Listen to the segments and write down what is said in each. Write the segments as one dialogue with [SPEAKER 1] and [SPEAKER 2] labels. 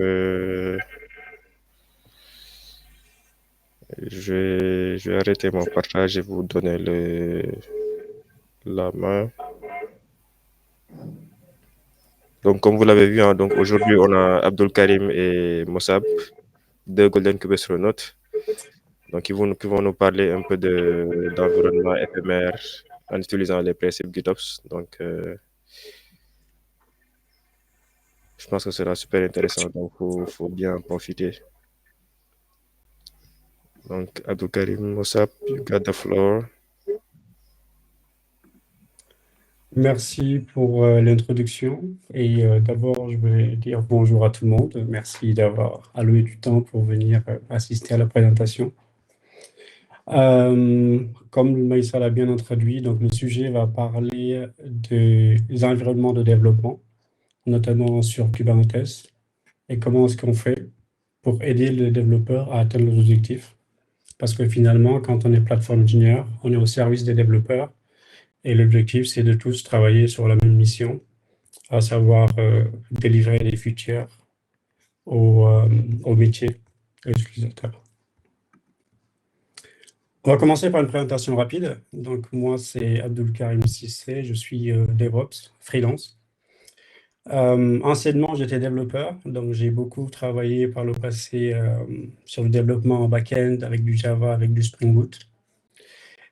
[SPEAKER 1] euh, je vais arrêter mon partage et vous donner la main. Donc, comme vous l'avez vu, hein, donc aujourd'hui, on a Abdul Karim et Mossab, deux Golden Cube astronautes. Donc, qui vont nous parler un peu d'environnement éphémère en utilisant les principes GitOps. Donc, je pense que ce sera super intéressant. Donc, faut bien en profiter. Donc, Abdul Karim, Mossab, you got the floor.
[SPEAKER 2] Merci pour l'introduction. Et d'abord, je vais dire bonjour à tout le monde. Merci d'avoir alloué du temps pour venir assister à la présentation. Comme Maïssa l'a bien introduit, donc le sujet va parler des environnements de développement, notamment sur Kubernetes, et comment est-ce qu'on fait pour aider les développeurs à atteindre leurs objectifs. Parce que finalement, quand on est plateforme ingénieur, on est au service des développeurs, et l'objectif, c'est de tous travailler sur la même mission, à savoir délivrer des features au métier et aux utilisateurs. On va commencer par une présentation rapide. Donc, moi, c'est Abdul Karim Sissé, je suis DevOps, freelance. Anciennement, j'étais développeur, donc j'ai beaucoup travaillé par le passé sur le développement en back-end avec du Java, avec du Spring Boot.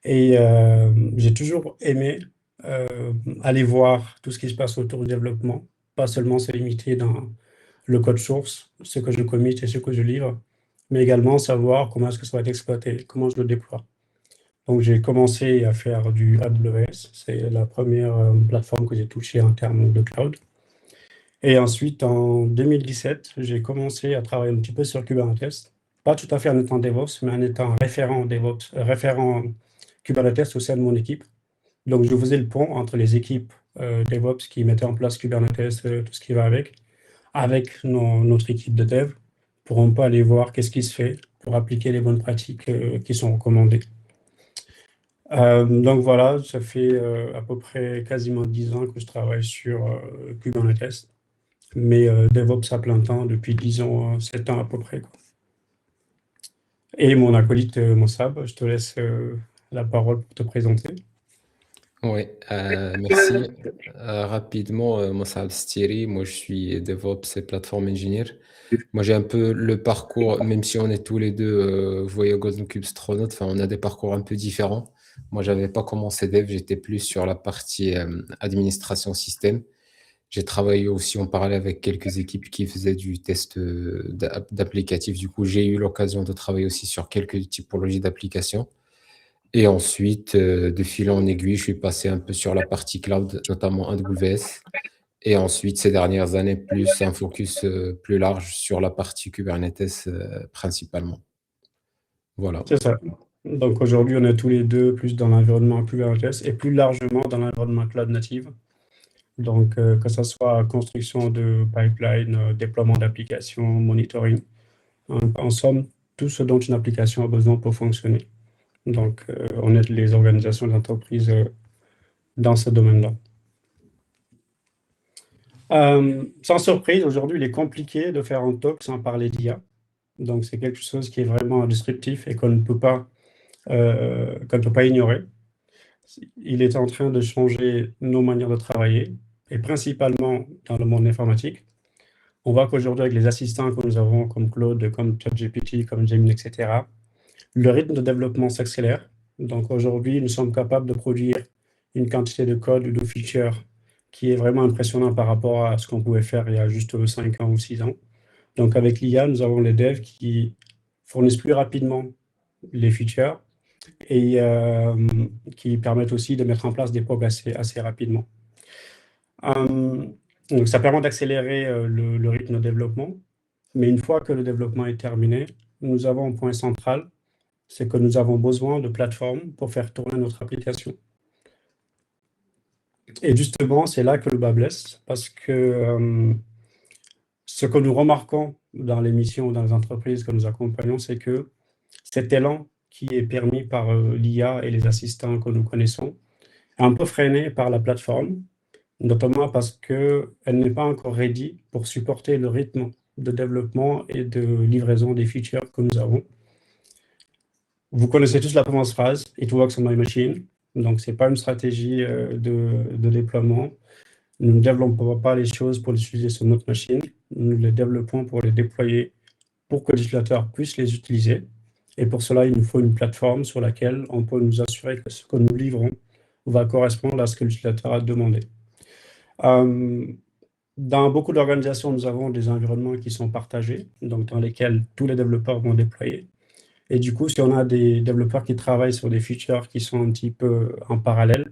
[SPEAKER 2] Et j'ai toujours aimé aller voir tout ce qui se passe autour du développement, pas seulement se limiter dans le code source, ce que je commit et ce que je livre, mais également savoir comment est-ce que ça va être exploité, comment je le déploie. Donc, j'ai commencé à faire du AWS, c'est la première plateforme que j'ai touchée en termes de cloud. Et ensuite, en 2017, j'ai commencé à travailler un petit peu sur Kubernetes, pas tout à fait en étant DevOps, mais en étant référent DevOps, référent Kubernetes au sein de mon équipe. Donc, je faisais le pont entre les équipes DevOps qui mettaient en place Kubernetes, tout ce qui va avec notre équipe de dev, pour un peu aller voir qu'est-ce qui se fait pour appliquer les bonnes pratiques qui sont recommandées. Donc voilà, ça fait à peu près quasiment 10 ans que je travaille sur Kubernetes, mais DevOps à plein temps depuis 10 ans, 7 ans à peu près, quoi. Et mon acolyte Mossab, je te laisse la parole pour te présenter.
[SPEAKER 3] Oui, merci. Rapidement, moi c'est Abstiri, moi je suis DevOps et Platform Engineer. Moi j'ai un peu le parcours, même si on est tous les deux, vous voyez, Golden Cube astronautes, enfin on a des parcours un peu différents. Moi j'avais pas commencé dev, j'étais plus sur la partie administration système. J'ai travaillé aussi en parallèle avec quelques équipes qui faisaient du test d'applicatifs. Du coup, j'ai eu l'occasion de travailler aussi sur quelques typologies d'applications. Et ensuite, de fil en aiguille, je suis passé un peu sur la partie cloud, notamment AWS. Et ensuite, ces dernières années, plus un focus plus large sur la partie Kubernetes principalement. Voilà.
[SPEAKER 2] C'est ça. Donc aujourd'hui, on est tous les deux plus dans l'environnement Kubernetes et plus largement dans l'environnement cloud native. Donc, que ce soit construction de pipeline, déploiement d'applications, monitoring, en somme, tout ce dont une application a besoin pour fonctionner. Donc, on aide les organisations d'entreprise dans ce domaine-là. Sans surprise, aujourd'hui, il est compliqué de faire un talk sans parler d'IA. Donc, c'est quelque chose qui est vraiment disruptif et qu'on ne peut pas ignorer. Il est en train de changer nos manières de travailler, et principalement dans le monde informatique. On voit qu'aujourd'hui, avec les assistants que nous avons, comme Claude, comme ChatGPT, comme Gemini, etc., le rythme de développement s'accélère. Donc aujourd'hui, nous sommes capables de produire une quantité de code ou de features qui est vraiment impressionnant par rapport à ce qu'on pouvait faire il y a juste 5 ans ou 6 ans. Donc avec l'IA, nous avons les devs qui fournissent plus rapidement les features et qui permettent aussi de mettre en place des POC assez rapidement. Donc ça permet d'accélérer le rythme de développement, mais une fois que le développement est terminé, nous avons un point central, c'est que nous avons besoin de plateformes pour faire tourner notre application. Et justement, c'est là que le bas blesse, parce que ce que nous remarquons dans les missions ou dans les entreprises que nous accompagnons, c'est que cet élan qui est permis par l'IA et les assistants que nous connaissons est un peu freiné par la plateforme, notamment parce qu'elle n'est pas encore ready pour supporter le rythme de développement et de livraison des features que nous avons. Vous connaissez tous la première phrase, It works on my machine. Donc, ce n'est pas une stratégie de déploiement. Nous ne développons pas les choses pour les utiliser sur notre machine. Nous les développons pour les déployer pour que l'utilisateur puisse les utiliser. Et pour cela, il nous faut une plateforme sur laquelle on peut nous assurer que ce que nous livrons va correspondre à ce que l'utilisateur a demandé. Dans beaucoup d'organisations, nous avons des environnements qui sont partagés, donc dans lesquels tous les développeurs vont déployer. Et du coup, si on a des développeurs qui travaillent sur des features qui sont un petit peu en parallèle,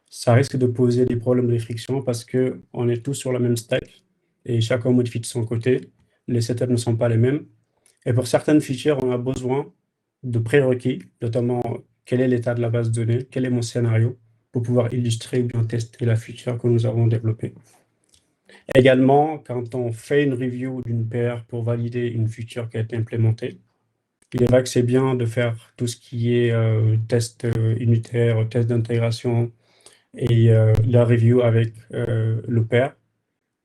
[SPEAKER 2] ça risque de poser des problèmes de friction parce qu'on est tous sur la même stack et chacun modifie de son côté. Les setups ne sont pas les mêmes. Et pour certaines features, on a besoin de prérequis, notamment quel est l'état de la base de données, quel est mon scénario, pour pouvoir illustrer ou bien tester la feature que nous avons développée. Également, quand on fait une review d'une paire pour valider une feature qui a été implémentée, il est vrai que c'est bien de faire tout ce qui est test unitaire, test d'intégration et la review avec le pair,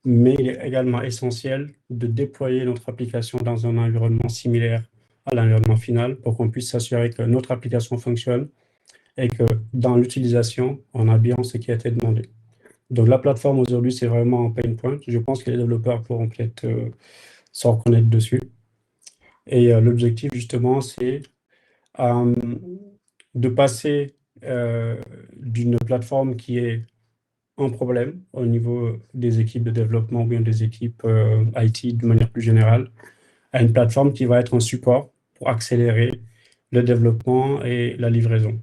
[SPEAKER 2] mais il est également essentiel de déployer notre application dans un environnement similaire à l'environnement final pour qu'on puisse s'assurer que notre application fonctionne et que dans l'utilisation, on a bien ce qui a été demandé. Donc la plateforme aujourd'hui, c'est vraiment un pain point. Je pense que les développeurs pourront peut-être s'en reconnaître dessus. Et l'objectif, justement, c'est de passer d'une plateforme qui est un problème au niveau des équipes de développement ou bien des équipes IT de manière plus générale, à une plateforme qui va être un support pour accélérer le développement et la livraison.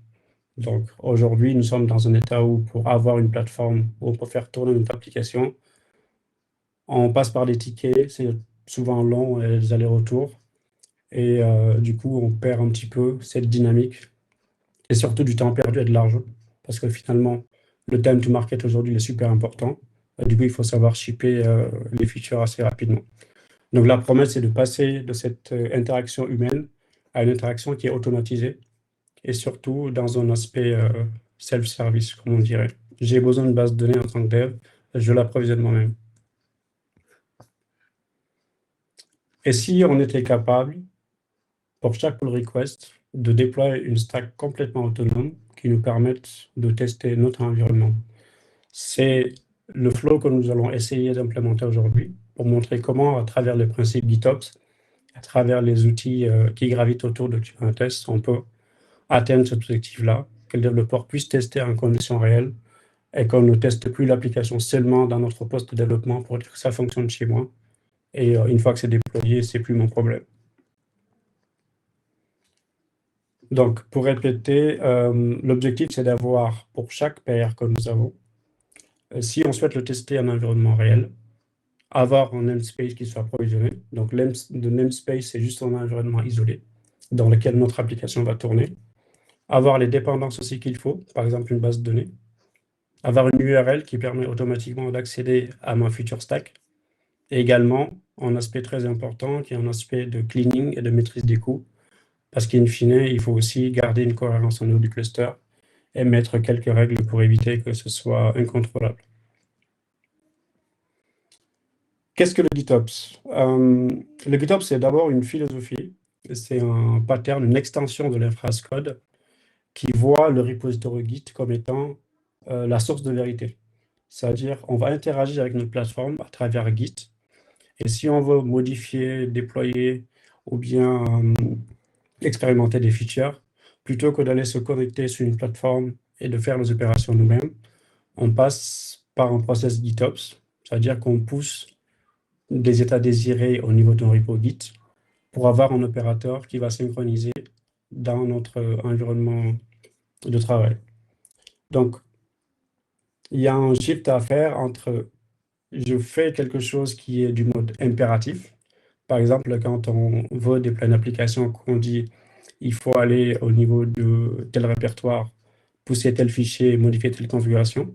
[SPEAKER 2] Donc aujourd'hui, nous sommes dans un état où pour avoir une plateforme où on peut faire tourner notre application, on passe par des tickets, c'est souvent long, et des allers-retours. Et du coup, on perd un petit peu cette dynamique et surtout du temps perdu et de l'argent. Parce que finalement, le time to market aujourd'hui est super important. Du coup, il faut savoir shipper les features assez rapidement. Donc la promesse, c'est de passer de cette interaction humaine à une interaction qui est automatisée et surtout dans un aspect self-service, comme on dirait. J'ai besoin d'une base de données en tant que dev, je l'approvisionne moi-même. Et si on était capable, pour chaque pull request, de déployer une stack complètement autonome qui nous permette de tester notre environnement. C'est le flow que nous allons essayer d'implémenter aujourd'hui pour montrer comment, à travers les principes GitOps, à travers les outils qui gravitent autour de Kubernetes, on peut atteindre cet objectif-là, que le développeur puisse tester en conditions réelles et qu'on ne teste plus l'application seulement dans notre poste de développement pour dire que ça fonctionne chez moi. Et une fois que c'est déployé, c'est plus mon problème. Donc, pour répéter, l'objectif, c'est d'avoir pour chaque paire que nous avons, si on souhaite le tester en environnement réel, avoir un namespace qui soit provisionné. Donc, le namespace, c'est juste un environnement isolé dans lequel notre application va tourner. Avoir les dépendances aussi qu'il faut, par exemple une base de données. Avoir une URL qui permet automatiquement d'accéder à ma feature stack. Et également, un aspect très important qui est un aspect de cleaning et de maîtrise des coûts. Parce qu'in fine, il faut aussi garder une cohérence au niveau du cluster et mettre quelques règles pour éviter que ce soit incontrôlable. Qu'est-ce que le GitOps? Le GitOps, c'est d'abord une philosophie, c'est un pattern, une extension de l'infrastructure code qui voit le repository Git comme étant la source de vérité. C'est-à-dire, on va interagir avec notre plateforme à travers Git. Et si on veut modifier, déployer ou bien expérimenter des features, plutôt que d'aller se connecter sur une plateforme et de faire les opérations nous-mêmes, on passe par un process GitOps, c'est-à-dire qu'on pousse des états désirés au niveau d'un repo Git pour avoir un opérateur qui va synchroniser dans notre environnement de travail. Donc, il y a un shift à faire entre je fais quelque chose qui est du mode impératif. Par exemple, quand on veut déployer une application, qu'on dit il faut aller au niveau de tel répertoire, pousser tel fichier, modifier telle configuration,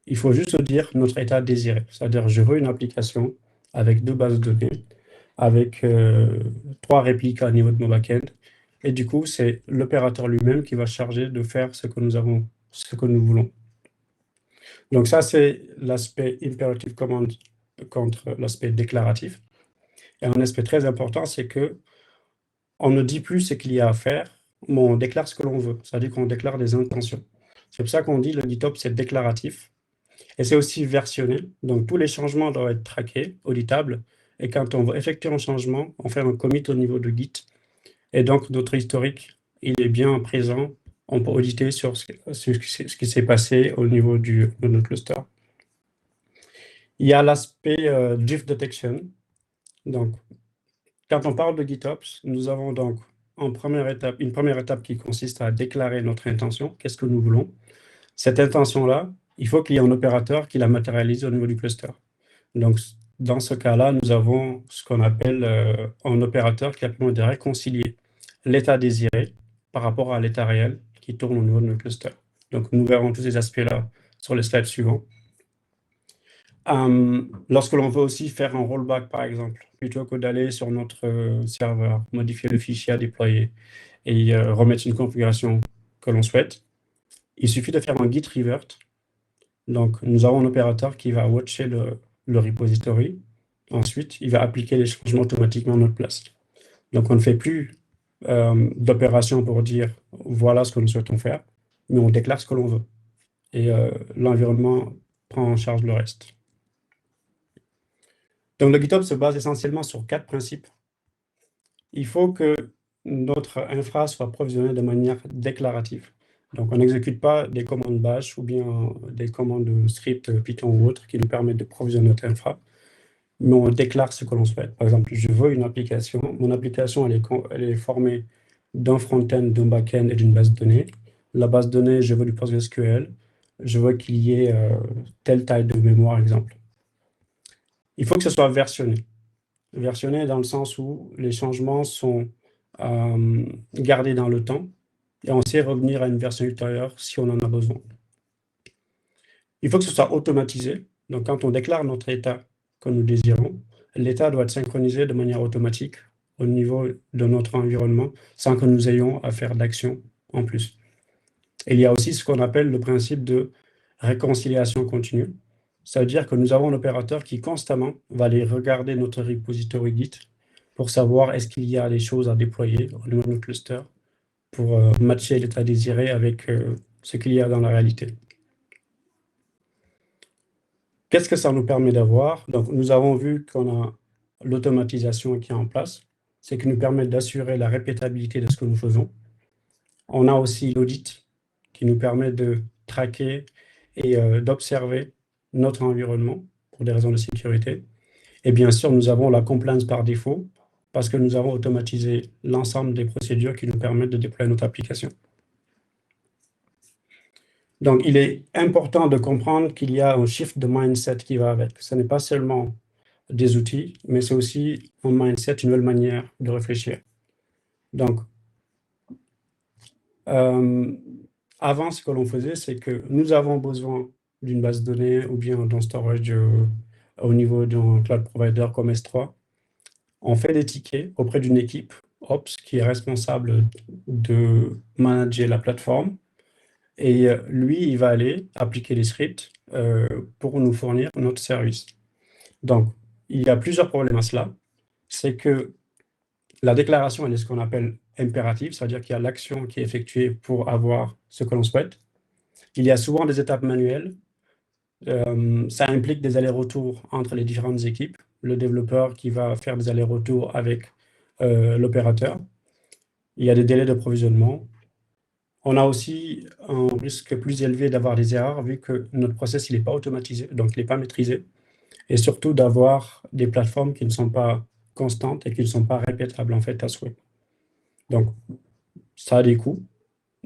[SPEAKER 2] il faut juste dire notre état désiré. C'est-à-dire, je veux une application avec 2 bases de données, avec 3 répliques au niveau de mon backend. Et du coup, c'est l'opérateur lui-même qui va charger de faire ce que nous voulons. Donc ça, c'est l'aspect imperative command contre l'aspect déclaratif. Et un aspect très important, c'est que on ne dit plus ce qu'il y a à faire, mais on déclare ce que l'on veut. C'est-à-dire qu'on déclare des intentions. C'est pour ça qu'on dit le GitOps, c'est déclaratif. Et c'est aussi versionné. Donc, tous les changements doivent être traqués, auditables. Et quand on va effectuer un changement, on fait un commit au niveau de Git. Et donc, notre historique, il est bien présent. On peut auditer sur ce qui s'est passé au niveau de notre cluster. Il y a l'aspect drift detection. Donc, quand on parle de GitOps, nous avons donc une première étape qui consiste à déclarer notre intention. Qu'est-ce que nous voulons? Cette intention-là, il faut qu'il y ait un opérateur qui la matérialise au niveau du cluster. Donc, dans ce cas-là, nous avons ce qu'on appelle un opérateur qui permet de réconcilier l'état désiré par rapport à l'état réel qui tourne au niveau de notre cluster. Donc, nous verrons tous ces aspects-là sur les slides suivants. Lorsque l'on veut aussi faire un rollback, par exemple, plutôt que d'aller sur notre serveur, modifier le fichier à déployer et remettre une configuration que l'on souhaite, il suffit de faire un git revert. Donc, nous avons un opérateur qui va watcher le repository. Ensuite, il va appliquer les changements automatiquement à notre place. Donc, on ne fait plus d'opération pour dire voilà ce que nous souhaitons faire, mais on déclare ce que l'on veut. Et l'environnement prend en charge le reste. Donc, le GitOps se base essentiellement sur 4 principes. Il faut que notre infra soit provisionnée de manière déclarative. Donc, on n'exécute pas des commandes bash ou bien des commandes script Python ou autres qui nous permettent de provisionner notre infra, mais on déclare ce que l'on souhaite. Par exemple, je veux une application. Mon application, elle est formée d'un front-end, d'un back-end et d'une base de données. La base de données, je veux du PostgreSQL. Je veux qu'il y ait telle taille de mémoire, exemple. Il faut que ce soit versionné. Versionné dans le sens où les changements sont gardés dans le temps et on sait revenir à une version ultérieure si on en a besoin. Il faut que ce soit automatisé. Donc, quand on déclare notre état que nous désirons, l'état doit être synchronisé de manière automatique au niveau de notre environnement sans que nous ayons à faire d'action en plus. Et il y a aussi ce qu'on appelle le principe de réconciliation continue. Ça veut dire que nous avons un opérateur qui constamment va aller regarder notre repository Git pour savoir est-ce qu'il y a des choses à déployer au niveau de notre cluster pour matcher l'état désiré avec ce qu'il y a dans la réalité. Qu'est-ce que ça nous permet d'avoir? Donc, nous avons vu qu'on a l'automatisation qui est en place, c'est qui nous permet d'assurer la répétabilité de ce que nous faisons. On a aussi l'audit qui nous permet de traquer et d'observer notre environnement pour des raisons de sécurité. Et bien sûr, nous avons la compliance par défaut parce que nous avons automatisé l'ensemble des procédures qui nous permettent de déployer notre application. Donc, il est important de comprendre qu'il y a un shift de mindset qui va avec. Ce n'est pas seulement des outils, mais c'est aussi un mindset, une nouvelle manière de réfléchir. Donc, avant, ce que l'on faisait, c'est que nous avons besoin d'une base de données ou bien d'un storage au niveau d'un cloud provider comme S3. On fait des tickets auprès d'une équipe Ops qui est responsable de manager la plateforme. Et lui, il va aller appliquer les scripts pour nous fournir notre service. Donc, il y a plusieurs problèmes à cela. C'est que la déclaration, elle est ce qu'on appelle impérative, c'est-à-dire qu'il y a l'action qui est effectuée pour avoir ce que l'on souhaite. Il y a souvent des étapes manuelles. Ça implique des allers-retours entre les différentes équipes. Le développeur qui va faire des allers-retours avec l'opérateur. Il y a des délais de provisionnement. On a aussi un risque plus élevé d'avoir des erreurs vu que notre process il n'est pas automatisé, donc il n'est pas maîtrisé. Et surtout d'avoir des plateformes qui ne sont pas constantes et qui ne sont pas répétables en fait à souhait. Donc, ça a des coûts,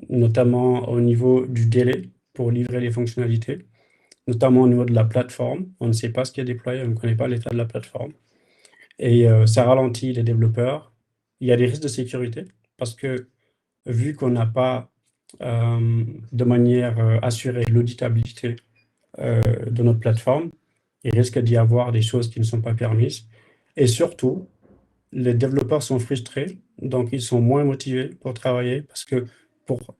[SPEAKER 2] notamment au niveau du délai pour livrer les fonctionnalités, notamment au niveau de la plateforme. On ne sait pas ce qui est déployé, on ne connaît pas l'état de la plateforme. Et ça ralentit les développeurs. Il y a des risques de sécurité parce que vu qu'on n'a pas de manière assurée l'auditabilité de notre plateforme, il risque d'y avoir des choses qui ne sont pas permises. Et surtout, les développeurs sont frustrés, donc ils sont moins motivés pour travailler parce que pour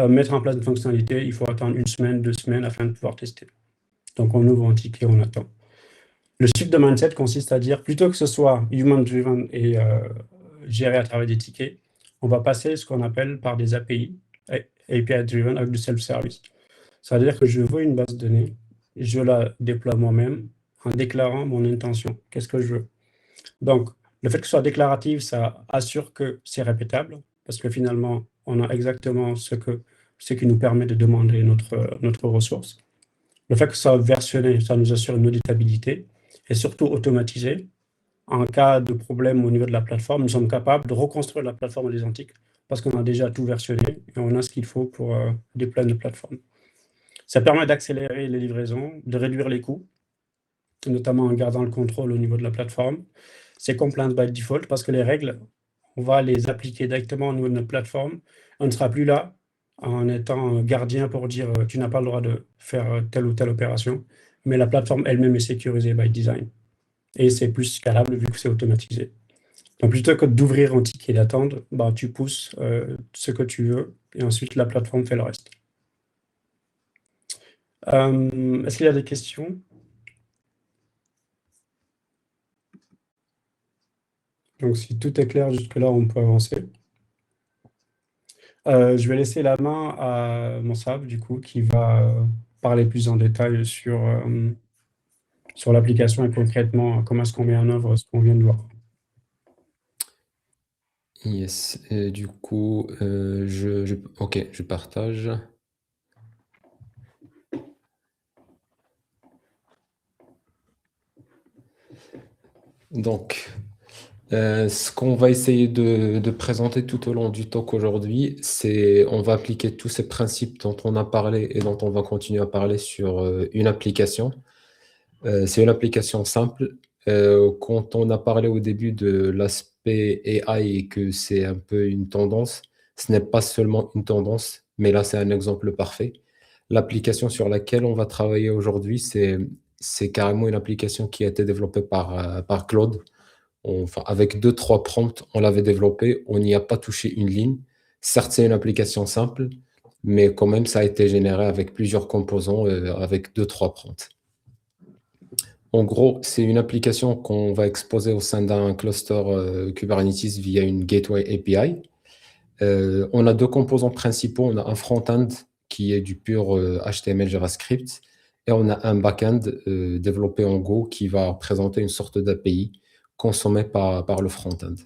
[SPEAKER 2] mettre en place une fonctionnalité, il faut attendre 1 semaine, 2 semaines afin de pouvoir tester. Donc on ouvre un ticket, on attend. Le shift de mindset consiste à dire, plutôt que ce soit human-driven et géré à travers des tickets, on va passer ce qu'on appelle par des API, API-driven, avec du self-service. Ça veut dire que je veux une base de données, je la déploie moi-même en déclarant mon intention. Qu'est-ce que je veux? Donc, le fait que ce soit déclaratif, ça assure que c'est répétable, parce que finalement, on a exactement ce qui nous permet de demander notre ressource. Le fait que ce soit versionné, ça nous assure une auditabilité et surtout automatisé. En cas de problème au niveau de la plateforme, nous sommes capables de reconstruire la plateforme à l'identique parce qu'on a déjà tout versionné et on a ce qu'il faut pour déployer notre plateforme. Ça permet d'accélérer les livraisons, de réduire les coûts, notamment en gardant le contrôle au niveau de la plateforme. C'est compliant by default parce que les règles, on va les appliquer directement au niveau de notre plateforme. On ne sera plus là en étant gardien pour dire tu n'as pas le droit de faire telle ou telle opération, mais la plateforme elle-même est sécurisée by design. Et c'est plus scalable vu que c'est automatisé. Donc plutôt que d'ouvrir un ticket et d'attendre, bah, tu pousses ce que tu veux et ensuite la plateforme fait le reste. Est-ce qu'il y a des questions? Donc si tout est clair jusque-là, on peut avancer. Je vais laisser la main à Monsab, du coup, qui va parler plus en détail sur l'application et concrètement comment est-ce qu'on met en œuvre ce qu'on vient de voir.
[SPEAKER 3] Yes, du coup, ok, je partage. Donc, ce qu'on va essayer de présenter tout au long du talk aujourd'hui, c'est on va appliquer tous ces principes dont on a parlé et dont on va continuer à parler sur une application. C'est une application simple. Quand on a parlé au début de l'aspect AI et que c'est un peu une tendance, ce n'est pas seulement une tendance, mais là, c'est un exemple parfait. L'application sur laquelle on va travailler aujourd'hui, c'est carrément une application qui a été développée par Claude. Enfin, avec 2-3 prompts, on l'avait développée. On n'y a pas touché une ligne. Certes, c'est une application simple, mais quand même, ça a été généré avec plusieurs composants, avec 2-3 prompts. En gros, c'est une application qu'on va exposer au sein d'un cluster Kubernetes via une Gateway API. On a deux composants principaux. On a un front-end qui est du pur HTML JavaScript et on a un back-end développé en Go qui va présenter une sorte d'API consommée par le front-end.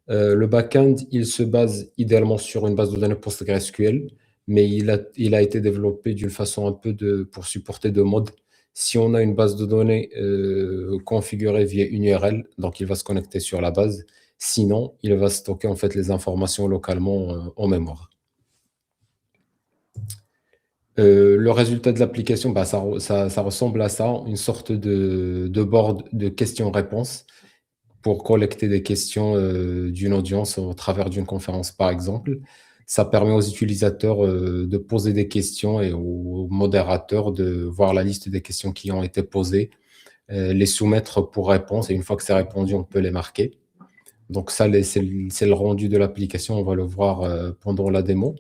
[SPEAKER 3] Le back-end, il se base idéalement sur une base de données PostgreSQL, mais il a été développé d'une façon un peu pour supporter deux modes. Si on a une base de données configurée via une URL, donc il va se connecter sur la base. Sinon, il va stocker en fait les informations localement en mémoire. Le résultat de l'application, bah, ça ressemble à ça, une sorte de board de questions-réponses pour collecter des questions d'une audience au travers d'une conférence, par exemple. Ça permet aux utilisateurs de poser des questions et aux modérateurs de voir la liste des questions qui ont été posées, les soumettre pour réponse, et une fois que c'est répondu, on peut les marquer. Donc ça, c'est le rendu de l'application, on va le voir pendant la démo.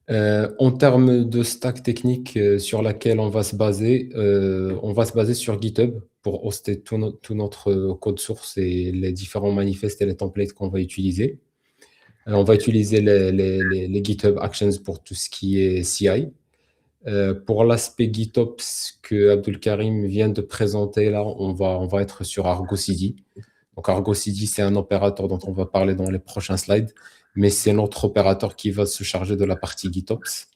[SPEAKER 3] En termes de stack technique sur laquelle on va se baser sur GitHub pour hoster tout notre code source et les différents manifestes et les templates qu'on va utiliser. On va utiliser les GitHub Actions pour tout ce qui est CI. Pour l'aspect GitOps que Abdulkarim vient de présenter, là, on va être sur Argo CD. Donc Argo CD, c'est un opérateur dont on va parler dans les prochains slides, mais c'est notre opérateur qui va se charger de la partie GitOps.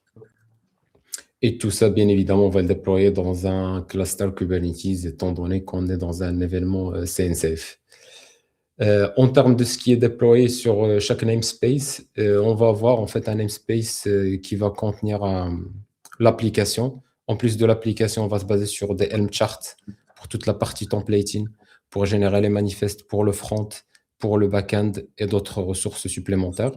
[SPEAKER 3] Et tout ça, bien évidemment, on va le déployer dans un cluster Kubernetes, étant donné qu'on est dans un événement CNCF. En termes de ce qui est déployé sur chaque namespace, on va avoir en fait un namespace qui va contenir l'application. En plus de l'application, on va se baser sur des Helm charts pour toute la partie templating, pour générer les manifestes pour le front, pour le back-end et d'autres ressources supplémentaires.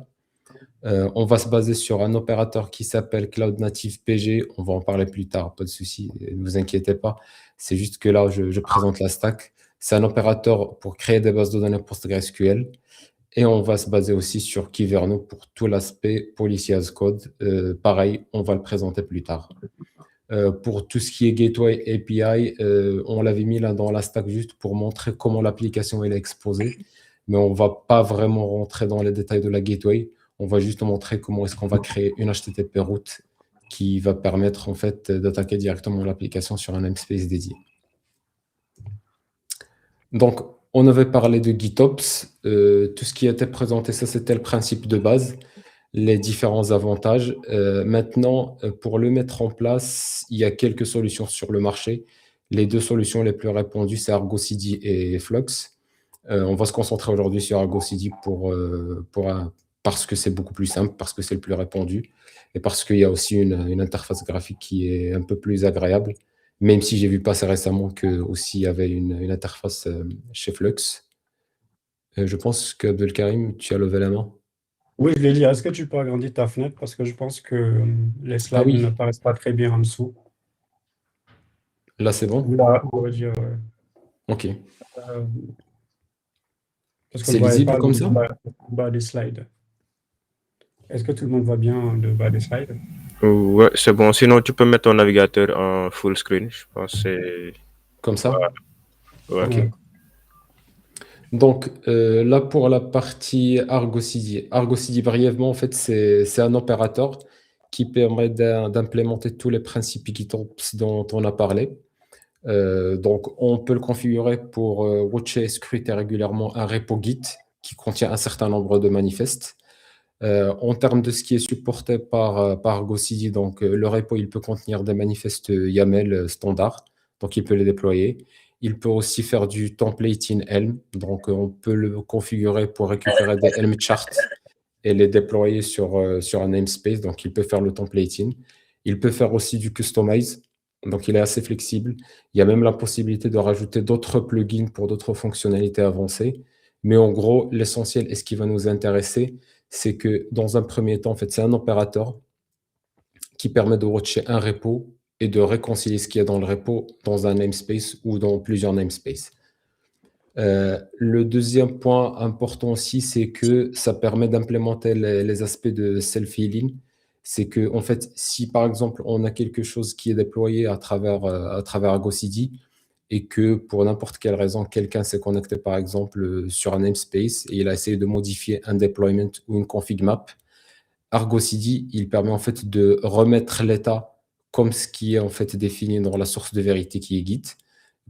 [SPEAKER 3] On va se baser sur un opérateur qui s'appelle Cloud Native PG. On va en parler plus tard, pas de souci, ne vous inquiétez pas. C'est juste que là, je présente la stack. C'est un opérateur pour créer des bases de données PostgreSQL. Et on va se baser aussi sur Kyverno pour tout l'aspect Policy as Code. Pareil, on va le présenter plus tard. Pour tout ce qui est gateway API, on l'avait mis là dans la stack juste pour montrer comment l'application elle est exposée, mais on va pas vraiment rentrer dans les détails de la gateway. On va juste montrer comment est-ce qu'on va créer une HTTP route qui va permettre en fait d'attaquer directement l'application sur un namespace dédié. Donc, on avait parlé de GitOps. Tout ce qui a été présenté, ça c'était le principe de base, les différents avantages. Maintenant, pour le mettre en place, il y a quelques solutions sur le marché. Les deux solutions les plus répandues, c'est Argo CD et Flux. On va se concentrer aujourd'hui sur Argo CD parce que c'est beaucoup plus simple, parce que c'est le plus répandu et parce qu'il y a aussi une interface graphique qui est un peu plus agréable, même si j'ai vu passer récemment qu'il y avait une interface chez Flux. Je pense qu'Abdelkarim, tu as levé la main.
[SPEAKER 2] Oui, je l'ai dit. Est-ce que tu peux agrandir ta fenêtre? Parce que je pense que les
[SPEAKER 3] Ah
[SPEAKER 2] slides ne
[SPEAKER 3] oui,
[SPEAKER 2] paraissent pas très bien en dessous.
[SPEAKER 3] là c'est bon.
[SPEAKER 2] Là, on va dire,
[SPEAKER 3] Ok.
[SPEAKER 2] parce qu'on
[SPEAKER 3] C'est
[SPEAKER 2] ne voyait
[SPEAKER 3] lisible
[SPEAKER 2] pas
[SPEAKER 3] comme
[SPEAKER 2] le
[SPEAKER 3] ça?
[SPEAKER 2] bas des slides. Est-ce que tout le monde voit bien le bas des slides?
[SPEAKER 1] Ouais, c'est bon. Sinon, tu peux mettre ton navigateur en full screen. Je pense que c'est...
[SPEAKER 3] Comme ça?
[SPEAKER 1] Ouais.
[SPEAKER 3] Ok.
[SPEAKER 2] Ouais.
[SPEAKER 3] Donc là pour la partie Argo CD. Argo CD brièvement en fait c'est un opérateur qui permet d'implémenter tous les principes GitOps dont on a parlé. Donc on peut le configurer pour watcher et scruter régulièrement un repo Git qui contient un certain nombre de manifestes. En termes de ce qui est supporté par Argo CD, donc le repo il peut contenir des manifestes YAML standards, donc il peut les déployer. Il peut aussi faire du templating Helm, donc on peut le configurer pour récupérer des Helm charts et les déployer sur un namespace, donc il peut faire le templating. Il peut faire aussi du customize, donc il est assez flexible. Il y a même la possibilité de rajouter d'autres plugins pour d'autres fonctionnalités avancées. Mais en gros, l'essentiel et ce qui va nous intéresser, c'est que dans un premier temps, en fait, c'est un opérateur qui permet de watcher un repo et de réconcilier ce qu'il y a dans le repo dans un namespace ou dans plusieurs namespaces. Le deuxième point important aussi, c'est que ça permet d'implémenter les aspects de self-healing. C'est que, en fait, si par exemple on a quelque chose qui est déployé à travers Argo CD et que pour n'importe quelle raison, quelqu'un s'est connecté par exemple sur un namespace et il a essayé de modifier un deployment ou une config map, Argo CD, il permet en fait de remettre l'état comme ce qui est en fait défini dans la source de vérité qui est Git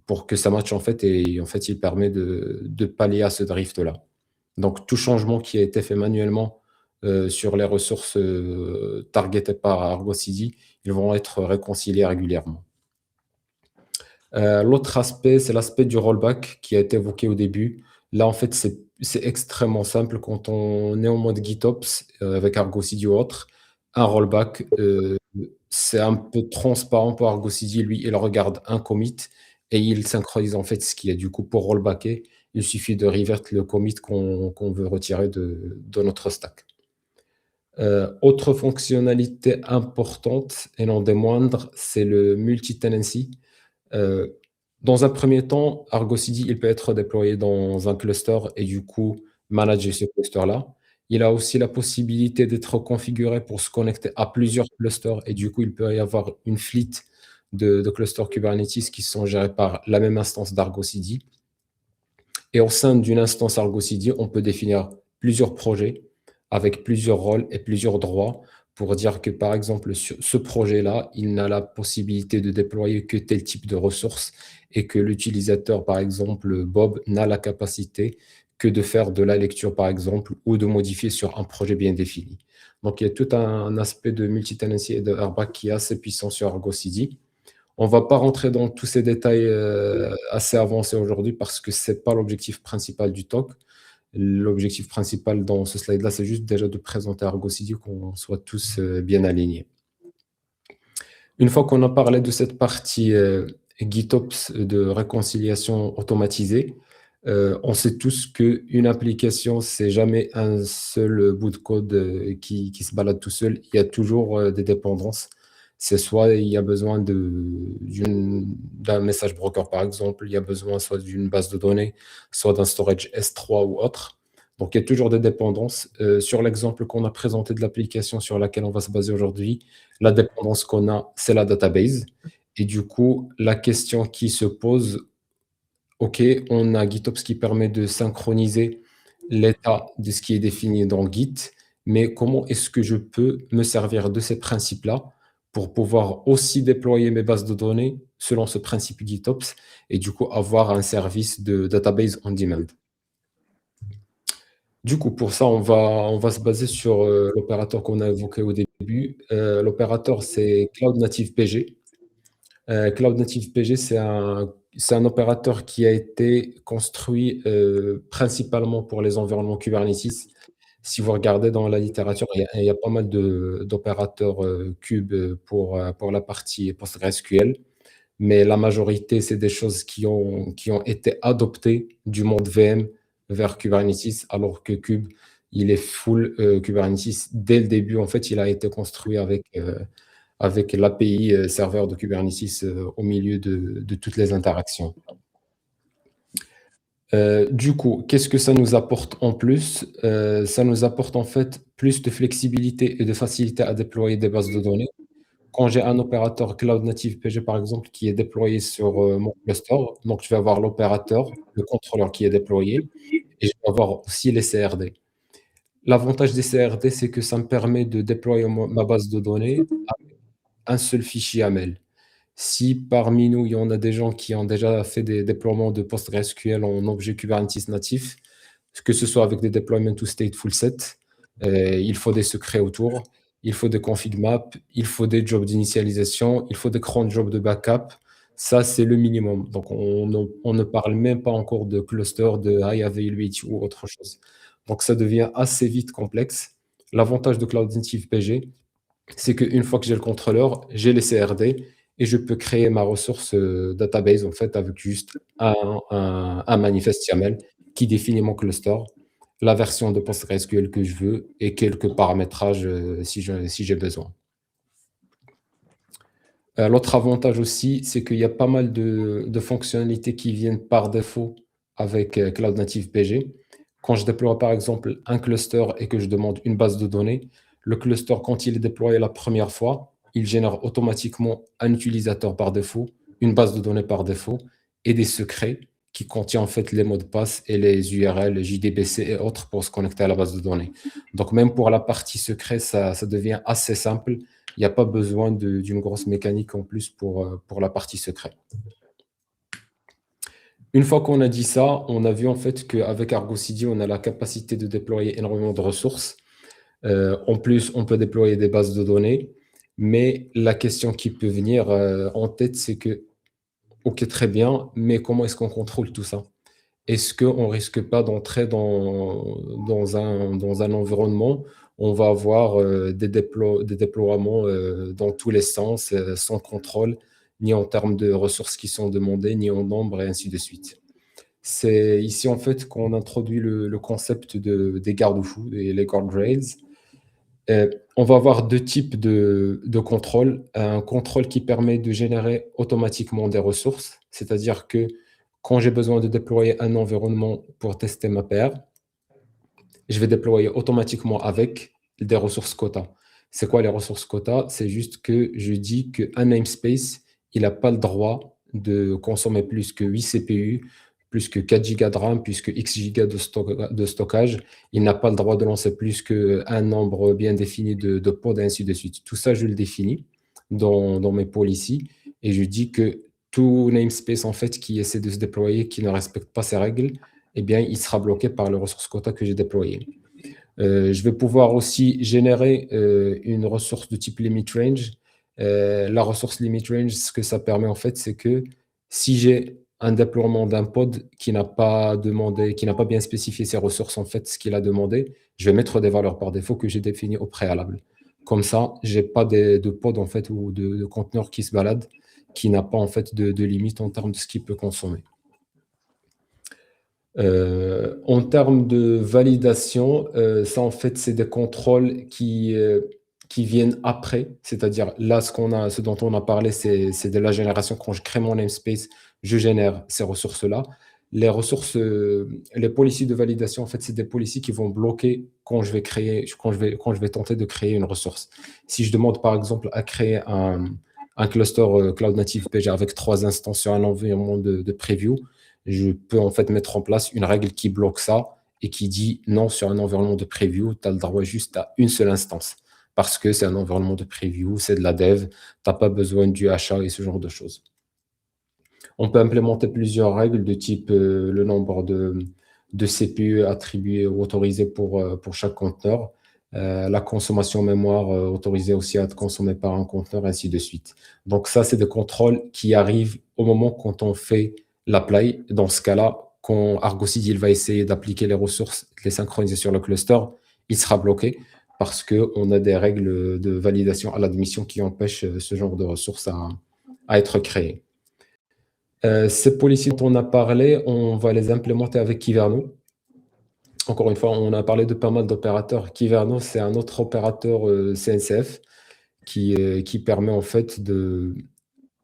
[SPEAKER 3] pour que ça matche en fait et en fait il permet de pallier à ce drift là. Donc tout changement qui a été fait manuellement sur les ressources targetées par Argo CD, ils vont être réconciliés régulièrement. L'autre aspect, c'est l'aspect du rollback qui a été évoqué au début. Là, en fait, c'est extrêmement simple quand on est en mode GitOps avec Argo CD ou autre. Un rollback, c'est un peu transparent pour Argo CD. Lui, il regarde un commit et il synchronise en fait ce qu'il y a. Du coup, pour rollbacker, il suffit de revert le commit qu'on veut retirer de notre stack. Autre fonctionnalité importante et non des moindres, c'est le multi-tenancy. Euh, Dans un premier temps, Argo CD, il peut être déployé dans un cluster et du coup manager ce cluster-là. Il a aussi la possibilité d'être configuré pour se connecter à plusieurs clusters et du coup, il peut y avoir une fleet de clusters Kubernetes qui sont gérés par la même instance d'Argo CD. Et au sein d'une instance Argo CD, on peut définir plusieurs projets avec plusieurs rôles et plusieurs droits pour dire que, par exemple, sur ce projet-là, il n'a la possibilité de déployer que tel type de ressources et que l'utilisateur, par exemple, Bob, n'a la capacité que de faire de la lecture, par exemple, ou de modifier sur un projet bien défini. Donc, il y a tout un aspect de multi-tenancy et de airbag qui est assez puissant sur Argo CD. On ne va pas rentrer dans tous ces détails assez avancés aujourd'hui parce que ce n'est pas l'objectif principal du talk. L'objectif principal dans ce slide-là, c'est juste déjà de présenter Argo CD, qu'on soit tous bien alignés. Une fois qu'on a parlé de cette partie GitOps de réconciliation automatisée, on sait tous qu'une application, c'est jamais un seul bout de code qui se balade tout seul. Il y a toujours des dépendances. C'est soit il y a besoin d'un message broker, par exemple, il y a besoin soit d'une base de données, soit d'un storage S3 ou autre. Donc, il y a toujours des dépendances. Sur l'exemple qu'on a présenté de l'application sur laquelle on va se baser aujourd'hui, la dépendance qu'on a, c'est la database. Et du coup, la question qui se pose, OK, on a GitOps qui permet de synchroniser l'état de ce qui est défini dans Git, mais comment est-ce que je peux me servir de ces principes-là pour pouvoir aussi déployer mes bases de données selon ce principe GitOps et du coup avoir un service de database on demand. Du coup, pour ça, on va se baser sur l'opérateur qu'on a évoqué au début. L'opérateur, c'est Cloud Native PG. Cloud Native PG, c'est un opérateur qui a été construit principalement pour les environnements Kubernetes. Si vous regardez dans la littérature, il y a pas mal d'opérateurs Kube pour la partie PostgreSQL, mais la majorité, c'est des choses qui ont été adoptées du monde VM vers Kubernetes, alors que Kube, il est full Kubernetes. Dès le début, en fait, il a été construit avec l'API serveur de Kubernetes au milieu de toutes les interactions. Du coup, qu'est-ce que ça nous apporte en plus? Ça nous apporte en fait plus de flexibilité et de facilité à déployer des bases de données. Quand j'ai un opérateur Cloud Native PG, par exemple, qui est déployé sur mon cluster, donc je vais avoir l'opérateur, le contrôleur qui est déployé, et je vais avoir aussi les CRD. L'avantage des CRD, c'est que ça me permet de déployer ma base de données avec un seul fichier YAML. Si parmi nous, il y en a des gens qui ont déjà fait des déploiements de PostgreSQL en objet Kubernetes natif, que ce soit avec des deployments to stateful set, il faut des secrets autour, il faut des config maps, il faut des jobs d'initialisation, il faut des cron jobs de backup. Ça, c'est le minimum. Donc, on ne parle même pas encore de cluster, de high availability ou autre chose. Donc, ça devient assez vite complexe. L'avantage de Cloud Native PG, c'est qu'une fois que j'ai le contrôleur, j'ai les CRD et je peux créer ma ressource database en fait avec juste un manifeste YAML qui définit mon cluster, la version de PostgreSQL que je veux et quelques paramétrages si j'ai besoin. L'autre avantage aussi, c'est qu'il y a pas mal de fonctionnalités qui viennent par défaut avec Cloud Native PG. Quand je déploie par exemple un cluster et que je demande une base de données, le cluster, quand il est déployé la première fois, il génère automatiquement un utilisateur par défaut, une base de données par défaut et des secrets qui contiennent en fait les mots de passe et les URL, JDBC et autres pour se connecter à la base de données. Donc même pour la partie secret, ça devient assez simple. Il n'y a pas besoin d'une grosse mécanique en plus pour la partie secret. Une fois qu'on a dit ça, on a vu en fait qu'avec Argo CD, on a la capacité de déployer énormément de ressources. En plus, on peut déployer des bases de données. Mais la question qui peut venir en tête, c'est que, OK, très bien, mais comment est-ce qu'on contrôle tout ça? Est-ce qu'on ne risque pas d'entrer dans un environnement où on va avoir des déploiements dans tous les sens, sans contrôle, ni en termes de ressources qui sont demandées, ni en nombre, et ainsi de suite. C'est ici, en fait, qu'on introduit le concept des garde-fous, les guardrails. On va avoir deux types de contrôle. Un contrôle qui permet de générer automatiquement des ressources, c'est-à-dire que quand j'ai besoin de déployer un environnement pour tester ma PR, je vais déployer automatiquement avec des ressources quota. C'est quoi les ressources quota? C'est juste que je dis qu'un namespace, il n'a pas le droit de consommer plus que 8 CPU, plus que 4 Go de RAM, plus que X giga de stockage. Il n'a pas le droit de lancer plus qu'un nombre bien défini de pods, et ainsi de suite. Tout ça, je le définis dans mes policies et je dis que tout namespace en fait qui essaie de se déployer, qui ne respecte pas ces règles, eh bien, il sera bloqué par le ressource quota que j'ai déployé. Je vais pouvoir aussi générer une ressource de type limit range. La ressource limit range, ce que ça permet en fait, c'est que si j'ai un déploiement d'un pod qui n'a pas demandé, qui n'a pas bien spécifié ses ressources, en fait, ce qu'il a demandé, je vais mettre des valeurs par défaut que j'ai définies au préalable. Comme ça, je n'ai pas de pod en fait, ou de conteneur qui se balade, qui n'a pas en fait de limite en termes de ce qu'il peut consommer. En termes de validation, ça en fait c'est des contrôles qui viennent après, c'est-à-dire là ce dont on a parlé, c'est de la génération. Quand je crée mon namespace, je génère ces ressources-là. Les ressources, les policies de validation, en fait, c'est des policies qui vont bloquer quand je vais tenter de créer une ressource. Si je demande, par exemple, à créer un cluster Cloud Native PG avec 3 instances sur un environnement de preview, je peux en fait mettre en place une règle qui bloque ça et qui dit non, sur un environnement de preview, tu as le droit juste à une seule instance parce que c'est un environnement de preview, c'est de la dev, tu n'as pas besoin du achat et ce genre de choses. On peut implémenter plusieurs règles de type le nombre de CPU attribués ou autorisés pour chaque conteneur, la consommation mémoire autorisée aussi à être consommée par un conteneur, ainsi de suite. Donc ça, c'est des contrôles qui arrivent au moment quand on fait l'apply. Dans ce cas-là, quand Argo CD il va essayer d'appliquer les ressources, de les synchroniser sur le cluster, il sera bloqué parce qu'on a des règles de validation à l'admission qui empêchent ce genre de ressources à être créées. Ces policies dont on a parlé, on va les implémenter avec Kyverno. Encore une fois, on a parlé de pas mal d'opérateurs. Kyverno, c'est un autre opérateur CNCF qui permet en fait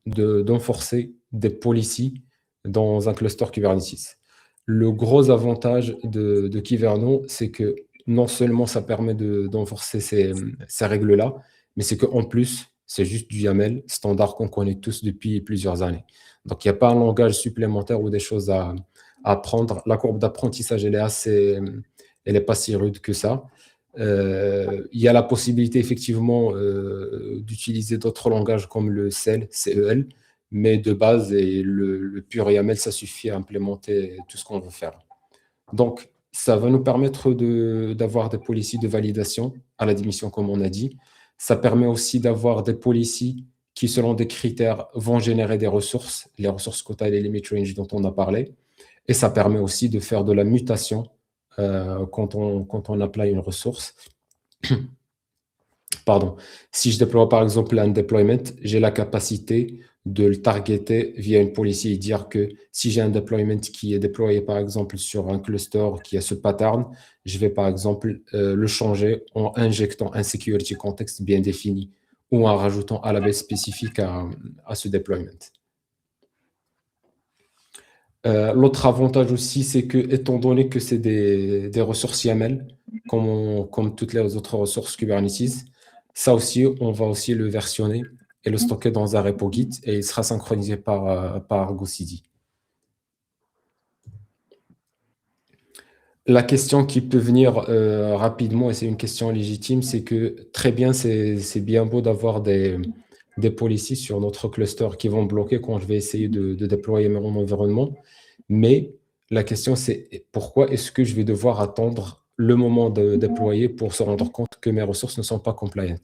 [SPEAKER 3] d'enforcer des policies dans un cluster Kubernetes. Le gros avantage de Kyverno, c'est que non seulement ça permet d'enforcer ces règles-là, mais c'est qu'en plus, c'est juste du YAML standard qu'on connaît tous depuis plusieurs années. Donc, il n'y a pas un langage supplémentaire ou des choses à apprendre. La courbe d'apprentissage, elle est pas si rude que ça. Il y a la possibilité effectivement d'utiliser d'autres langages comme le CEL, mais de base, et le pur YAML, ça suffit à implémenter tout ce qu'on veut faire. Donc, ça va nous permettre d'avoir des policies de validation à l'admission, comme on a dit. Ça permet aussi d'avoir des policies qui, selon des critères, vont générer des ressources, les ressources quota et les limit range dont on a parlé. Et ça permet aussi de faire de la mutation quand on apply une ressource. Pardon. Si je déploie par exemple un deployment, j'ai la capacité de le targeter via une policy et dire que si j'ai un deployment qui est déployé par exemple sur un cluster qui a ce pattern, je vais par exemple le changer en injectant un security context bien défini ou en rajoutant à la base spécifique à ce deployment. L'autre avantage aussi, c'est que, étant donné que c'est des ressources YAML, comme toutes les autres ressources Kubernetes, ça aussi, on va aussi le versionner et le stocker dans un repo Git et il sera synchronisé par Argo CD. La question qui peut venir rapidement, et c'est une question légitime, c'est que très bien, c'est bien beau d'avoir des policies sur notre cluster qui vont bloquer quand je vais essayer de déployer mon environnement. Mais la question, c'est pourquoi est-ce que je vais devoir attendre le moment de déployer pour se rendre compte que mes ressources ne sont pas compliant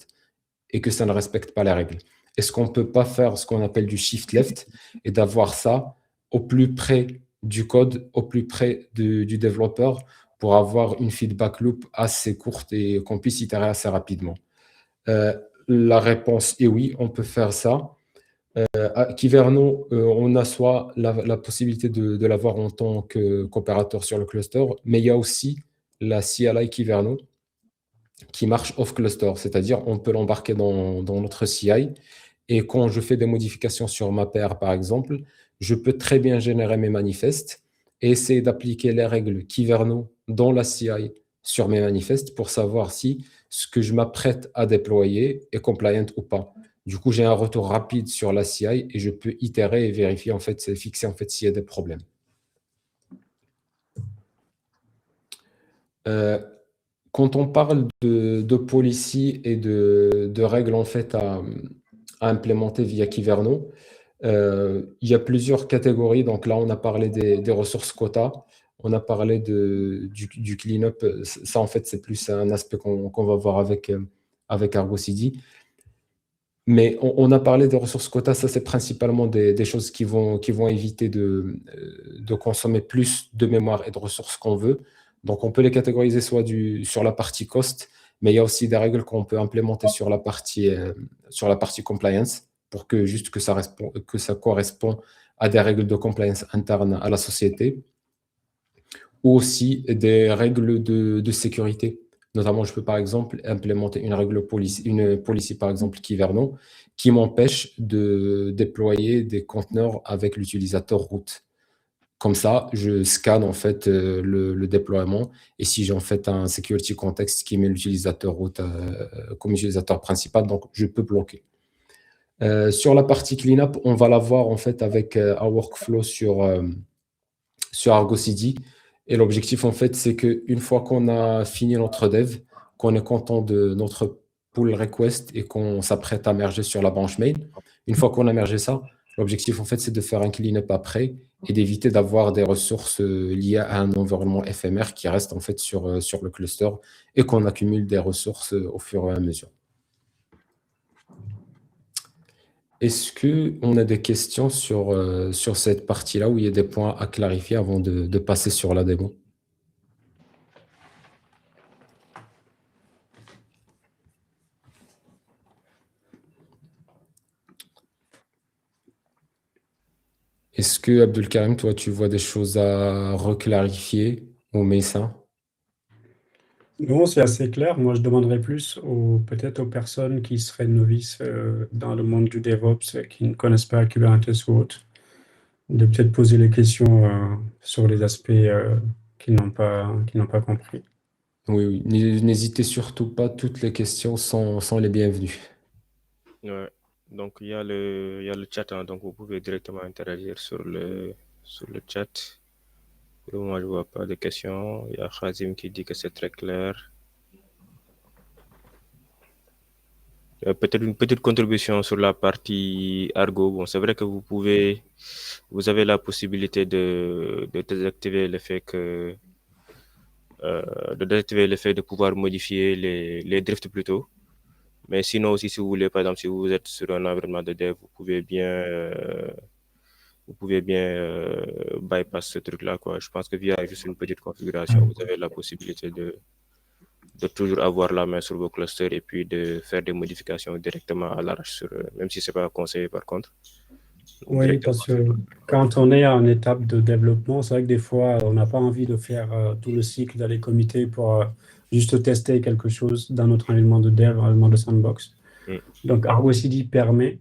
[SPEAKER 3] et que ça ne respecte pas les règles? Est-ce qu'on ne peut pas faire ce qu'on appelle du shift left et d'avoir ça au plus près du code, au plus près du développeur pour avoir une feedback loop assez courte et qu'on puisse itérer assez rapidement? La réponse est oui, on peut faire ça. À Kyverno, on a soit la possibilité de l'avoir en tant qu'opérateur sur le cluster, mais il y a aussi la CLI Kyverno qui marche off cluster, c'est-à-dire on peut l'embarquer dans notre CI et quand je fais des modifications sur ma paire, par exemple, je peux très bien générer mes manifestes et essayer d'appliquer les règles Kyverno dans la CI sur mes manifestes pour savoir si ce que je m'apprête à déployer est compliant ou pas. Du coup, j'ai un retour rapide sur la CI et je peux itérer et vérifier, en fait, fixer en fait s'il y a des problèmes. Quand on parle de policy et de règles en fait à implémenter via Kyverno, il y a plusieurs catégories. Donc là, on a parlé des ressources quota, on a parlé du cleanup. Ça, en fait, c'est plus un aspect qu'on va voir avec Argo CD. Mais on a parlé des ressources quota, ça c'est principalement des choses qui vont éviter de consommer plus de mémoire et de ressources qu'on veut. Donc on peut les catégoriser soit sur la partie cost, mais il y a aussi des règles qu'on peut implémenter sur la partie compliance pour que ça correspond à des règles de compliance internes à la société, ou aussi des règles de sécurité. Notamment, je peux par exemple implémenter une policy par exemple Kyverno qui m'empêche de déployer des conteneurs avec l'utilisateur root. Comme ça, je scanne en fait le déploiement et si j'ai en fait un security context qui met l'utilisateur route comme utilisateur principal, donc je peux bloquer. Sur la partie cleanup, on va la voir en fait avec un workflow sur Argo CD. Et l'objectif, en fait, c'est qu'une fois qu'on a fini notre dev, qu'on est content de notre pull request et qu'on s'apprête à merger sur la branche main, une fois qu'on a mergé ça, l'objectif, en fait, c'est de faire un cleanup après et d'éviter d'avoir des ressources liées à un environnement éphémère qui reste, en fait, sur le cluster et qu'on accumule des ressources au fur et à mesure. Est-ce qu'on a des questions sur cette partie-là où il y a des points à clarifier avant de passer sur la démo? Est-ce que, Abdelkarim, toi, tu vois des choses à reclarifier ou Meyssa?
[SPEAKER 2] Non, c'est assez clair. Moi, je demanderais plus peut-être aux personnes qui seraient novices dans le monde du DevOps, qui ne connaissent pas Kubernetes ou autre, de peut-être poser les questions sur les aspects qu'ils n'ont pas compris.
[SPEAKER 3] Oui. N'hésitez surtout pas, toutes les questions sont les bienvenues.
[SPEAKER 1] Ouais. Donc, il y a le chat, hein, donc vous pouvez directement interagir sur le chat. Pour le moment, je ne vois pas de questions. Il y a Khazim qui dit que c'est très clair. Peut-être une petite contribution sur la partie Argo. Bon, c'est vrai que vous avez la possibilité de désactiver l'effet de pouvoir modifier les drifts plutôt. Mais sinon aussi, si vous voulez, par exemple, si vous êtes sur un environnement de dev, vous pouvez bien bypass ce truc-là, quoi. Je pense que via juste une petite configuration, vous avez la possibilité de toujours avoir la main sur vos clusters et puis de faire des modifications directement à l'arrache, même si ce n'est pas conseillé par contre.
[SPEAKER 2] Oui, parce que quand on est en étape de développement, c'est vrai que des fois, on n'a pas envie de faire tout le cycle d'aller commiter pour juste tester quelque chose dans notre environnement de dev, environnement de sandbox. Donc, Argo CD permet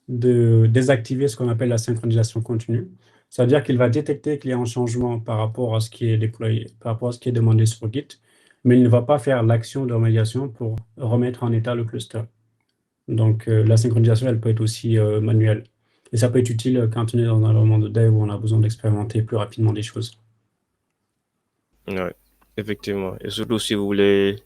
[SPEAKER 2] de désactiver ce qu'on appelle la synchronisation continue. C'est-à-dire qu'il va détecter qu'il y a un changement par rapport à ce qui est déployé, par rapport à ce qui est demandé sur Git, mais il ne va pas faire l'action de remédiation pour remettre en état le cluster. Donc, la synchronisation, elle peut être aussi manuelle. Et ça peut être utile quand on est dans un environnement de dev où on a besoin d'expérimenter plus rapidement des choses.
[SPEAKER 1] Oui, effectivement. Et surtout, si vous voulez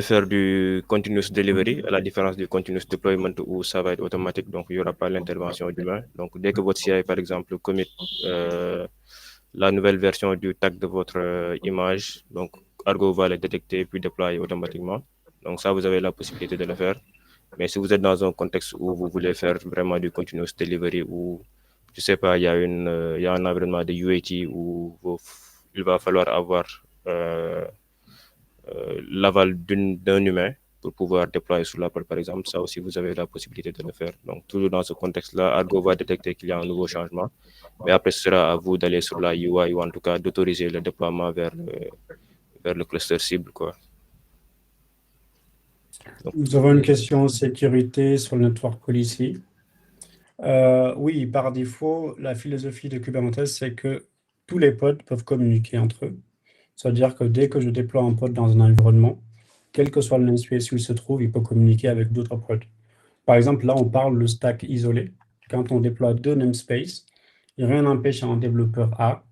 [SPEAKER 1] faire du continuous delivery, à la différence du continuous deployment où ça va être automatique, donc il n'y aura pas l'intervention d'humain. Donc, dès que votre CI, par exemple, commit la nouvelle version du tag de votre image, donc Argo va le détecter puis déployer automatiquement. Donc, ça, vous avez la possibilité de le faire. Mais si vous êtes dans un contexte où vous voulez faire vraiment du continuous delivery, où, je sais pas, il y a un environnement de UAT où il va falloir avoir l'aval d'un humain pour pouvoir déployer sur la prod, par exemple, ça aussi, vous avez la possibilité de le faire. Donc, toujours dans ce contexte-là, Argo va détecter qu'il y a un nouveau changement. Mais après, ce sera à vous d'aller sur la UI ou en tout cas d'autoriser le déploiement vers le cluster cible, quoi.
[SPEAKER 2] Donc, nous avons une question sécurité sur le network policy. Oui, par défaut, la philosophie de Kubernetes, c'est que tous les pods peuvent communiquer entre eux. C'est-à-dire que dès que je déploie un pod dans un environnement, quel que soit le namespace où il se trouve, il peut communiquer avec d'autres pods. Par exemple, là, on parle le stack isolé. Quand on déploie deux namespaces, rien n'empêche à un développeur A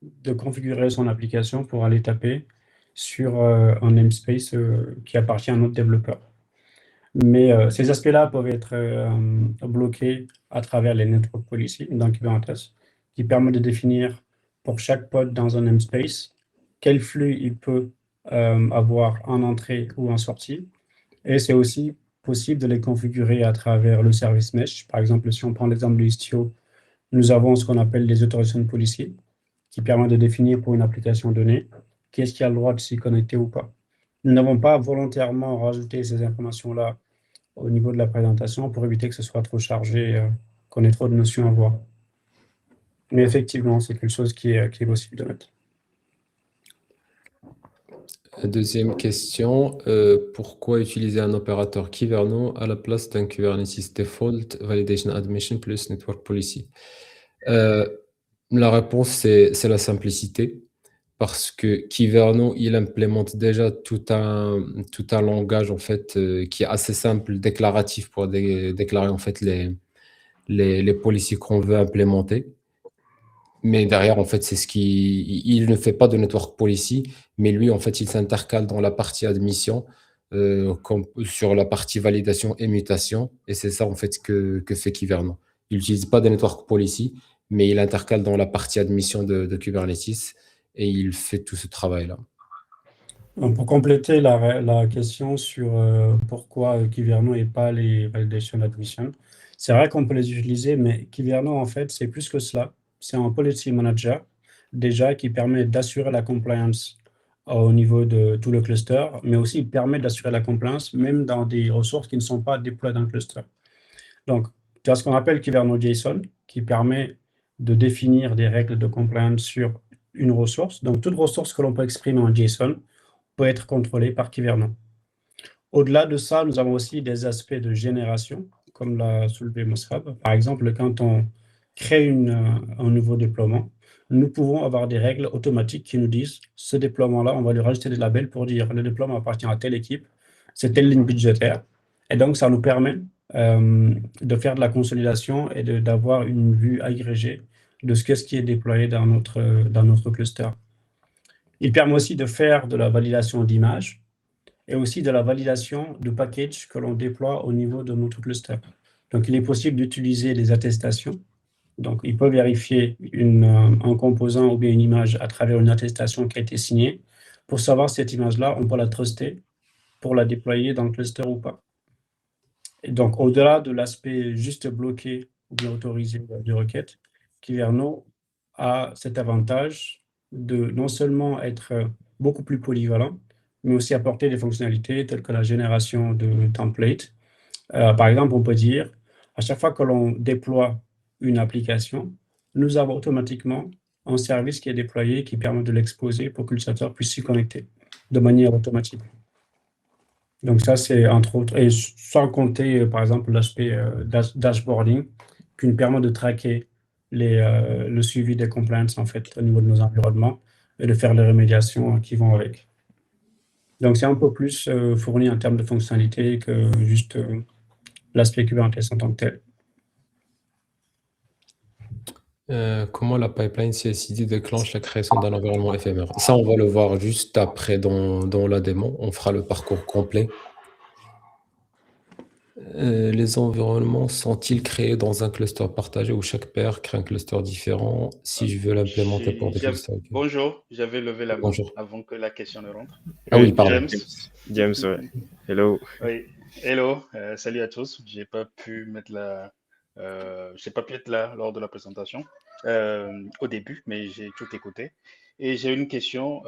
[SPEAKER 2] de configurer son application pour aller taper sur un namespace qui appartient à un autre développeur. Mais ces aspects-là peuvent être bloqués à travers les network policy dans Kubernetes, qui permet de définir pour chaque pod dans un namespace quel flux il peut avoir en entrée ou en sortie. Et c'est aussi possible de les configurer à travers le service mesh. Par exemple, si on prend l'exemple de Istio, nous avons ce qu'on appelle les autorisations policy, qui permet de définir pour une application donnée qui est-ce qui a le droit de s'y connecter ou pas. Nous n'avons pas volontairement rajouté ces informations-là au niveau de la présentation pour éviter que ce soit trop chargé, qu'on ait trop de notions à voir. Mais effectivement, c'est quelque chose qui est possible de mettre.
[SPEAKER 3] Deuxième question, pourquoi utiliser un opérateur Kyverno à la place d'un Kubernetes Default Validation Admission plus Network Policy? La réponse, c'est la simplicité. Parce que Kyverno, il implémente déjà tout un langage en fait qui est assez simple, déclaratif pour déclarer en fait les policies qu'on veut implémenter. Mais derrière, en fait, c'est ce qui, il ne fait pas de network policy, mais lui, en fait, il s'intercale dans la partie admission, sur la partie validation et mutation. Et c'est ça, en fait, que fait Kyverno. Il n'utilise pas de network policy, mais il intercale dans la partie admission de Kubernetes et il fait tout ce travail-là.
[SPEAKER 2] Pour compléter la question sur pourquoi Kyverno et pas les validations d'admission, c'est vrai qu'on peut les utiliser, mais Kyverno, en fait, c'est plus que cela. C'est un policy manager déjà qui permet d'assurer la compliance au niveau de tout le cluster, mais aussi il permet d'assurer la compliance même dans des ressources qui ne sont pas déployées dans le cluster. Donc, tu as ce qu'on appelle Kyverno JSON qui permet de définir des règles de compliance sur une ressource. Donc, toute ressource que l'on peut exprimer en JSON peut être contrôlé par Kyverno. Au-delà de ça, nous avons aussi des aspects de génération, comme l'a soulevé Mossab. Par exemple, quand on crée un nouveau déploiement, nous pouvons avoir des règles automatiques qui nous disent ce déploiement-là, on va lui rajouter des labels pour dire le déploiement appartient à telle équipe, c'est telle ligne budgétaire. Et donc, ça nous permet de faire de la consolidation et d'avoir une vue agrégée de ce qui est déployé dans notre cluster. Il permet aussi de faire de la validation d'images et aussi de la validation de packages que l'on déploie au niveau de notre cluster. Donc, il est possible d'utiliser des attestations. Donc, il peut vérifier un composant ou bien une image à travers une attestation qui a été signée pour savoir si cette image-là, on peut la truster pour la déployer dans le cluster ou pas. Et donc, au-delà de l'aspect juste bloqué ou bien autorisé de requête, Kyverno a cet avantage de non seulement être beaucoup plus polyvalent, mais aussi apporter des fonctionnalités telles que la génération de templates. Par exemple, on peut dire, à chaque fois que l'on déploie une application, nous avons automatiquement un service qui est déployé qui permet de l'exposer pour que l'utilisateur puisse s'y connecter de manière automatique. Donc ça, c'est entre autres, et sans compter, par exemple, l'aspect dashboarding qui nous permet de traquer le suivi des compliance, en fait, au niveau de nos environnements et de faire les remédiations qui vont avec. Donc, c'est un peu plus fourni en termes de fonctionnalité que juste l'aspect Kubernetes en tant que tel.
[SPEAKER 3] Comment la pipeline CI/CD déclenche la création d'un environnement éphémère? Ça, on va le voir juste après dans la démo. On fera le parcours complet. Les environnements sont-ils créés dans un cluster partagé où chaque paire crée un cluster différent si je veux l'implémenter pour des clusters?
[SPEAKER 4] Bonjour, j'avais levé la main
[SPEAKER 3] Bonjour.
[SPEAKER 4] avant que la question ne rentre.
[SPEAKER 3] Ah oui, pardon.
[SPEAKER 1] James, ouais. Hello.
[SPEAKER 4] Oui, hello, salut à tous. J'ai pas pu être là lors de la présentation au début, mais j'ai tout écouté. Et j'ai une question.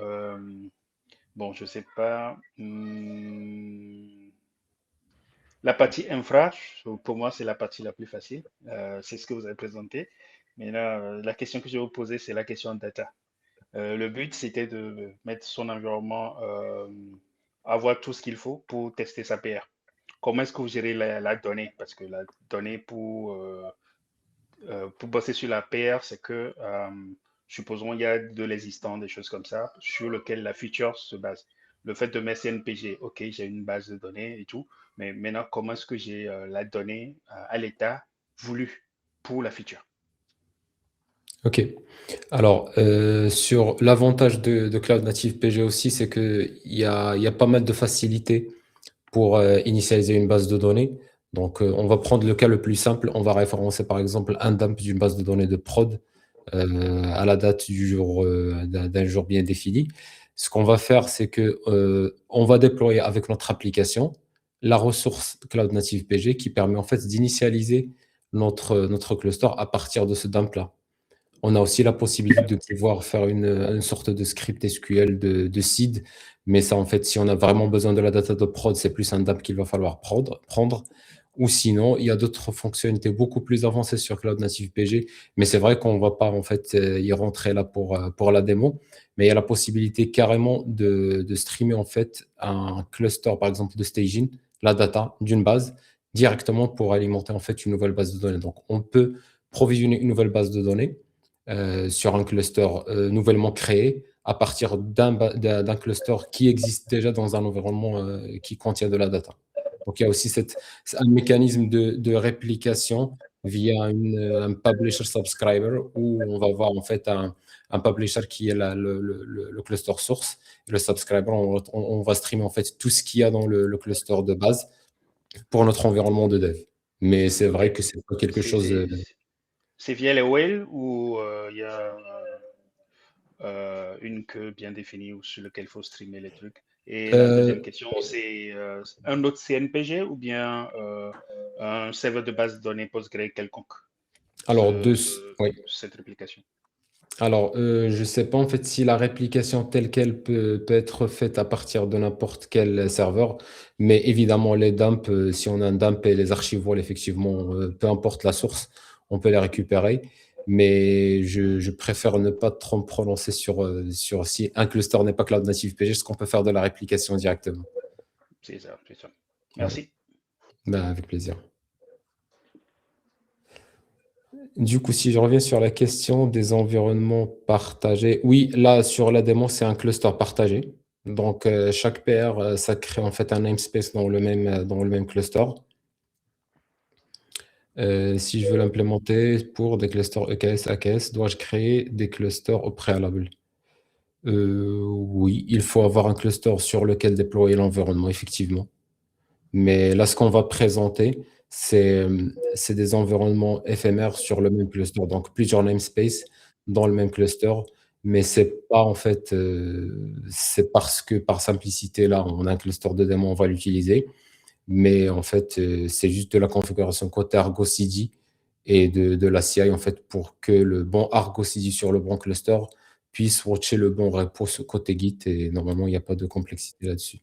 [SPEAKER 4] Bon, je sais pas. La partie infra, pour moi, c'est la partie la plus facile. C'est ce que vous avez présenté. Mais là, la question que je vais vous poser, c'est la question data. Le but, c'était de mettre son environnement, avoir tout ce qu'il faut pour tester sa PR. Comment est-ce que vous gérez la donnée? Parce que la donnée pour bosser sur la PR, c'est que, supposons, il y a de l'existant, des choses comme ça, sur lequel la feature se base. Le fait de mettre CNPG, OK, j'ai une base de données et tout, mais maintenant, comment est-ce que j'ai la donnée à l'état voulu pour la feature?
[SPEAKER 3] Ok. Alors, sur l'avantage de Cloud Native PG aussi, c'est qu'il y a pas mal de facilités pour initialiser une base de données. Donc, on va prendre le cas le plus simple. On va référencer par exemple un dump d'une base de données de prod à la date du jour, d'un jour bien défini. Ce qu'on va faire, c'est que on va déployer avec notre application la ressource Cloud Native PG qui permet en fait d'initialiser notre cluster à partir de ce dump-là. On a aussi la possibilité de pouvoir faire une sorte de script SQL de seed, mais ça, en fait, si on a vraiment besoin de la data de prod, c'est plus un dump qu'il va falloir prendre. Ou sinon, il y a d'autres fonctionnalités beaucoup plus avancées sur Cloud Native PG, mais c'est vrai qu'on ne va pas en fait y rentrer là pour la démo, mais il y a la possibilité carrément de streamer en fait un cluster, par exemple, de staging, la data d'une base, directement pour alimenter en fait une nouvelle base de données. Donc, on peut provisionner une nouvelle base de données, sur un cluster nouvellement créé à partir d'un cluster qui existe déjà dans un environnement qui contient de la data. Donc, il y a aussi un mécanisme de réplication via un publisher subscriber où on va avoir en fait un publisher qui est le cluster source. Et le subscriber, on va streamer en fait tout ce qu'il y a dans le cluster de base pour notre environnement de dev. Mais c'est vrai que c'est pas quelque chose.
[SPEAKER 4] C'est via les whales ou il y a une queue bien définie sur laquelle il faut streamer les trucs. Et la deuxième question, c'est un autre CNPG ou bien un serveur de base de données Postgre quelconque?
[SPEAKER 3] Alors,
[SPEAKER 4] cette réplication.
[SPEAKER 3] Alors, je ne sais pas en fait si la réplication telle qu'elle peut être faite à partir de n'importe quel serveur, mais évidemment, les dumps, si on a un dump et les archives vol, effectivement, peu importe la source, on peut les récupérer. Mais je préfère ne pas trop me prononcer sur si un cluster n'est pas Cloud Native PG, ce qu'on peut faire de la réplication directement.
[SPEAKER 4] C'est ça, c'est ça. Merci.
[SPEAKER 3] Ben, avec plaisir. Du coup, si je reviens sur la question des environnements partagés, oui, là, sur la démo, c'est un cluster partagé. Donc, chaque PR, ça crée en fait un namespace dans le même cluster. Si je veux l'implémenter pour des clusters EKS, AKS, dois-je créer des clusters au préalable? Oui, il faut avoir un cluster sur lequel déployer l'environnement, effectivement. Mais là, ce qu'on va présenter, c'est des environnements éphémères sur le même cluster. Donc, plusieurs namespaces dans le même cluster. Mais c'est pas en fait, c'est parce que par simplicité, là, on a un cluster de démon, on va l'utiliser. Mais en fait, c'est juste de la configuration côté Argo CD et de la CI en fait pour que le bon Argo CD sur le bon cluster puisse watcher le bon repo côté Git. Et normalement, il n'y a pas de complexité là-dessus.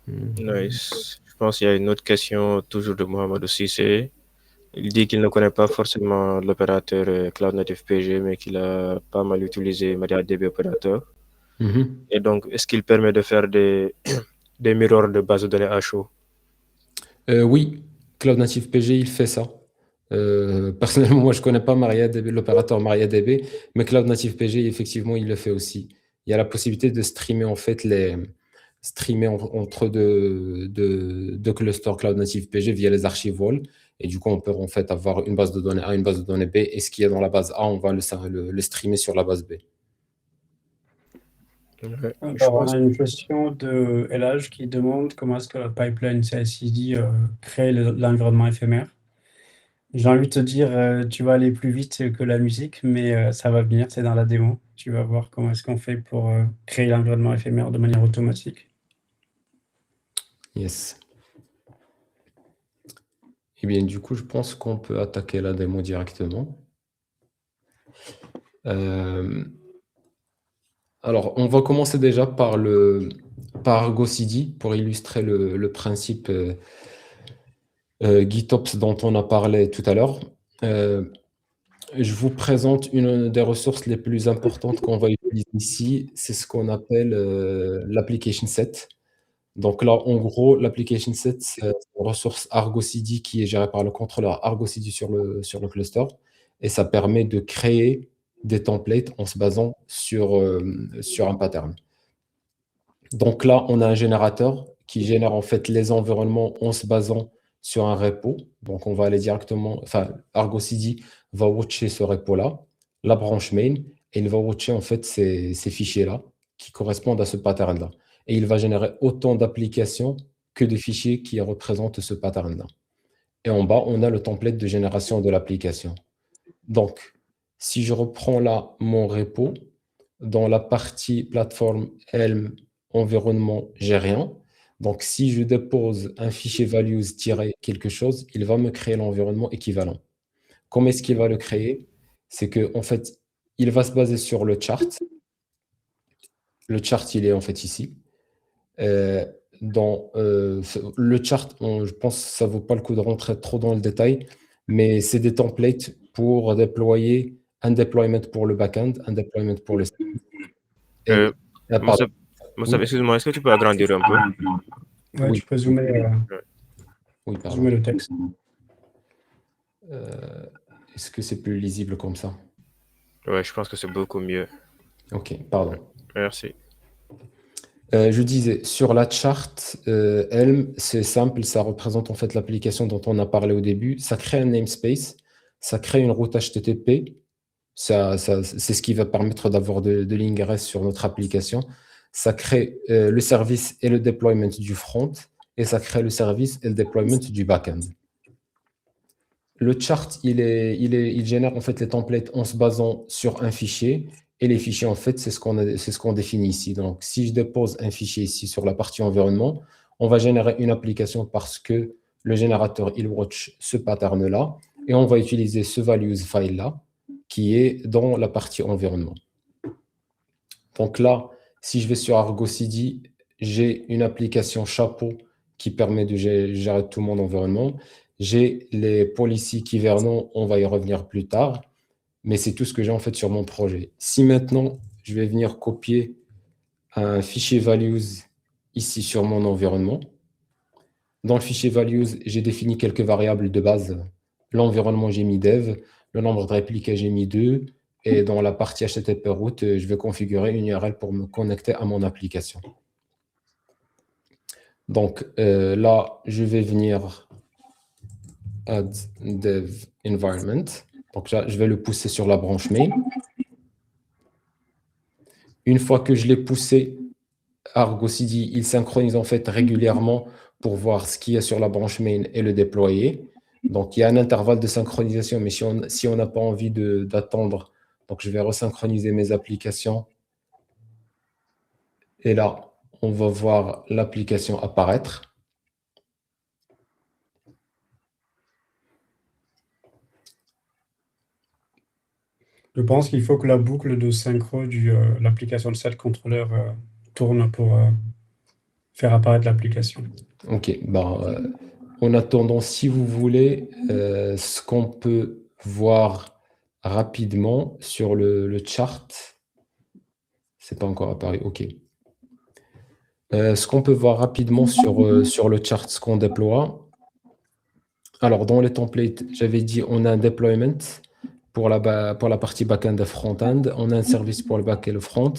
[SPEAKER 1] Nice. Je pense qu'il y a une autre question, toujours de Mohamed Cissé. Il dit qu'il ne connaît pas forcément l'opérateur Cloud Native PG, mais qu'il a pas mal utilisé MariaDB Operator. Et donc, est-ce qu'il permet de faire des mirrors de base de données à chaud?
[SPEAKER 3] Oui, Cloud Native PG, il fait ça. Personnellement, moi, je ne connais pas MariaDB, l'opérateur MariaDB, mais Cloud Native PG, effectivement, il le fait aussi. Il y a la possibilité de streamer en fait streamer entre deux clusters Cloud Native PG via les archives vol. Et du coup, on peut en fait avoir une base de données A, une base de données B, et ce qu'il y a dans la base A, on va le streamer sur la base B.
[SPEAKER 2] Alors, on a une question de LH qui demande comment est-ce que la pipeline CI/CD crée l'environnement éphémère. J'ai envie de te dire, tu vas aller plus vite que la musique, mais ça va venir, c'est dans la démo. Tu vas voir comment est-ce qu'on fait pour créer l'environnement éphémère de manière automatique.
[SPEAKER 3] Yes. Eh bien, du coup, je pense qu'on peut attaquer la démo directement. Alors, on va commencer déjà par Argo CD pour illustrer le principe GitOps dont on a parlé tout à l'heure. Je vous présente une des ressources les plus importantes qu'on va utiliser ici. C'est ce qu'on appelle l'application set. Donc là, en gros, l'application set, c'est une ressource Argo CD qui est gérée par le contrôleur Argo CD sur le cluster. Et ça permet de créer des templates en se basant sur un pattern. Donc là, on a un générateur qui génère en fait les environnements en se basant sur un repo. Donc on va aller directement, enfin, Argo CD va watcher ce repo-là, la branche main, et il va watcher en fait ces fichiers-là qui correspondent à ce pattern-là. Et il va générer autant d'applications que de fichiers qui représentent ce pattern-là. Et en bas, on a le template de génération de l'application. Donc, si je reprends là mon repo, dans la partie plateforme Helm environnement, j'ai rien. Donc, si je dépose un fichier values-quelque chose, il va me créer l'environnement équivalent. Comment est-ce qu'il va le créer? C'est que en fait, il va se baser sur le chart. Le chart, il est en fait ici. Dans le chart, je pense que ça ne vaut pas le coup de rentrer trop dans le détail, mais c'est des templates pour déployer un deployment pour le backend, un deployment pour le service.
[SPEAKER 1] Moussa, excuse-moi, est-ce que tu peux agrandir un peu?
[SPEAKER 2] Ouais, oui. Tu peux zoomer.
[SPEAKER 3] Oui,
[SPEAKER 2] Je
[SPEAKER 3] pardon.
[SPEAKER 2] mets le texte.
[SPEAKER 3] Est-ce que c'est plus lisible comme ça?
[SPEAKER 1] Ouais, je pense que c'est beaucoup mieux.
[SPEAKER 3] Ok, pardon.
[SPEAKER 1] Merci.
[SPEAKER 3] Je disais, sur la charte Helm, c'est simple, ça représente en fait l'application dont on a parlé au début. Ça crée un namespace, ça crée une route HTTP. C'est ce qui va permettre d'avoir de l'ingress sur notre application. Ça crée le service et le deployment du front, et ça crée le service et le deployment du backend. Le chart, il génère en fait les templates en se basant sur un fichier. Et les fichiers, en fait, c'est ce qu'on définit ici. Donc, si je dépose un fichier ici sur la partie environnement, on va générer une application parce que le générateur, il watch ce pattern-là. Et on va utiliser ce values file-là qui est dans la partie environnement. Donc là, si je vais sur Argo CD, j'ai une application chapeau qui permet de gérer tout mon environnement. J'ai les policies Kyvernon, on va y revenir plus tard, mais c'est tout ce que j'ai en fait sur mon projet. Si maintenant, je vais venir copier un fichier values ici sur mon environnement, dans le fichier values, j'ai défini quelques variables de base. L'environnement, j'ai mis dev, le nombre de répliques, j'ai mis 2, et dans la partie HTTP route, je vais configurer une URL pour me connecter à mon application. Donc là, je vais venir add dev environment. Donc là, je vais le pousser sur la branche main. Une fois que je l'ai poussé, Argo CD, il synchronise en fait régulièrement pour voir ce qu'il y a sur la branche main et le déployer. Donc, il y a un intervalle de synchronisation, mais si on n'a pas envie d'attendre, donc je vais resynchroniser mes applications. Et là, on va voir l'application apparaître.
[SPEAKER 2] Je pense qu'il faut que la boucle de synchro de l'application de set controller tourne pour faire apparaître l'application.
[SPEAKER 3] Ok, en attendant, si vous voulez, ce qu'on peut voir rapidement sur le chart, c'est pas encore apparu, ok. Ce qu'on peut voir rapidement sur le chart, ce qu'on déploie. Alors, dans les templates, j'avais dit on a un deployment pour la partie back-end et front-end. On a un service pour le back et le front.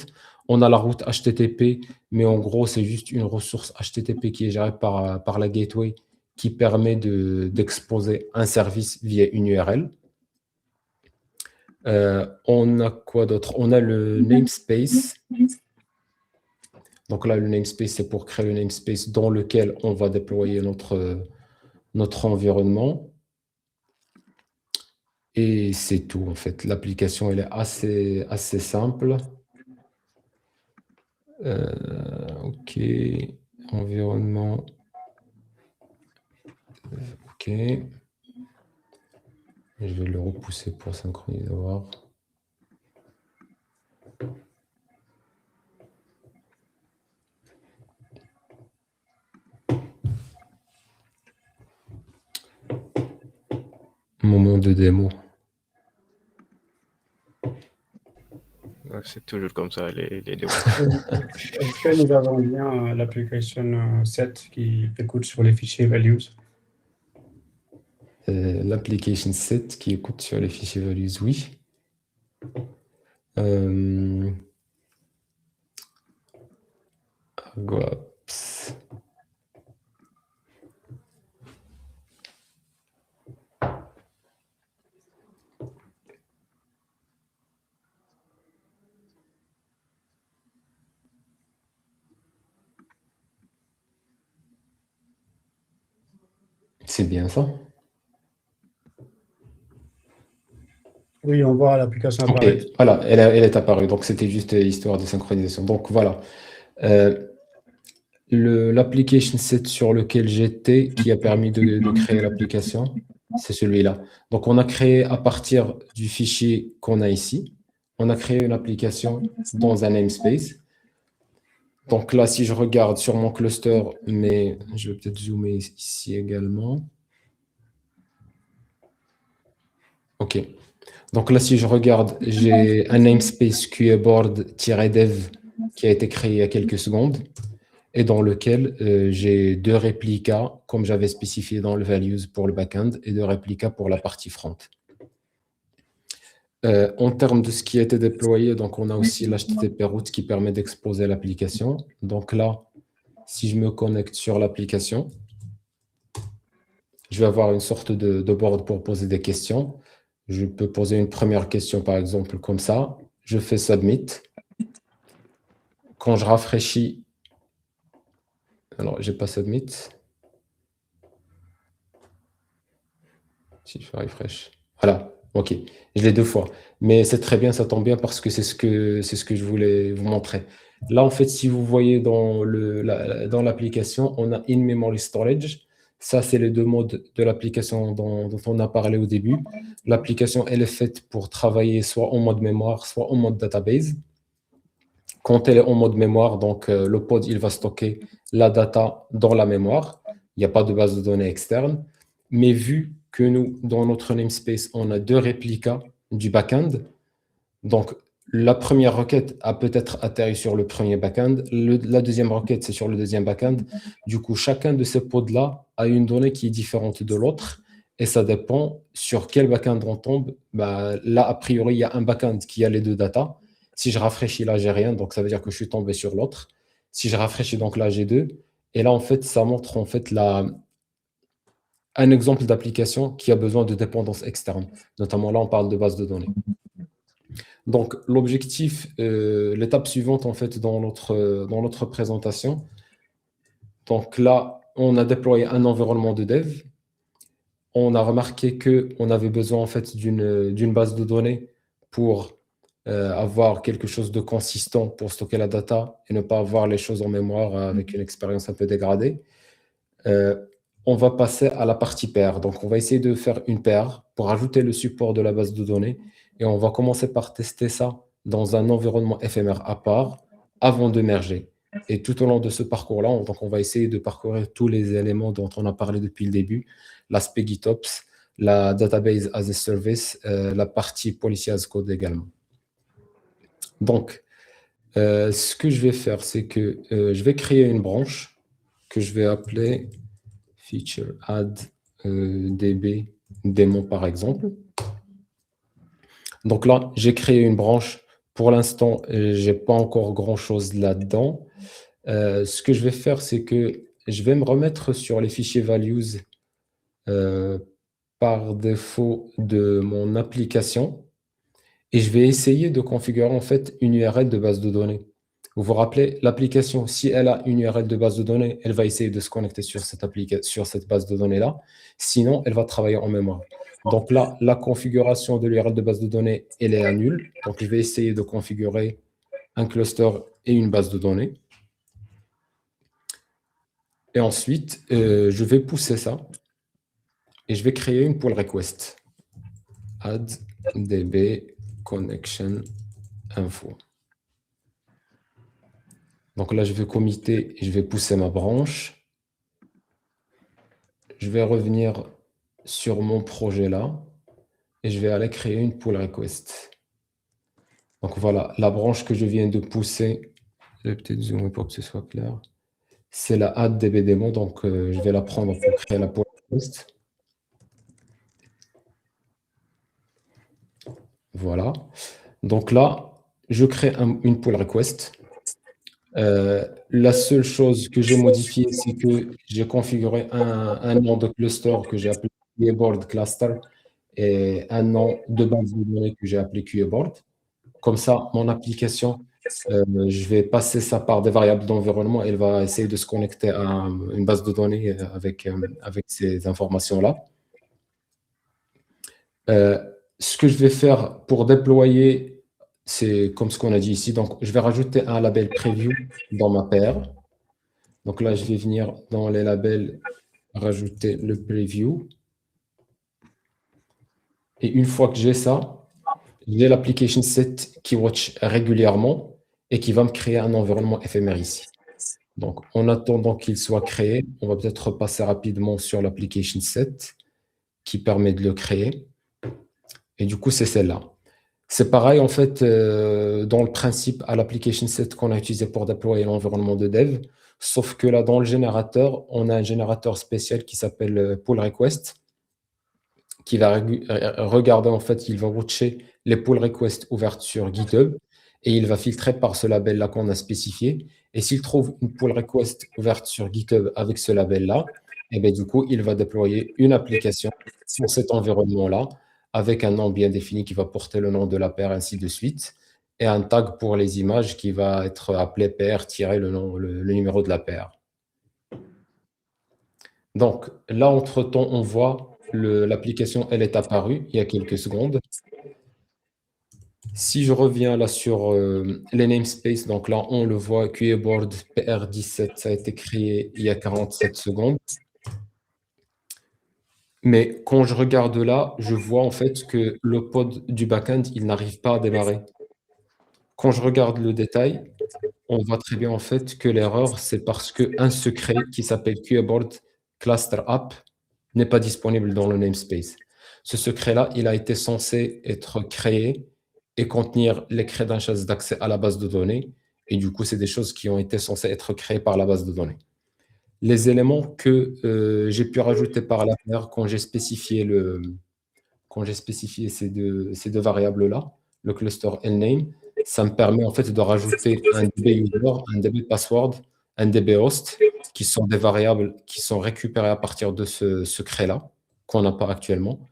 [SPEAKER 3] On a la route HTTP, mais en gros, c'est juste une ressource HTTP qui est gérée par la gateway qui permet d'exposer un service via une URL. On a quoi d'autre? On a le namespace. Donc là, le namespace, c'est pour créer le namespace dans lequel on va déployer notre environnement. Et c'est tout, en fait. L'application, elle est assez simple. OK. Environnement. OK. Je vais le repousser pour synchroniser. Voir. Moment de démo.
[SPEAKER 1] C'est toujours comme ça, les démos.
[SPEAKER 2] Est-ce que nous avons bien l'application set qui écoute sur les fichiers values?
[SPEAKER 3] L'application set qui écoute sur les fichiers values, oui. Argoapps. C'est bien ça?
[SPEAKER 2] Oui, on voit l'application apparaître.
[SPEAKER 3] Okay. Voilà, elle est apparue. Donc, c'était juste histoire de synchronisation. Donc, voilà. L'application set sur lequel j'étais, qui a permis de créer l'application, c'est celui-là. Donc, on a créé à partir du fichier qu'on a ici, on a créé une application dans un namespace. Donc là, si je regarde sur mon cluster, mais je vais peut-être zoomer ici également. OK. Donc là, si je regarde, j'ai un namespace qui est board-dev qui a été créé il y a quelques secondes. et dans lequel j'ai 2 réplicas, comme j'avais spécifié dans le values pour le backend, et 2 réplicas pour la partie front. En termes de ce qui a été déployé, donc on a aussi l'HTTP route qui permet d'exposer l'application. Donc là, si je me connecte sur l'application, je vais avoir une sorte de board pour poser des questions. Je peux poser une première question, par exemple, comme ça. Je fais Submit. Quand je rafraîchis, alors, je n'ai pas Submit. Si je fais Refresh. Voilà, OK. Je l'ai 2 fois. Mais c'est très bien, ça tombe bien parce que c'est ce que je voulais vous montrer. Là, en fait, si vous voyez dans l'application, on a In-Memory Storage. Ça, c'est les 2 modes de l'application dont on a parlé au début. L'application, elle est faite pour travailler soit en mode mémoire, soit en mode database. Quand elle est en mode mémoire, donc le pod, il va stocker la data dans la mémoire. Il n'y a pas de base de données externe. Mais vu que nous, dans notre namespace, on a 2 réplicas du backend, donc la première requête a peut-être atterri sur le premier backend, la deuxième requête, c'est sur le deuxième backend. Du coup, chacun de ces pods-là a une donnée qui est différente de l'autre, et ça dépend sur quel backend on tombe. Bah, là, a priori, il y a un backend qui a les 2 datas. Si je rafraîchis là, j'ai rien, donc ça veut dire que je suis tombé sur l'autre. Si je rafraîchis, donc là, j'ai 2. Et là, en fait, ça montre en fait un exemple d'application qui a besoin de dépendance externe. Notamment là, on parle de base de données. Donc, l'objectif, l'étape suivante, en fait, dans notre présentation. Donc là, on a déployé un environnement de dev. On a remarqué qu'on avait besoin, en fait, d'une base de données pour avoir quelque chose de consistant pour stocker la data et ne pas avoir les choses en mémoire avec une expérience un peu dégradée. On va passer à la partie paire. Donc, on va essayer de faire une paire pour ajouter le support de la base de données. Et on va commencer par tester ça dans un environnement éphémère à part avant de merger. Et tout au long de ce parcours-là, on va essayer de parcourir tous les éléments dont on a parlé depuis le début, l'aspect GitOps, la database as a service, la partie policy as code également. Donc, ce que je vais faire, c'est que je vais créer une branche que je vais appeler feature add db démon par exemple. Donc là, j'ai créé une branche. Pour l'instant, je n'ai pas encore grand-chose là-dedans. Ce que je vais faire, c'est que je vais me remettre sur les fichiers values par défaut de mon application et je vais essayer de configurer en fait une URL de base de données. Vous vous rappelez, l'application, si elle a une URL de base de données, elle va essayer de se connecter sur cette base de données-là. Sinon, elle va travailler en mémoire. Donc là, la configuration de l'URL de base de données, elle est à nul. Donc, je vais essayer de configurer un cluster et une base de données. Et ensuite, je vais pousser ça et je vais créer une pull request. Add db connection info. Donc là, je vais committer et je vais pousser ma branche. Je vais revenir sur mon projet là et je vais aller créer une pull request. Donc voilà, la branche que je viens de pousser, je vais peut-être zoomer pour que ce soit clair. C'est la add dbdemo, donc je vais la prendre pour créer la pull request. Voilà. Donc là, je crée une pull request. La seule chose que j'ai modifiée, c'est que j'ai configuré un nom de cluster que j'ai appelé QAboard Cluster et un nom de base de données que j'ai appelé QAboard. Comme ça, mon application, je vais passer ça par des variables d'environnement. Elle va essayer de se connecter à une base de données avec ces informations-là. Ce que je vais faire pour déployer, c'est comme ce qu'on a dit ici. Donc, je vais rajouter un label preview dans ma paire. Donc là, je vais venir dans les labels, rajouter le preview. Et une fois que j'ai ça, j'ai l'application set qui watch régulièrement et qui va me créer un environnement éphémère ici. Donc, en attendant qu'il soit créé, on va peut-être repasser rapidement sur l'application set qui permet de le créer. Et du coup, c'est celle-là. C'est pareil, en fait, dans le principe à l'application set qu'on a utilisé pour déployer l'environnement de dev, sauf que là, dans le générateur, on a un générateur spécial qui s'appelle pull request, qui va regarder, en fait, il va watcher les pull requests ouvertes sur GitHub et il va filtrer par ce label-là qu'on a spécifié. Et s'il trouve une pull request ouverte sur GitHub avec ce label-là, et bien, du coup, il va déployer une application sur cet environnement-là avec un nom bien défini qui va porter le nom de la paire, ainsi de suite, et un tag pour les images qui va être appelé paire-le nom, le numéro de la paire. Donc là, entre-temps, on voit l'application, elle est apparue il y a quelques secondes. Si je reviens là sur les namespaces, donc là, on le voit, QAboard PR17, ça a été créé il y a 47 secondes. Mais quand je regarde là, je vois en fait que le pod du backend, il n'arrive pas à démarrer. Quand je regarde le détail, on voit très bien en fait que l'erreur, c'est parce qu'un secret qui s'appelle QAboard Cluster App n'est pas disponible dans le namespace. Ce secret-là, il a été censé être créé et contenir les credentials d'accès à la base de données. Et du coup, c'est des choses qui ont été censées être créées par la base de données. Les éléments que j'ai pu rajouter par la paire quand j'ai spécifié ces deux variables-là, le cluster LName, ça me permet en fait de rajouter un DB user, un DB password, un DB host, qui sont des variables qui sont récupérées à partir de ce secret-là, qu'on n'a pas actuellement.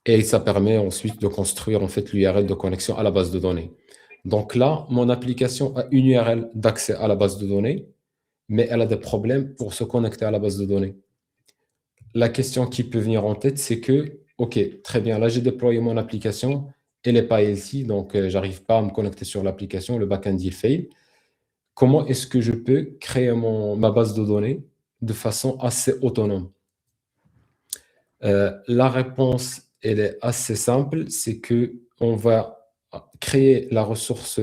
[SPEAKER 3] Et ça permet ensuite de construire en fait l'URL de connexion à la base de données. Donc là, mon application a une URL d'accès à la base de données, mais elle a des problèmes pour se connecter à la base de données. La question qui peut venir en tête, c'est que, OK, très bien, là j'ai déployé mon application, elle n'est pas ici, donc je n'arrive pas à me connecter sur l'application, le backend il fail. Comment est-ce que je peux créer ma base de données de façon assez autonome? La réponse, elle est assez simple, c'est qu'on va créer la ressource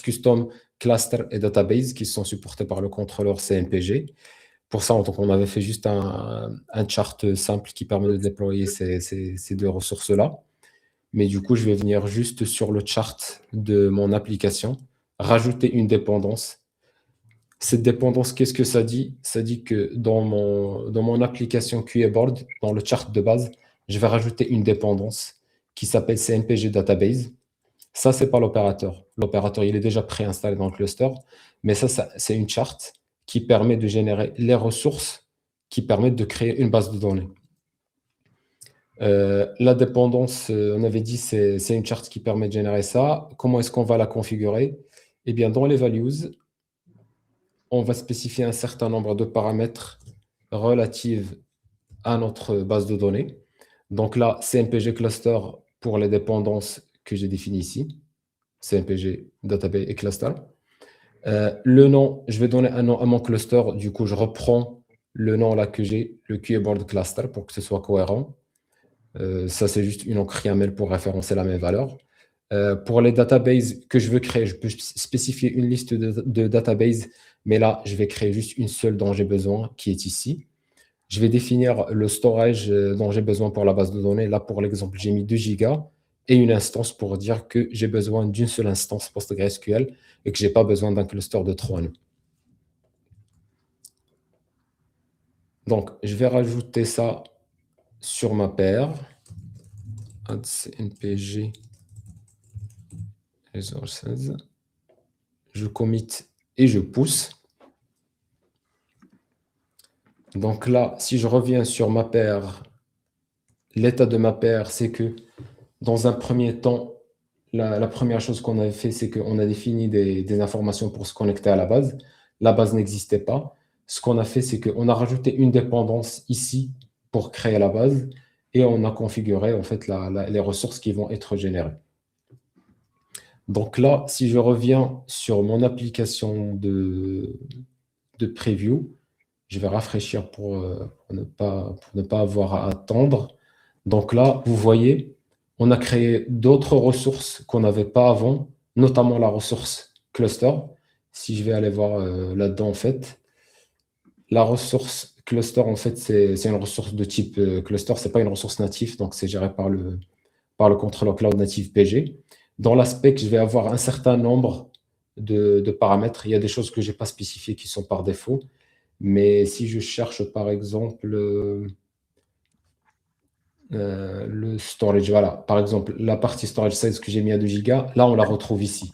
[SPEAKER 3] custom cluster et database qui sont supportés par le contrôleur CMPG. Pour ça, on avait fait juste un chart simple qui permet de déployer ces deux ressources-là. Mais du coup, je vais venir juste sur le chart de mon application, rajouter une dépendance. Cette dépendance, qu'est-ce que ça dit? Ça dit que dans mon application QAboard, dans le chart de base, je vais rajouter une dépendance qui s'appelle CMPG Database. Ça, ce n'est pas l'opérateur. L'opérateur, il est déjà préinstallé dans le cluster. Mais ça c'est une charte qui permet de générer les ressources qui permettent de créer une base de données. La dépendance, on avait dit, c'est une charte qui permet de générer ça. Comment est-ce qu'on va la configurer? Eh bien, dans les values, on va spécifier un certain nombre de paramètres relatifs à notre base de données. Donc là, CMPG cluster pour les dépendances que j'ai définies ici. CMPG, database et cluster. Le nom, je vais donner un nom à mon cluster. Du coup, je reprends le nom là que j'ai, le QAboard cluster, pour que ce soit cohérent. Ça, c'est juste une encre YAML pour référencer la même valeur. Pour les databases que je veux créer, je peux spécifier une liste de databases, mais là, je vais créer juste une seule dont j'ai besoin, qui est ici. Je vais définir le storage dont j'ai besoin pour la base de données. Là, pour l'exemple, j'ai mis 2 gigas et une instance pour dire que j'ai besoin d'une seule instance PostgreSQL et que je n'ai pas besoin d'un cluster de 3 nœuds. Donc, je vais rajouter ça sur ma paire. Add CMPG resources. Je commit et je pousse. Donc là, si je reviens sur ma paire, l'état de ma paire, c'est que dans un premier temps, la première chose qu'on avait fait, c'est qu'on a défini des informations pour se connecter à la base. La base n'existait pas. Ce qu'on a fait, c'est qu'on a rajouté une dépendance ici pour créer la base et on a configuré en fait les ressources qui vont être générées. Donc là, si je reviens sur mon application de preview, je vais rafraîchir pour ne pas avoir à attendre. Donc là, vous voyez, on a créé d'autres ressources qu'on n'avait pas avant, notamment la ressource cluster. Si je vais aller voir là-dedans, en fait, la ressource cluster, en fait, c'est une ressource de type cluster. Ce n'est pas une ressource native, donc c'est géré par par le contrôleur Cloud Native PG. Dans l'aspect, je vais avoir un certain nombre de paramètres. Il y a des choses que je n'ai pas spécifiées qui sont par défaut. Mais si je cherche, par exemple, le storage, voilà. Par exemple, la partie storage size que j'ai mis à 2 Go, là, on la retrouve ici.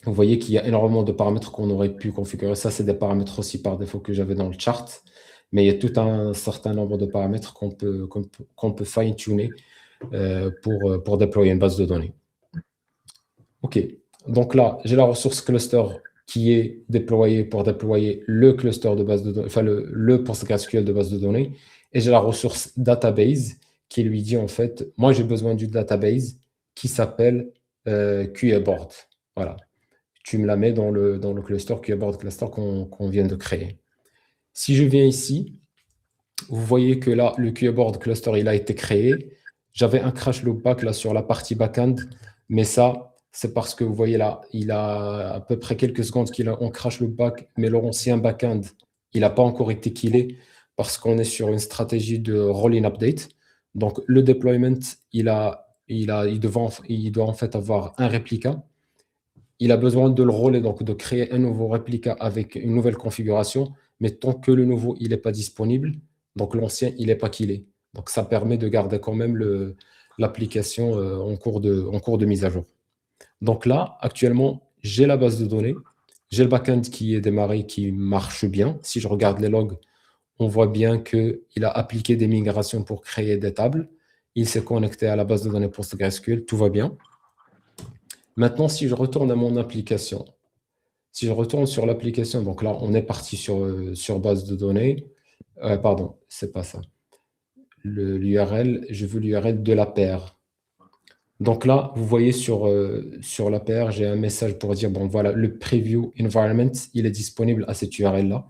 [SPEAKER 3] Vous voyez qu'il y a énormément de paramètres qu'on aurait pu configurer. Ça, c'est des paramètres aussi par défaut que j'avais dans le chart. Mais il y a tout un certain nombre de paramètres qu'on peut fine-tuner pour déployer une base de données. OK. Donc là, j'ai la ressource cluster qui est déployée pour déployer le cluster de base de données, enfin le PostgreSQL de base de données. Et j'ai la ressource database qui lui dit en fait, moi j'ai besoin d'une database qui s'appelle QAboard. Voilà. Tu me la mets dans le cluster QAboard cluster qu'on vient de créer. Si je viens ici, vous voyez que là, le QAboard cluster, il a été créé. J'avais un crash loopback là sur la partie backend, mais ça, c'est parce que vous voyez là, il a à peu près quelques secondes qu'il a en crash loopback, mais l'ancien backend, il n'a pas encore été killé parce qu'on est sur une stratégie de roll-in update. Donc, le deployment, il doit en fait avoir un réplica. Il a besoin de le roller, donc de créer un nouveau réplica avec une nouvelle configuration, mais tant que le nouveau, il n'est pas disponible, donc l'ancien, il n'est pas killé. Donc, ça permet de garder quand même l'application en cours de mise à jour. Donc là, actuellement, j'ai la base de données, j'ai le backend qui est démarré, qui marche bien. Si je regarde les logs, on voit bien qu'il a appliqué des migrations pour créer des tables. Il s'est connecté à la base de données PostgreSQL, tout va bien. Maintenant, si je retourne à mon application, si je retourne sur l'application, donc là, on est parti sur base de données. Pardon, c'est pas ça. L'URL, je veux l'URL de la paire. Donc là, vous voyez sur la paire, j'ai un message pour dire, bon voilà, le preview environment, il est disponible à cette URL-là.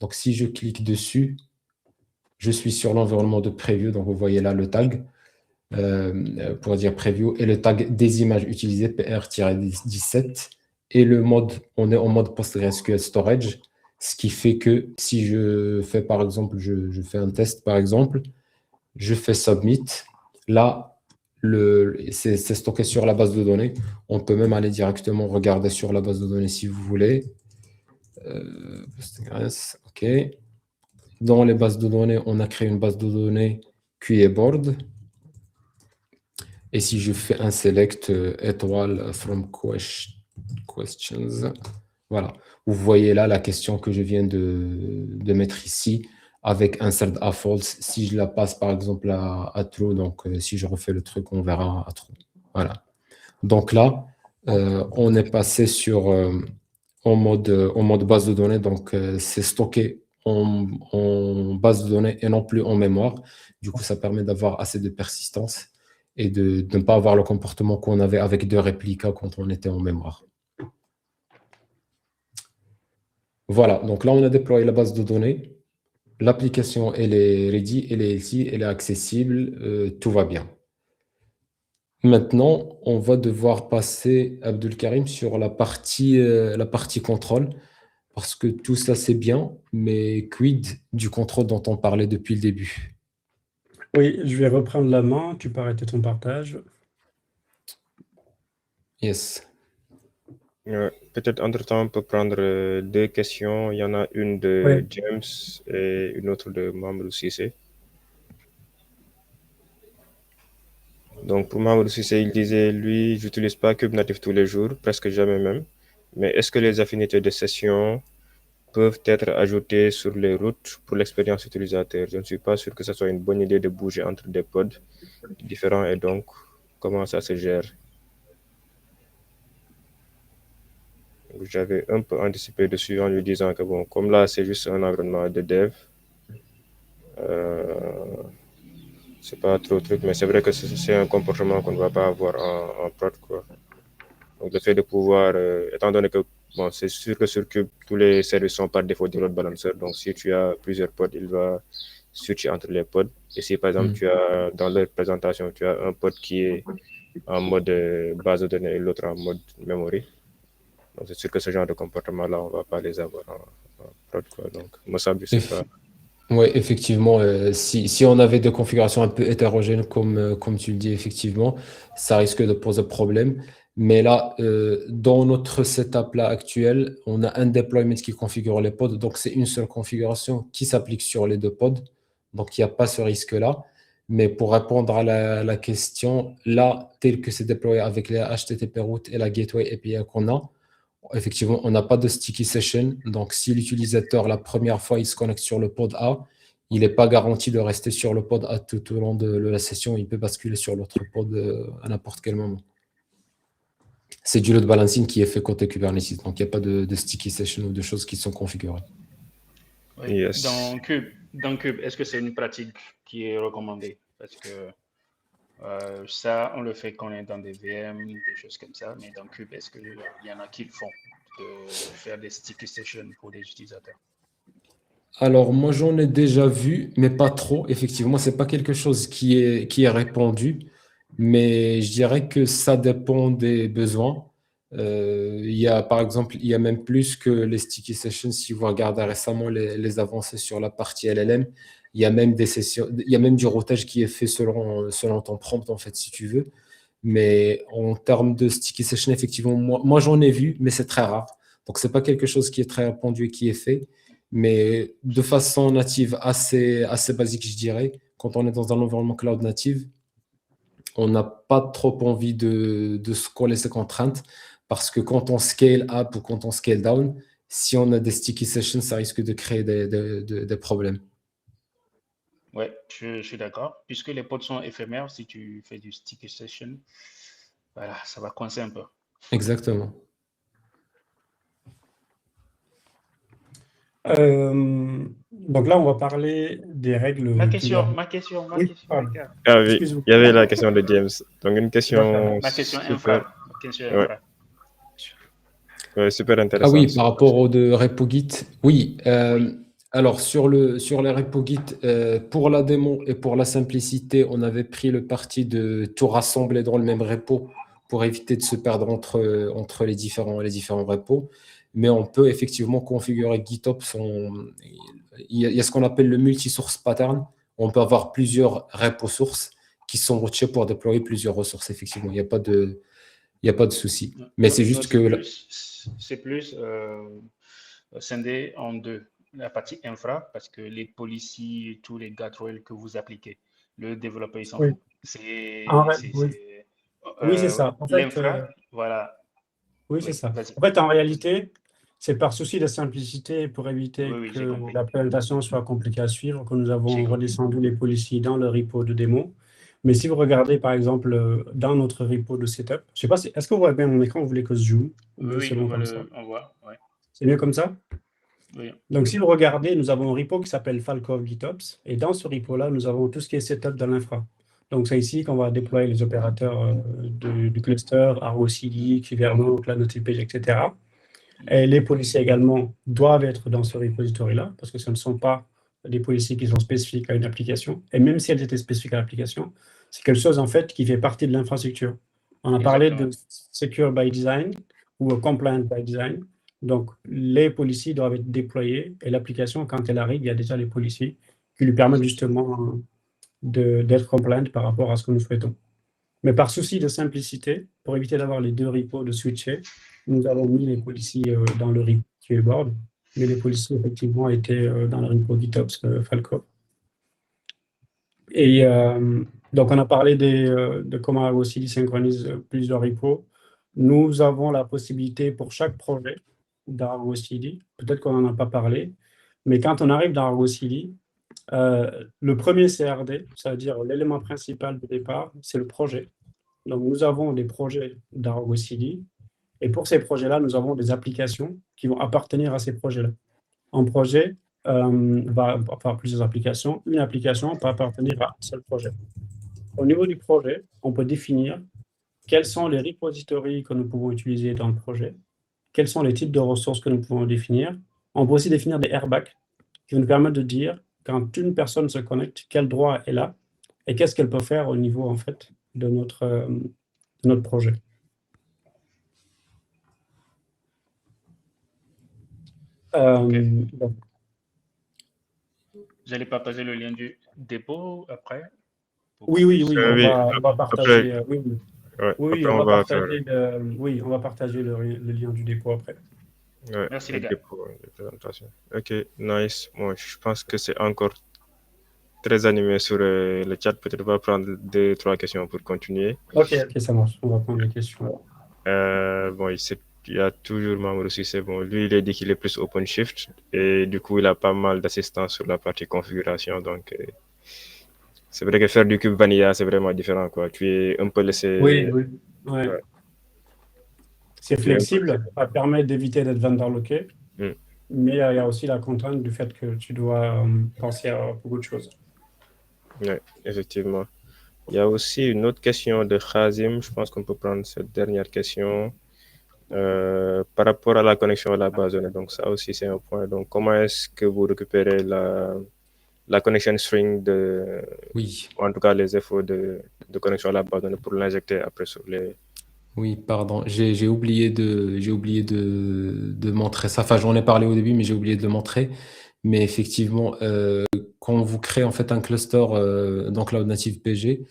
[SPEAKER 3] Donc si je clique dessus, je suis sur l'environnement de preview. Donc vous voyez là le tag pour dire preview et le tag des images utilisées, PR-17. Et le mode, on est en mode PostgreSQL Storage, ce qui fait que si je fais par exemple, je fais un test par exemple, je fais Submit, là, c'est stocké sur la base de données. On peut même aller directement regarder sur la base de données si vous voulez. OK. Dans les bases de données, on a créé une base de données QAboard. Et si je fais un select étoile from questions, voilà. Vous voyez là la question que je viens de mettre ici avec insert à false. Si je la passe par exemple à true, donc si je refais le truc, on verra à true. Voilà. Donc là, on est passé en mode base de données. Donc c'est stocké en base de données et non plus en mémoire. Du coup, ça permet d'avoir assez de persistance et de ne pas avoir le comportement qu'on avait avec deux réplicas quand on était en mémoire. Voilà, donc là, on a déployé la base de données. L'application, elle est ready, elle est ici, elle est accessible, tout va bien. Maintenant, on va devoir passer, Abdulkarim, sur la partie contrôle, parce que tout ça, c'est bien, mais quid du contrôle dont on parlait depuis le début?
[SPEAKER 2] Oui, je vais reprendre la main. Tu peux arrêter ton partage.
[SPEAKER 3] Yes.
[SPEAKER 1] Peut-être entre-temps, on peut prendre deux questions. Il y en a une de James et une autre de Mamadou Cissé. Donc, pour Mamadou Cissé, il disait, lui, j'utilise pas Kubernetes tous les jours, presque jamais même. Mais est-ce que les affinités de session peuvent être ajoutées sur les routes pour l'expérience utilisateur? Je ne suis pas sûr que ce soit une bonne idée de bouger entre des pods différents et donc, comment ça se gère? J'avais un peu anticipé dessus en lui disant que bon, comme là, c'est juste un environnement de dev, c'est pas trop truc, mais c'est vrai que c'est un comportement qu'on ne va pas avoir en prod, quoi. Donc, le fait de pouvoir, étant donné que, bon, c'est sûr que sur Cube, tous les services sont par défaut des load balancers. Donc, si tu as plusieurs pods, il va switcher entre les pods. Et si, par exemple, tu as, dans leur présentation, tu as un pod qui est en mode base de données et l'autre en mode memory. Donc, c'est sûr que ce genre de comportement-là, on ne va pas les avoir en prod, quoi. Donc, Mossab, je sais pas.
[SPEAKER 3] Oui, effectivement, si on avait des configurations un peu hétérogènes, comme tu le dis, effectivement, ça risque de poser problème. Mais là, dans notre setup là actuel, on a un deployment qui configure les pods, donc c'est une seule configuration qui s'applique sur les deux pods. Donc, il n'y a pas ce risque-là. Mais pour répondre à la question, là, tel que c'est déployé avec les HTTP route et la gateway API qu'on a, effectivement, on n'a pas de sticky session. Donc, si l'utilisateur, la première fois, il se connecte sur le pod A, il n'est pas garanti de rester sur le pod A tout au long de la session. Il peut basculer sur l'autre pod à n'importe quel moment. C'est du load balancing qui est fait côté Kubernetes. Donc, il n'y a pas de sticky session ou de choses qui sont configurées.
[SPEAKER 4] Oui.
[SPEAKER 1] Yes.
[SPEAKER 4] Dans Cube, est-ce que c'est une pratique qui est recommandée? Parce que ça, on le fait quand on est dans des VM, des choses comme ça. Mais dans Cube, est-ce qu'il y en a qui le font, de faire des sticky sessions pour des utilisateurs?
[SPEAKER 3] Alors, moi, j'en ai déjà vu, mais pas trop. Effectivement, c'est pas quelque chose qui est répandu, mais je dirais que ça dépend des besoins. Par exemple, il y a même plus que les sticky sessions. Si vous regardez récemment les avancées sur la partie LLM, il y a même des sessions, il y a même du routage qui est fait selon ton prompt, en fait, si tu veux. Mais en termes de sticky session, effectivement, moi j'en ai vu, mais c'est très rare. Donc, c'est pas quelque chose qui est très répandu et qui est fait. Mais de façon native, assez basique, je dirais, quand on est dans un environnement cloud native, on n'a pas trop envie de se coller ces contraintes parce que quand on scale up ou quand on scale down, si on a des sticky sessions, ça risque de créer des problèmes.
[SPEAKER 4] Ouais, je suis d'accord. Puisque les pods sont éphémères, si tu fais du sticky session, voilà, ça va coincer un peu.
[SPEAKER 3] Exactement.
[SPEAKER 2] Donc là, on va parler des règles
[SPEAKER 4] Ma
[SPEAKER 2] de
[SPEAKER 4] question,
[SPEAKER 2] Kubernetes. Oui,
[SPEAKER 4] les gars.
[SPEAKER 1] Ah oui,
[SPEAKER 2] excuse-moi.
[SPEAKER 1] il y avait la question de James. Donc, une
[SPEAKER 2] D'accord.
[SPEAKER 1] question
[SPEAKER 4] Ma question
[SPEAKER 1] super,
[SPEAKER 4] infra. Ma question
[SPEAKER 1] ouais,
[SPEAKER 4] infra.
[SPEAKER 1] ouais, super
[SPEAKER 3] Ah oui,
[SPEAKER 1] intéressante.
[SPEAKER 3] par rapport aux deux repo Git, oui. Alors, sur les repo Git, pour la démo et pour la simplicité, on avait pris le parti de tout rassembler dans le même repo pour éviter de se perdre entre les différents repos. Mais on peut effectivement configurer GitOps. Il y a ce qu'on appelle le multi-source pattern. On peut avoir plusieurs repos sources qui sont routées pour déployer plusieurs ressources, effectivement. Il y a pas de souci. Mais c'est
[SPEAKER 4] Non,
[SPEAKER 3] juste que
[SPEAKER 4] c'est plus scindé en deux. La partie infra, parce que les policies, tous les guardrails que vous appliquez, le développeur, il s'en
[SPEAKER 2] Oui.
[SPEAKER 4] fout. C'est
[SPEAKER 2] Oui,
[SPEAKER 4] c'est,
[SPEAKER 2] oui, c'est ça. En fait,
[SPEAKER 4] l'infra, voilà.
[SPEAKER 2] oui, c'est
[SPEAKER 4] Oui,
[SPEAKER 2] ça.
[SPEAKER 4] vas-y.
[SPEAKER 2] En fait, en réalité, c'est par souci de simplicité pour éviter
[SPEAKER 4] Oui, j'ai
[SPEAKER 2] que
[SPEAKER 4] compris.
[SPEAKER 2] la présentation soit compliquée à suivre que nous
[SPEAKER 4] J'ai
[SPEAKER 2] avons
[SPEAKER 4] compris.
[SPEAKER 2] redescendu les policies dans le repo de démo. Mais si vous regardez, par exemple, dans notre repo de setup, je sais pas si, est-ce que vous voyez bien mon écran, vous voulez que je zoome, ou bien
[SPEAKER 4] Oui,
[SPEAKER 2] c'est bon comme ça?
[SPEAKER 4] on voit. Ouais.
[SPEAKER 2] C'est mieux comme ça?
[SPEAKER 4] Oui.
[SPEAKER 2] Donc, si vous regardez, nous avons un repo qui s'appelle Falcov GitOps. Et dans ce repo-là, nous avons tout ce qui est setup dans l'infra. Donc, c'est ici qu'on va déployer les opérateurs du cluster, Argo CD, Kyverno, Cloud Page, etc. Et les policiers également doivent être dans ce repository-là, parce que ce ne sont pas des policiers qui sont spécifiques à une application. Et même si elles étaient spécifiques à l'application, c'est quelque chose en fait qui fait partie de l'infrastructure. On a parlé de
[SPEAKER 4] Exactement.
[SPEAKER 2] secure by design ou compliant by design. Donc, les policiers doivent être déployés et l'application, quand elle arrive, il y a déjà les policiers qui lui permettent justement d'être compliant par rapport à ce que nous souhaitons. Mais par souci de simplicité, pour éviter d'avoir les deux repos de switcher, nous avons mis les policiers dans le repo qui est board, mais les policiers effectivement étaient dans le repo GitOps Falco. Et donc on a parlé de comment Argo CD synchronise plusieurs repos. Nous avons la possibilité pour chaque projet d'Argo CD, peut-être qu'on n'en a pas parlé, mais quand on arrive dans Argo CD, le premier CRD, c'est-à-dire l'élément principal de départ, c'est le projet. Donc, nous avons des projets d'Argo CD. Et pour ces projets-là, nous avons des applications qui vont appartenir à ces projets-là. Un projet va avoir plusieurs applications. Une application peut appartenir à un seul projet. Au niveau du projet, on peut définir quels sont les repositories que nous pouvons utiliser dans le projet, quels sont les types de ressources que nous pouvons définir. On peut aussi définir des airbags qui nous permettent de dire quand une personne se connecte, quel droit elle a et qu'est-ce qu'elle peut faire au niveau en fait de notre projet.
[SPEAKER 4] OK. J'allais partager le lien du dépôt après.
[SPEAKER 2] Oui, oui, oui, on
[SPEAKER 1] Oui,
[SPEAKER 2] va partager. Oui, oui.
[SPEAKER 1] ouais,
[SPEAKER 2] Oui,
[SPEAKER 1] après
[SPEAKER 2] on
[SPEAKER 1] on
[SPEAKER 2] va
[SPEAKER 1] va faire
[SPEAKER 2] partager on va partager le lien du dépôt après.
[SPEAKER 1] ouais,
[SPEAKER 4] Merci
[SPEAKER 1] le
[SPEAKER 4] les gars.
[SPEAKER 1] dépôt de présentation. Ok, nice. Moi, je pense que c'est encore très animé sur le chat. Peut-être on va prendre 2, 3 questions pour continuer.
[SPEAKER 2] Ok, ça marche. On va prendre les questions.
[SPEAKER 1] Bon, il y a toujours Mamoudou Cissé. Bon, lui, il a dit qu'il est plus OpenShift et du coup, il a pas mal d'assistance sur la partie configuration. Donc, c'est vrai que faire du cube vanilla, c'est vraiment différent, quoi. Tu es un peu laissé.
[SPEAKER 2] Oui, oui. Ouais.
[SPEAKER 1] Ouais,
[SPEAKER 2] C'est
[SPEAKER 1] tu es un peu laissé.
[SPEAKER 2] flexible, ça permet d'éviter d'être vendor locké,
[SPEAKER 1] Hmm.
[SPEAKER 2] mais il y a aussi la contrainte du fait que tu dois penser à beaucoup de choses.
[SPEAKER 1] Ouais, effectivement. Il y a aussi une autre question de Khazim. Je pense qu'on peut prendre cette dernière question. Par rapport à la connexion à la base de données. Donc, ça aussi, c'est un point. Donc, comment est-ce que vous récupérez la connection string
[SPEAKER 3] Oui,
[SPEAKER 1] en tout cas les infos de connexion à la base de données pour l'injecter après sur les.
[SPEAKER 3] oui, pardon. J'ai oublié de montrer ça. Enfin, j'en ai parlé au début, mais j'ai oublié de le montrer. Mais effectivement, quand vous créez en fait un cluster dans Cloud Native PG,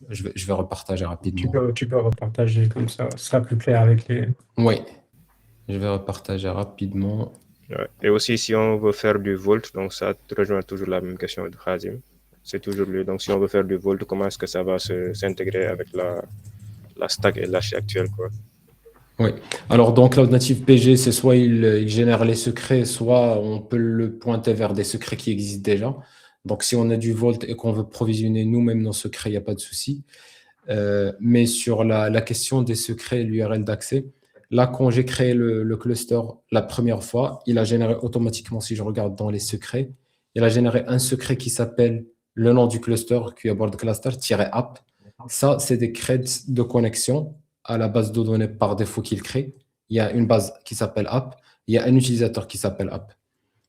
[SPEAKER 3] je vais repartager rapidement.
[SPEAKER 2] Tu peux repartager comme ça, ce sera plus clair avec les.
[SPEAKER 3] Oui, je vais repartager rapidement.
[SPEAKER 1] Ouais. Et aussi, si on veut faire du Volt, donc ça rejoint toujours la même question de Khazim. C'est toujours lui. Donc, si on veut faire du Volt, comment est-ce que ça va s'intégrer avec la stack et l'archi actuelle, quoi.
[SPEAKER 3] Oui. Alors, dans Cloud Native PG, c'est soit il génère les secrets, soit on peut le pointer vers des secrets qui existent déjà. Donc, si on a du Vault et qu'on veut provisionner nous-mêmes nos secrets, il n'y a pas de souci. Mais sur la question des secrets, l'URL d'accès, là, quand j'ai créé le cluster la première fois, il a généré automatiquement, si je regarde dans les secrets, il a généré un secret qui s'appelle le nom du cluster, QAboard cluster-app. Ça, c'est des creds de connexion à la base de données par défaut qu'il crée. Il y a une base qui s'appelle app, il y a un utilisateur qui s'appelle app.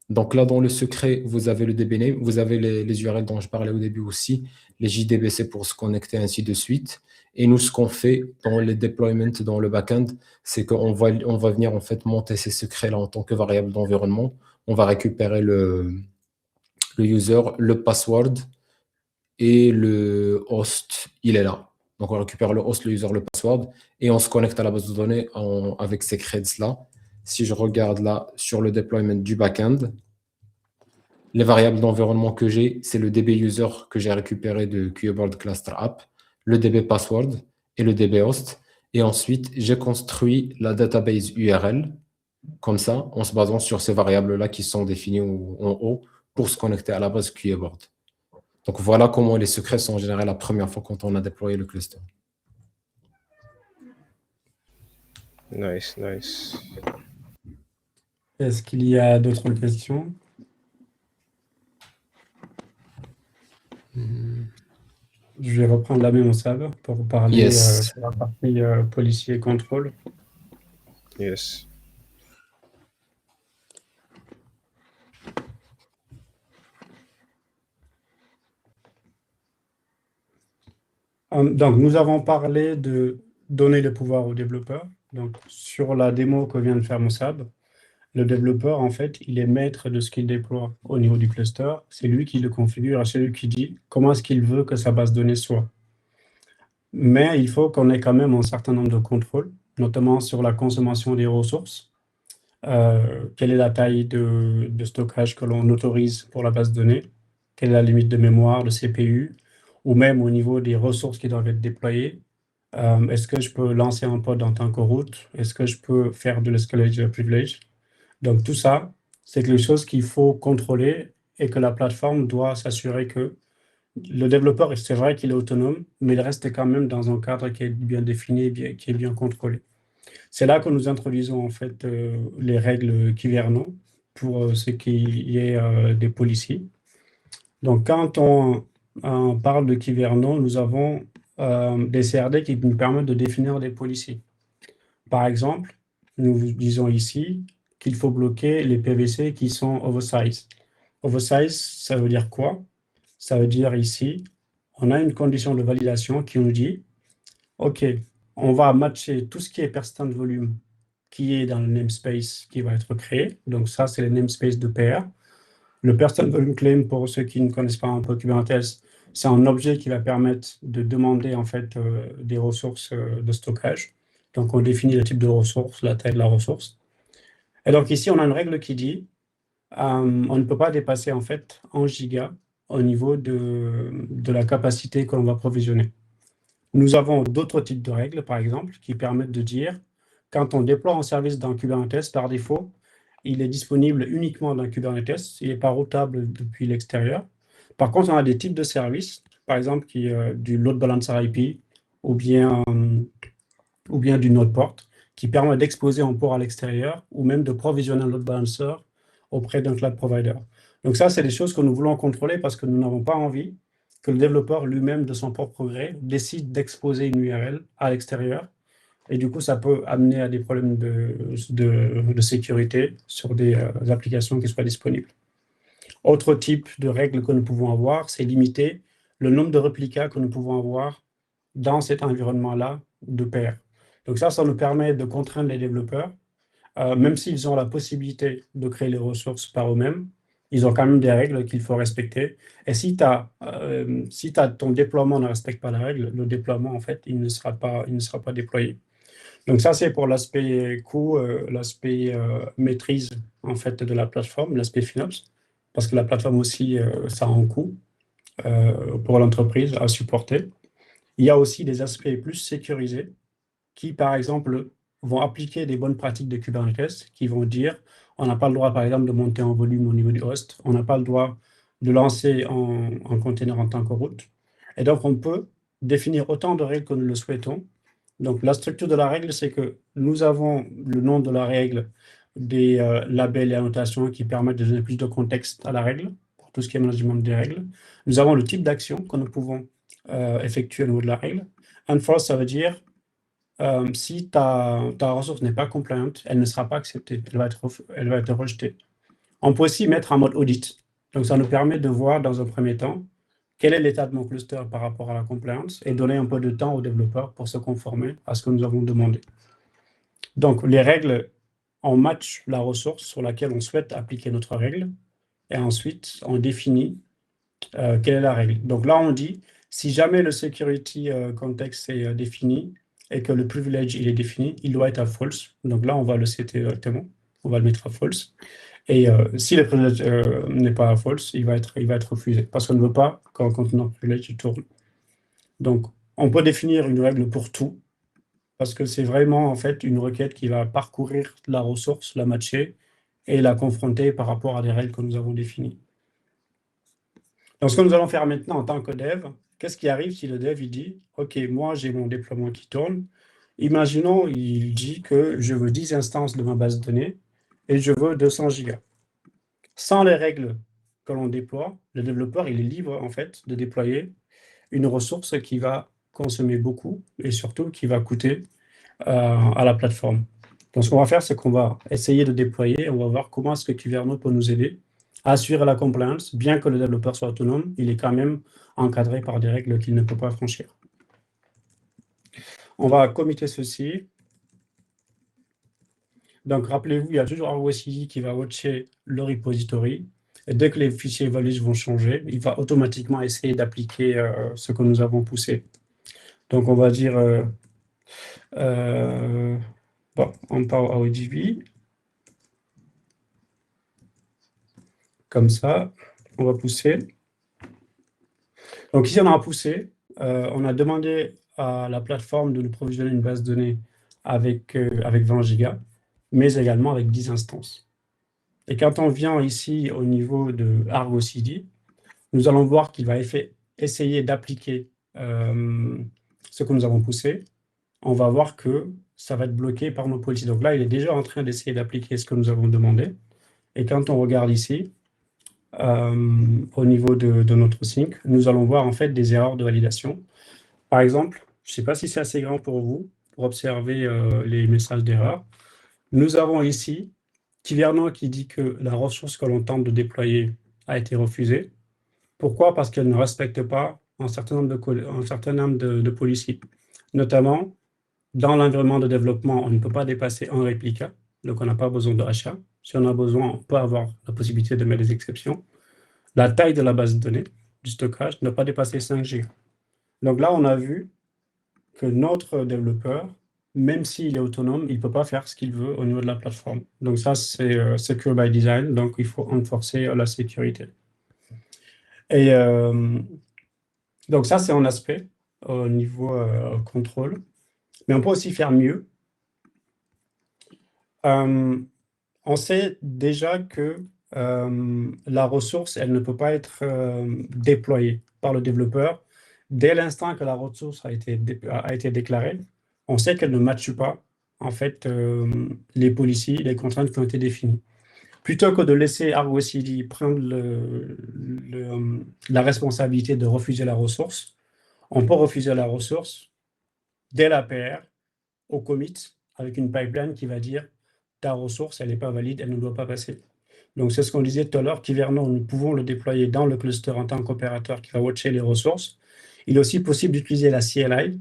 [SPEAKER 3] Donc là, dans le secret, vous avez le DB name, vous avez les URL dont je parlais au début aussi, les JDBC pour se connecter, ainsi de suite. Et nous, ce qu'on fait dans les deployments, dans le backend, c'est qu'on on va venir en fait monter ces secrets-là en tant que variable d'environnement. On va récupérer le user, le password et le host, il est là. Donc on récupère le host, le user, le password et on se connecte à la base de données avec ces creds-là. Si je regarde là sur le deployment du backend, les variables d'environnement que j'ai, c'est le DB user que j'ai récupéré de QAboard Cluster App, le DB password et le DB host. Et ensuite, j'ai construit la database URL, comme ça, en se basant sur ces variables-là qui sont définies en haut pour se connecter à la base QAboard. Donc voilà comment les secrets sont générés la première fois quand on a déployé le cluster.
[SPEAKER 1] Nice, nice.
[SPEAKER 2] Est-ce qu'il y a d'autres questions? Je vais reprendre la même Moussab pour parler
[SPEAKER 3] Yes.
[SPEAKER 2] sur la partie policier et contrôle.
[SPEAKER 1] Yes.
[SPEAKER 2] Donc, nous avons parlé de donner le pouvoir aux développeurs. Donc, sur la démo que vient de faire Moussab, le développeur, en fait, il est maître de ce qu'il déploie au niveau du cluster. C'est lui qui le configure et c'est lui qui dit comment est-ce qu'il veut que sa base de données soit. Mais il faut qu'on ait quand même un certain nombre de contrôles, notamment sur la consommation des ressources. Quelle est la taille de stockage que l'on autorise pour la base de données? Quelle est la limite de mémoire, de CPU? Ou même au niveau des ressources qui doivent être déployées. Est-ce que je peux lancer un pod en tant que root? Est-ce que je peux faire de l'escalade privilege? Donc tout ça, c'est quelque chose qu'il faut contrôler et que la plateforme doit s'assurer que le développeur, c'est vrai qu'il est autonome, mais il reste quand même dans un cadre qui est bien défini, qui est bien contrôlé. C'est là que nous introduisons en fait les règles Kyverno pour ce qui est des policiers. Donc quand on parle de Kyverno, nous avons des CRD qui nous permettent de définir des policiers. Par exemple, nous disons ici qu'il faut bloquer les PVC qui sont oversize. Oversize, ça veut dire quoi? Ça veut dire ici, on a une condition de validation qui nous dit, OK, on va matcher tout ce qui est persistent volume qui est dans le namespace qui va être créé. Donc ça, c'est le namespace de PR. Le Person Volume Claim, pour ceux qui ne connaissent pas un peu Kubernetes, c'est un objet qui va permettre de demander en fait des ressources de stockage. Donc, on définit le type de ressource, la taille de la ressource. Et donc, ici, on a une règle qui dit on ne peut pas dépasser en fait 1 giga au niveau de la capacité que l'on va provisionner. Nous avons d'autres types de règles, par exemple, qui permettent de dire quand on déploie un service dans Kubernetes, par défaut, il est disponible uniquement dans Kubernetes, il n'est pas routable depuis l'extérieur. Par contre, on a des types de services, par exemple du load balancer IP ou bien du node port, qui permet d'exposer un port à l'extérieur ou même de provisionner un load balancer auprès d'un cloud provider. Donc ça, c'est des choses que nous voulons contrôler parce que nous n'avons pas envie que le développeur lui-même, de son propre gré, décide d'exposer une URL à l'extérieur. Et du coup, ça peut amener à des problèmes de sécurité sur des applications qui soient disponibles. Autre type de règles que nous pouvons avoir, c'est limiter le nombre de réplicas que nous pouvons avoir dans cet environnement-là de pair. Donc ça nous permet de contraindre les développeurs, même s'ils ont la possibilité de créer les ressources par eux-mêmes, ils ont quand même des règles qu'il faut respecter. Et si ton déploiement ne respecte pas la règle, le déploiement, en fait, il ne sera pas déployé. Donc ça, c'est pour l'aspect coût, l'aspect maîtrise en fait de la plateforme, l'aspect FinOps, parce que la plateforme aussi, ça a un coût pour l'entreprise à supporter. Il y a aussi des aspects plus sécurisés qui, par exemple, vont appliquer des bonnes pratiques de Kubernetes, qui vont dire on n'a pas le droit, par exemple, de monter en volume au niveau du host, on n'a pas le droit de lancer en container en tant que root. Et donc, on peut définir autant de règles que nous le souhaitons. Donc, la structure de la règle, c'est que nous avons le nom de la règle, des labels et annotations qui permettent de donner plus de contexte à la règle, pour tout ce qui est management des règles. Nous avons le type d'action que nous pouvons effectuer au niveau de la règle. Enforce, ça veut dire si ta ressource n'est pas compliant, elle ne sera pas acceptée, elle va être rejetée. On peut aussi mettre en mode audit. Donc, ça nous permet de voir dans un premier temps quel est l'état de mon cluster par rapport à la compliance et donner un peu de temps aux développeurs pour se conformer à ce que nous avons demandé. Donc, les règles, on match la ressource sur laquelle on souhaite appliquer notre règle et ensuite, on définit quelle est la règle. Donc là, on dit, si jamais le security context est défini et que le privilege il est défini, il doit être à false. Donc là, on va le setter directement, on va le mettre à false. Et si le privilege n'est pas à false, il va être refusé parce qu'on ne veut pas qu'un conteneur privilege tourne. Donc, on peut définir une règle pour tout parce que c'est vraiment en fait une requête qui va parcourir la ressource, la matcher et la confronter par rapport à des règles que nous avons définies. Donc, ce que nous allons faire maintenant en tant que dev, qu'est-ce qui arrive si le dev il dit « Ok, moi j'ai mon déploiement qui tourne. Imaginons, il dit que je veux 10 instances de ma base de données et je veux 200 gigas. Sans les règles que l'on déploie, le développeur il est libre en fait de déployer une ressource qui va consommer beaucoup et surtout qui va coûter à la plateforme. Donc, ce qu'on va faire, c'est qu'on va essayer de déployer, on va voir comment est-ce que Kyverno peut nous aider à assurer la compliance, bien que le développeur soit autonome, il est quand même encadré par des règles qu'il ne peut pas franchir. On va committer ceci. Donc, rappelez-vous, il y a toujours Argo CD qui va watcher le repository. Et dès que les fichiers values vont changer, il va automatiquement essayer d'appliquer ce que nous avons poussé. Donc, on va dire, bon, on part à ODB. Comme ça, on va pousser. Donc ici, on a poussé. On a demandé à la plateforme de nous provisionner une base de données avec 20 gigas, mais également avec 10 instances. Et quand on vient ici au niveau de Argo CD, nous allons voir qu'il va essayer d'appliquer ce que nous avons poussé. On va voir que ça va être bloqué par nos policies. Donc là, il est déjà en train d'essayer d'appliquer ce que nous avons demandé. Et quand on regarde ici, au niveau de notre sync, nous allons voir en fait des erreurs de validation. Par exemple, je ne sais pas si c'est assez grand pour vous, pour observer les messages d'erreur. Nous avons ici Kyverno qui dit que la ressource que l'on tente de déployer a été refusée. Pourquoi? Parce qu'elle ne respecte pas un certain nombre de policies. Notamment, dans l'environnement de développement, on ne peut pas dépasser un réplica, donc on n'a pas besoin de achat. Si on a besoin, on peut avoir la possibilité de mettre des exceptions. la taille de la base de données du stockage ne doit pas dépasser 5 Go. Donc là, on a vu que notre développeur, même s'il est autonome, il ne peut pas faire ce qu'il veut au niveau de la plateforme. Donc ça, c'est secure by design, donc il faut renforcer la sécurité. Et donc ça, c'est un aspect au niveau contrôle. Mais on peut aussi faire mieux. On sait déjà que la ressource, elle ne peut pas être déployée par le développeur. Dès l'instant que la ressource a été déclarée, on sait qu'elle ne matche pas, en fait, les policies, les contraintes qui ont été définies. Plutôt que de laisser Argo CD prendre la responsabilité de refuser la ressource, on peut refuser la ressource dès l'APR, au commit, avec une pipeline qui va dire ta ressource, elle n'est pas valide, elle ne doit pas passer. Donc, c'est ce qu'on disait tout à l'heure, Kyverno, nous pouvons le déployer dans le cluster en tant qu'opérateur qui va watcher les ressources. Il est aussi possible d'utiliser la CLI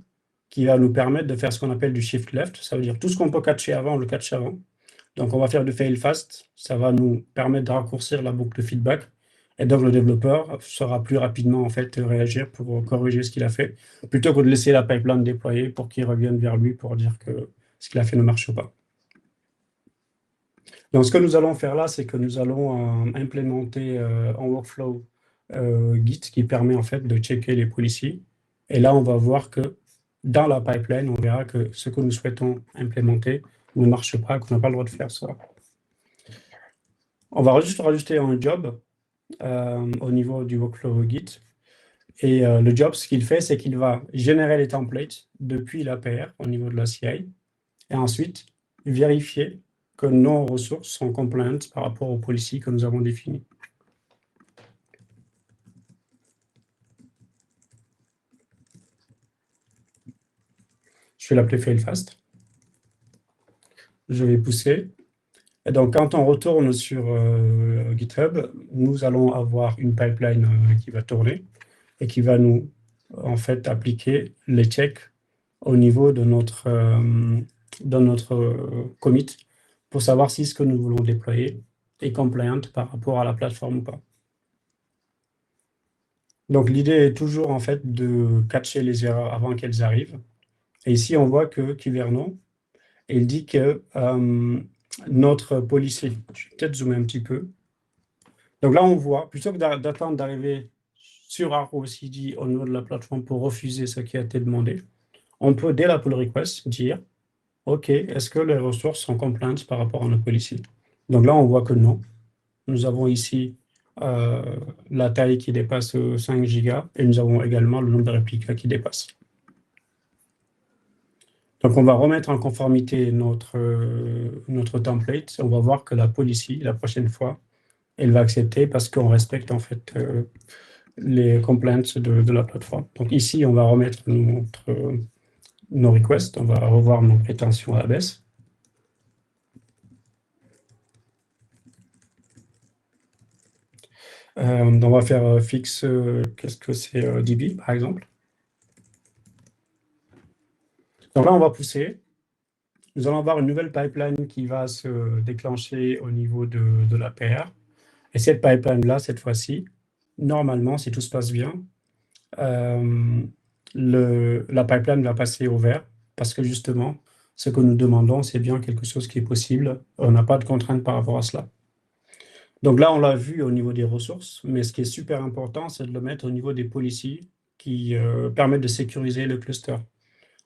[SPEAKER 2] qui va nous permettre de faire ce qu'on appelle du shift left. Ça veut dire tout ce qu'on peut catcher avant, on le catch avant. Donc, on va faire du fail fast. Ça va nous permettre de raccourcir la boucle de feedback. Et donc, le développeur saura plus rapidement en fait, réagir pour corriger ce qu'il a fait, plutôt que de laisser la pipeline déployer pour qu'il revienne vers lui pour dire que ce qu'il a fait ne marche pas. Donc, ce que nous allons faire là, c'est que nous allons implémenter un workflow Git qui permet en fait de checker les policies. Et là, on va voir que dans la pipeline, on verra que ce que nous souhaitons implémenter ne marche pas, qu'on n'a pas le droit de faire ça. On va juste rajouter un job au niveau du workflow Git. Et le job, ce qu'il fait, c'est qu'il va générer les templates depuis l'APR au niveau de la CI et ensuite vérifier que nos ressources sont compliant par rapport aux policies que nous avons définies. Je vais l'appeler failfast. Je vais pousser. Et donc, quand on retourne sur GitHub, nous allons avoir une pipeline qui va tourner et qui va nous, en fait, appliquer les checks au niveau de notre commit pour savoir si ce que nous voulons déployer est compliant par rapport à la plateforme ou pas. Donc, l'idée est toujours, en fait, de catcher les erreurs avant qu'elles arrivent. Et ici, on voit que Kyverno, il dit que notre policy, je vais peut-être zoomer un petit peu. Donc là, on voit, plutôt que d'attendre d'arriver sur Argo CD au niveau de la plateforme pour refuser ce qui a été demandé, on peut, dès la pull request, dire « OK, est-ce que les ressources sont compliant par rapport à notre policy ?» Donc là, on voit que non. Nous avons ici la taille qui dépasse 5 Go et nous avons également le nombre de réplicas qui dépasse. Donc, on va remettre en conformité notre template. On va voir que la policy, la prochaine fois, elle va accepter parce qu'on respecte en fait les complaints de la plateforme. Donc ici, on va remettre nos requests. On va revoir nos prétentions à la baisse. On va faire fixe, qu'est-ce que c'est DB, par exemple. Donc là, on va pousser. Nous allons avoir une nouvelle pipeline qui va se déclencher au niveau de l'APR. Et cette pipeline-là, cette fois-ci, normalement, si tout se passe bien, la pipeline va passer au vert parce que justement, ce que nous demandons, c'est bien quelque chose qui est possible. On n'a pas de contraintes par rapport à cela. Donc là, on l'a vu au niveau des ressources, mais ce qui est super important, c'est de le mettre au niveau des policies qui permettent de sécuriser le cluster.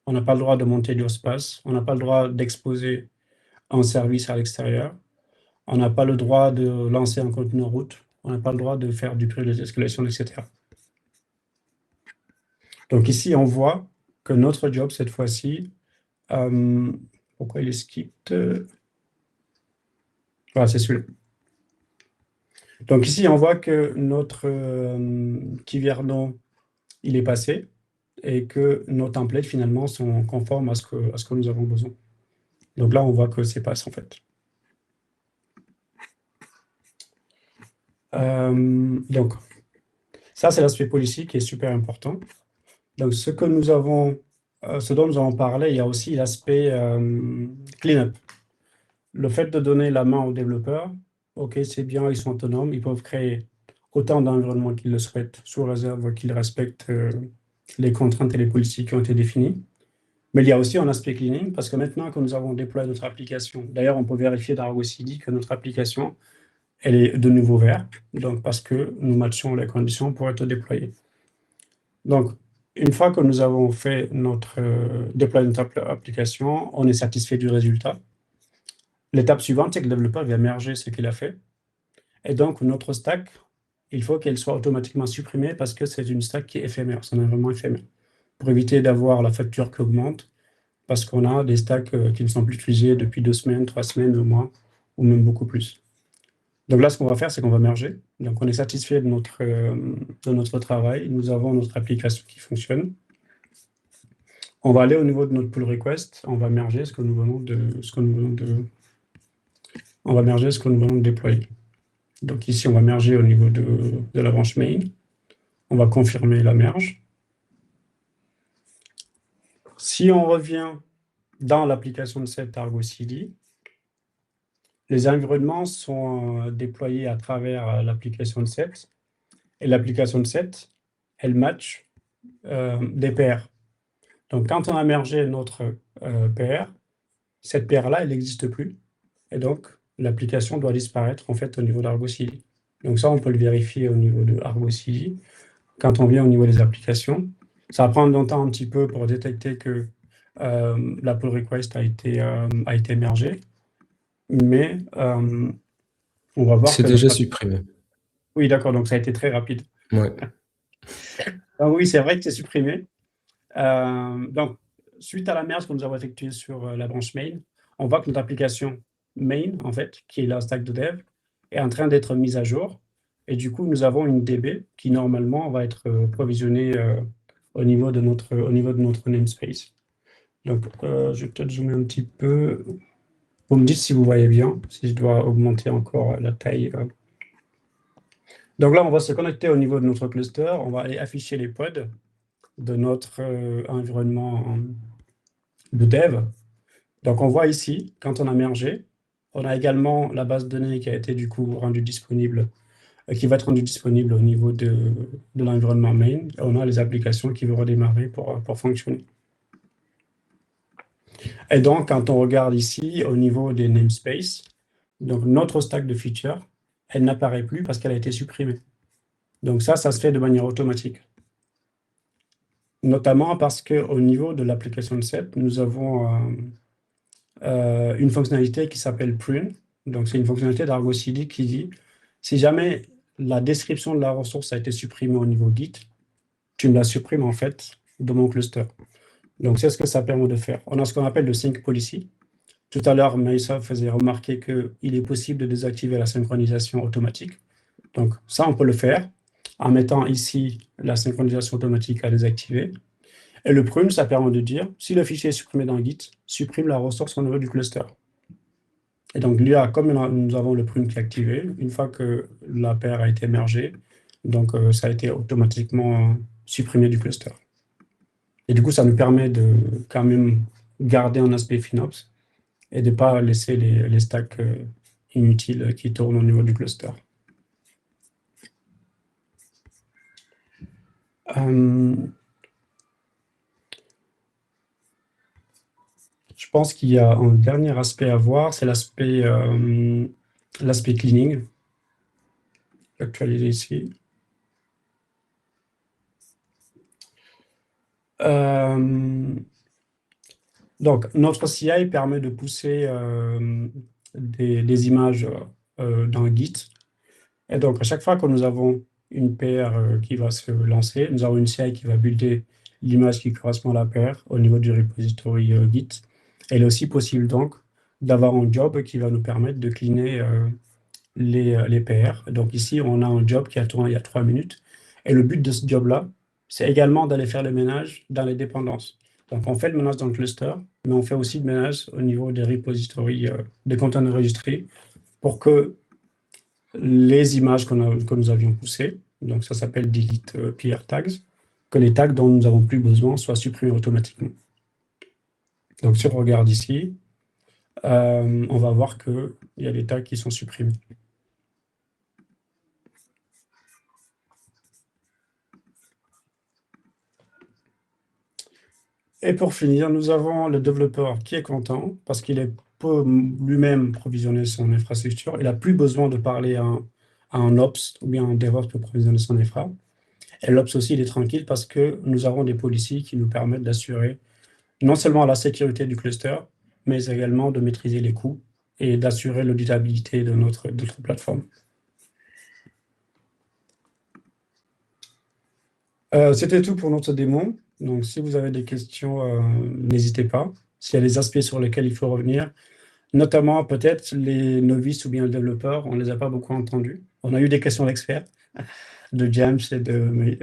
[SPEAKER 2] On n'a pas le droit de monter du espace, on n'a pas le droit d'exposer un service à l'extérieur, on n'a pas le droit de lancer un conteneur route, on n'a pas le droit de faire du privilege d'escalation, etc. Donc ici, on voit que notre job, cette fois-ci, pourquoi il est skipped? Voilà, c'est celui-là. Donc ici, on voit que notre Kyverno, il est passé et que nos templates, finalement, sont conformes à ce que nous avons besoin. Donc là, on voit que c'est passe, en fait. Donc, ça, c'est l'aspect policy qui est super important. Donc, ce dont nous avons parlé, il y a aussi l'aspect cleanup. Le fait de donner la main aux développeurs, OK, c'est bien, ils sont autonomes, ils peuvent créer autant d'environnements qu'ils le souhaitent, sous réserve qu'ils respectent les contraintes et les politiques qui ont été définies. Mais il y a aussi un aspect cleaning, parce que maintenant que nous avons déployé notre application, d'ailleurs, on peut vérifier dans Argo CD que notre application, elle est de nouveau verte, donc parce que nous matchons les conditions pour être déployée. Donc, une fois que nous avons fait déployé notre application, on est satisfait du résultat. L'étape suivante, c'est que le développeur va merger ce qu'il a fait. Et donc, notre stack, il faut qu'elle soit automatiquement supprimée parce que c'est une stack qui est éphémère, c'est un environnement éphémère. Pour éviter d'avoir la facture qui augmente, parce qu'on a des stacks qui ne sont plus utilisés depuis 2 semaines, 3 semaines, 1 mois, ou même beaucoup plus. Donc là, ce qu'on va faire, c'est qu'on va merger. Donc, on est satisfait de notre travail. Nous avons notre application qui fonctionne. On va aller au niveau de notre pull request. On va merger ce que nous venons de déployer. Donc ici, on va merger au niveau de la branche main. On va confirmer la merge. Si on revient dans l'application de set Argo CD, les environnements sont déployés à travers l'application de set. Et l'application de set, elle match des paires. Donc, quand on a mergé notre paire, cette paire-là, elle n'existe plus. Et donc, l'application doit disparaître en fait au niveau d'Argo CD. Donc ça, on peut le vérifier au niveau de Argo CD. Quand on vient au niveau des applications, ça va prendre longtemps un petit peu pour détecter que la pull request a été mergée. Mais on va voir
[SPEAKER 3] c'est
[SPEAKER 2] que
[SPEAKER 3] déjà supprimé.
[SPEAKER 2] Oui, d'accord, donc ça a été très rapide.
[SPEAKER 3] Ouais.
[SPEAKER 2] Oui, c'est vrai que c'est supprimé. Donc, suite à la merge que nous avons effectuée sur la branche main, on voit que notre application main, en fait, qui est la stack de dev, est en train d'être mise à jour. Et du coup, nous avons une DB qui, normalement, va être provisionnée au niveau de notre namespace. Donc, je vais peut-être zoomer un petit peu. Vous me dites si vous voyez bien, si je dois augmenter encore la taille. Donc là, on va se connecter au niveau de notre cluster. On va aller afficher les pods de notre environnement de dev. Donc, on voit ici, quand on a mergé, on a également la base de données qui a été du coup rendue disponible, qui va être rendue disponible au niveau de l'environnement main. Et on a les applications qui vont redémarrer pour fonctionner. Et donc, quand on regarde ici, au niveau des namespaces, donc notre stack de features, elle n'apparaît plus parce qu'elle a été supprimée. Donc ça se fait de manière automatique. Notamment parce qu'au niveau de l'application de set, nous avons une fonctionnalité qui s'appelle prune. Donc c'est une fonctionnalité d'Argo CD qui dit, si jamais la description de la ressource a été supprimée au niveau Git, tu me la supprimes en fait de mon cluster. Donc c'est ce que ça permet de faire. On a ce qu'on appelle le sync policy. Tout à l'heure, Maïssa faisait remarquer qu'il est possible de désactiver la synchronisation automatique. Donc ça, on peut le faire en mettant ici la synchronisation automatique à désactiver. Et le prune, ça permet de dire, si le fichier est supprimé dans Git, supprime la ressource au niveau du cluster. Et donc là, comme nous avons le prune qui est activé, une fois que la paire a été mergée, donc ça a été automatiquement supprimé du cluster. Et du coup, ça nous permet de quand même garder un aspect FinOps et de ne pas laisser les stacks inutiles qui tournent au niveau du cluster. Je pense qu'il y a un dernier aspect à voir, c'est l'aspect cleaning. Je vais actualiser ici. Donc, notre CI permet de pousser des images dans Git. Et donc, à chaque fois que nous avons une paire qui va se lancer, nous avons une CI qui va builder l'image qui correspond à la paire au niveau du repository Git. Et il est aussi possible donc d'avoir un job qui va nous permettre de cleaner les PR. Donc ici, on a un job qui a tourné il y a 3 minutes. Et le but de ce job-là, c'est également d'aller faire le ménage dans les dépendances. Donc on fait le ménage dans le cluster, mais on fait aussi le ménage au niveau des repositories, des conteneurs enregistrés, pour que les images que nous avions poussées, donc ça s'appelle delete PR tags, que les tags dont nous n'avons plus besoin soient supprimés automatiquement. Donc si on regarde ici, on va voir qu'il y a des tags qui sont supprimés. Et pour finir, nous avons le développeur qui est content parce qu'il peut lui-même provisionner son infrastructure. Il n'a plus besoin de parler à un Ops ou bien un DevOps pour provisionner son infra. Et l'Ops aussi, il est tranquille parce que nous avons des policies qui nous permettent d'assurer non seulement la sécurité du cluster, mais également de maîtriser les coûts et d'assurer l'auditabilité de notre plateforme. C'était tout pour notre démo. Donc, si vous avez des questions, n'hésitez pas. S'il y a des aspects sur lesquels il faut revenir, notamment peut-être les novices ou bien les développeurs, on ne les a pas beaucoup entendus. On a eu des questions d'experts, de James et de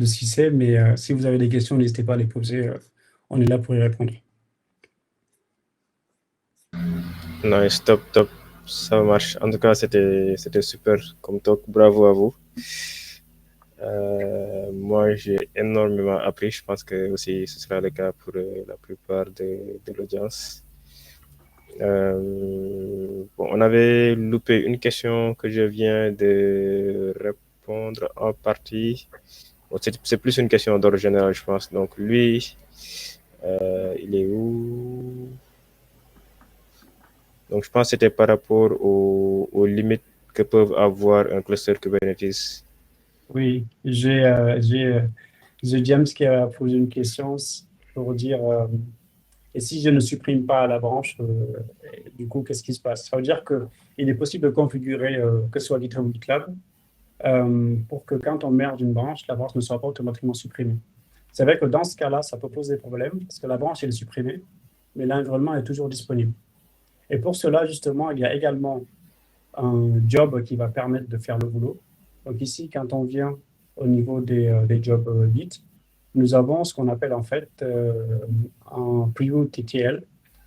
[SPEAKER 2] Cissé, mais si vous avez des questions, n'hésitez pas à les poser. On est là pour y répondre.
[SPEAKER 1] Nice, top, top. Ça marche. En tout cas, c'était super comme talk. Bravo à vous. Moi, j'ai énormément appris. Je pense que aussi ce sera le cas pour la plupart de l'audience. Bon, on avait loupé une question que je viens de répondre en partie. Bon, c'est plus une question d'ordre général, je pense. Donc, lui, il est où? Donc, je pense que c'était par rapport aux limites que peuvent avoir un cluster Kubernetes.
[SPEAKER 2] Oui, j'ai James qui a posé une question pour dire et si je ne supprime pas la branche, du coup, qu'est-ce qui se passe? Ça veut dire qu'il est possible de configurer que ce soit GitHub ou GitLab pour que quand on merge une branche, la branche ne soit pas automatiquement supprimée. C'est vrai que dans ce cas-là, ça peut poser problème parce que la branche elle est supprimée, mais l'environnement est toujours disponible. Et pour cela, justement, il y a également un job qui va permettre de faire le boulot. Donc ici, quand on vient au niveau des jobs Git, nous avons ce qu'on appelle en fait un preview TTL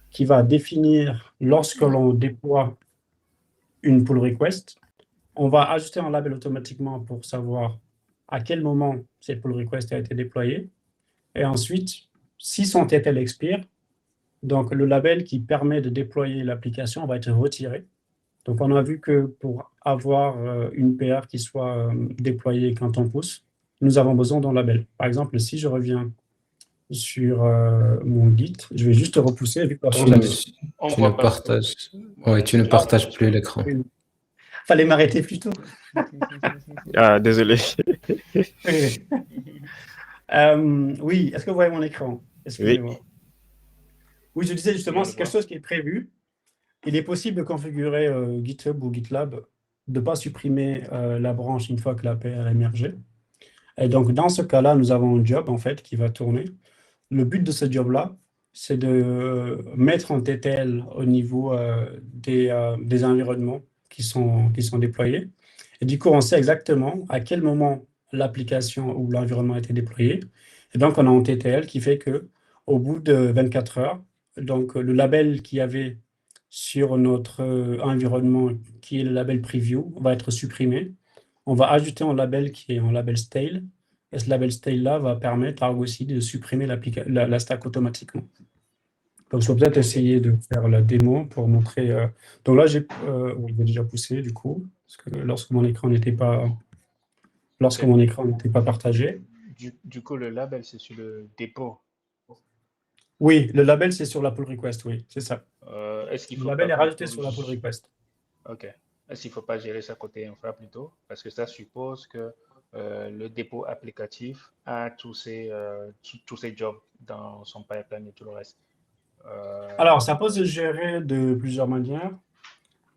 [SPEAKER 2] qui va définir lorsque l'on déploie une pull request, on va ajuster un label automatiquement pour savoir à quel moment cette pull request a été déployée. Et ensuite, si son TTL expire, donc le label qui permet de déployer l'application va être retiré. Donc on a vu que pour avoir une PR qui soit déployée quand on pousse, nous avons besoin d'un label. Par exemple, si je reviens sur mon Git, je vais juste repousser vu que
[SPEAKER 3] tu ne partages. Ouais, tu ne partages plus l'écran.
[SPEAKER 2] Fallait m'arrêter plus tôt.
[SPEAKER 1] Ah, désolé.
[SPEAKER 2] Oui, est-ce que vous voyez mon écran? Excusez-moi. Oui, je disais justement, c'est quelque chose qui est prévu. Il est possible de configurer GitHub ou GitLab, de ne pas supprimer la branche une fois que la PR a émergé. Et donc, dans ce cas-là, nous avons un job, en fait, qui va tourner. Le but de ce job-là, c'est de mettre un TTL au niveau des environnements qui sont déployés. Et du coup, on sait exactement à quel moment l'application ou l'environnement a été déployé. Et donc, on a un TTL qui fait qu'au bout de 24 heures, donc le label qu'il y avait sur notre environnement, qui est le label preview, va être supprimé. On va ajouter un label qui est un label stale. Et ce label stale-là va permettre à Argo aussi de supprimer la stack automatiquement. Donc, je vais peut-être essayer de faire la démo pour montrer. Donc là, j'ai déjà poussé du coup, parce que lorsque mon écran n'était pas partagé.
[SPEAKER 4] Du coup, le label, c'est sur le dépôt.
[SPEAKER 2] Oui, le label, c'est sur la pull request, oui, c'est ça.
[SPEAKER 4] Est-ce qu'il faut
[SPEAKER 2] le label est rajouté sur la pull request.
[SPEAKER 4] OK. Est-ce qu'il ne faut pas gérer ça côté infra plutôt? Parce que ça suppose que le dépôt applicatif a tous ces jobs dans son pipeline et tout le reste.
[SPEAKER 2] Alors, ça peut se gérer de plusieurs manières.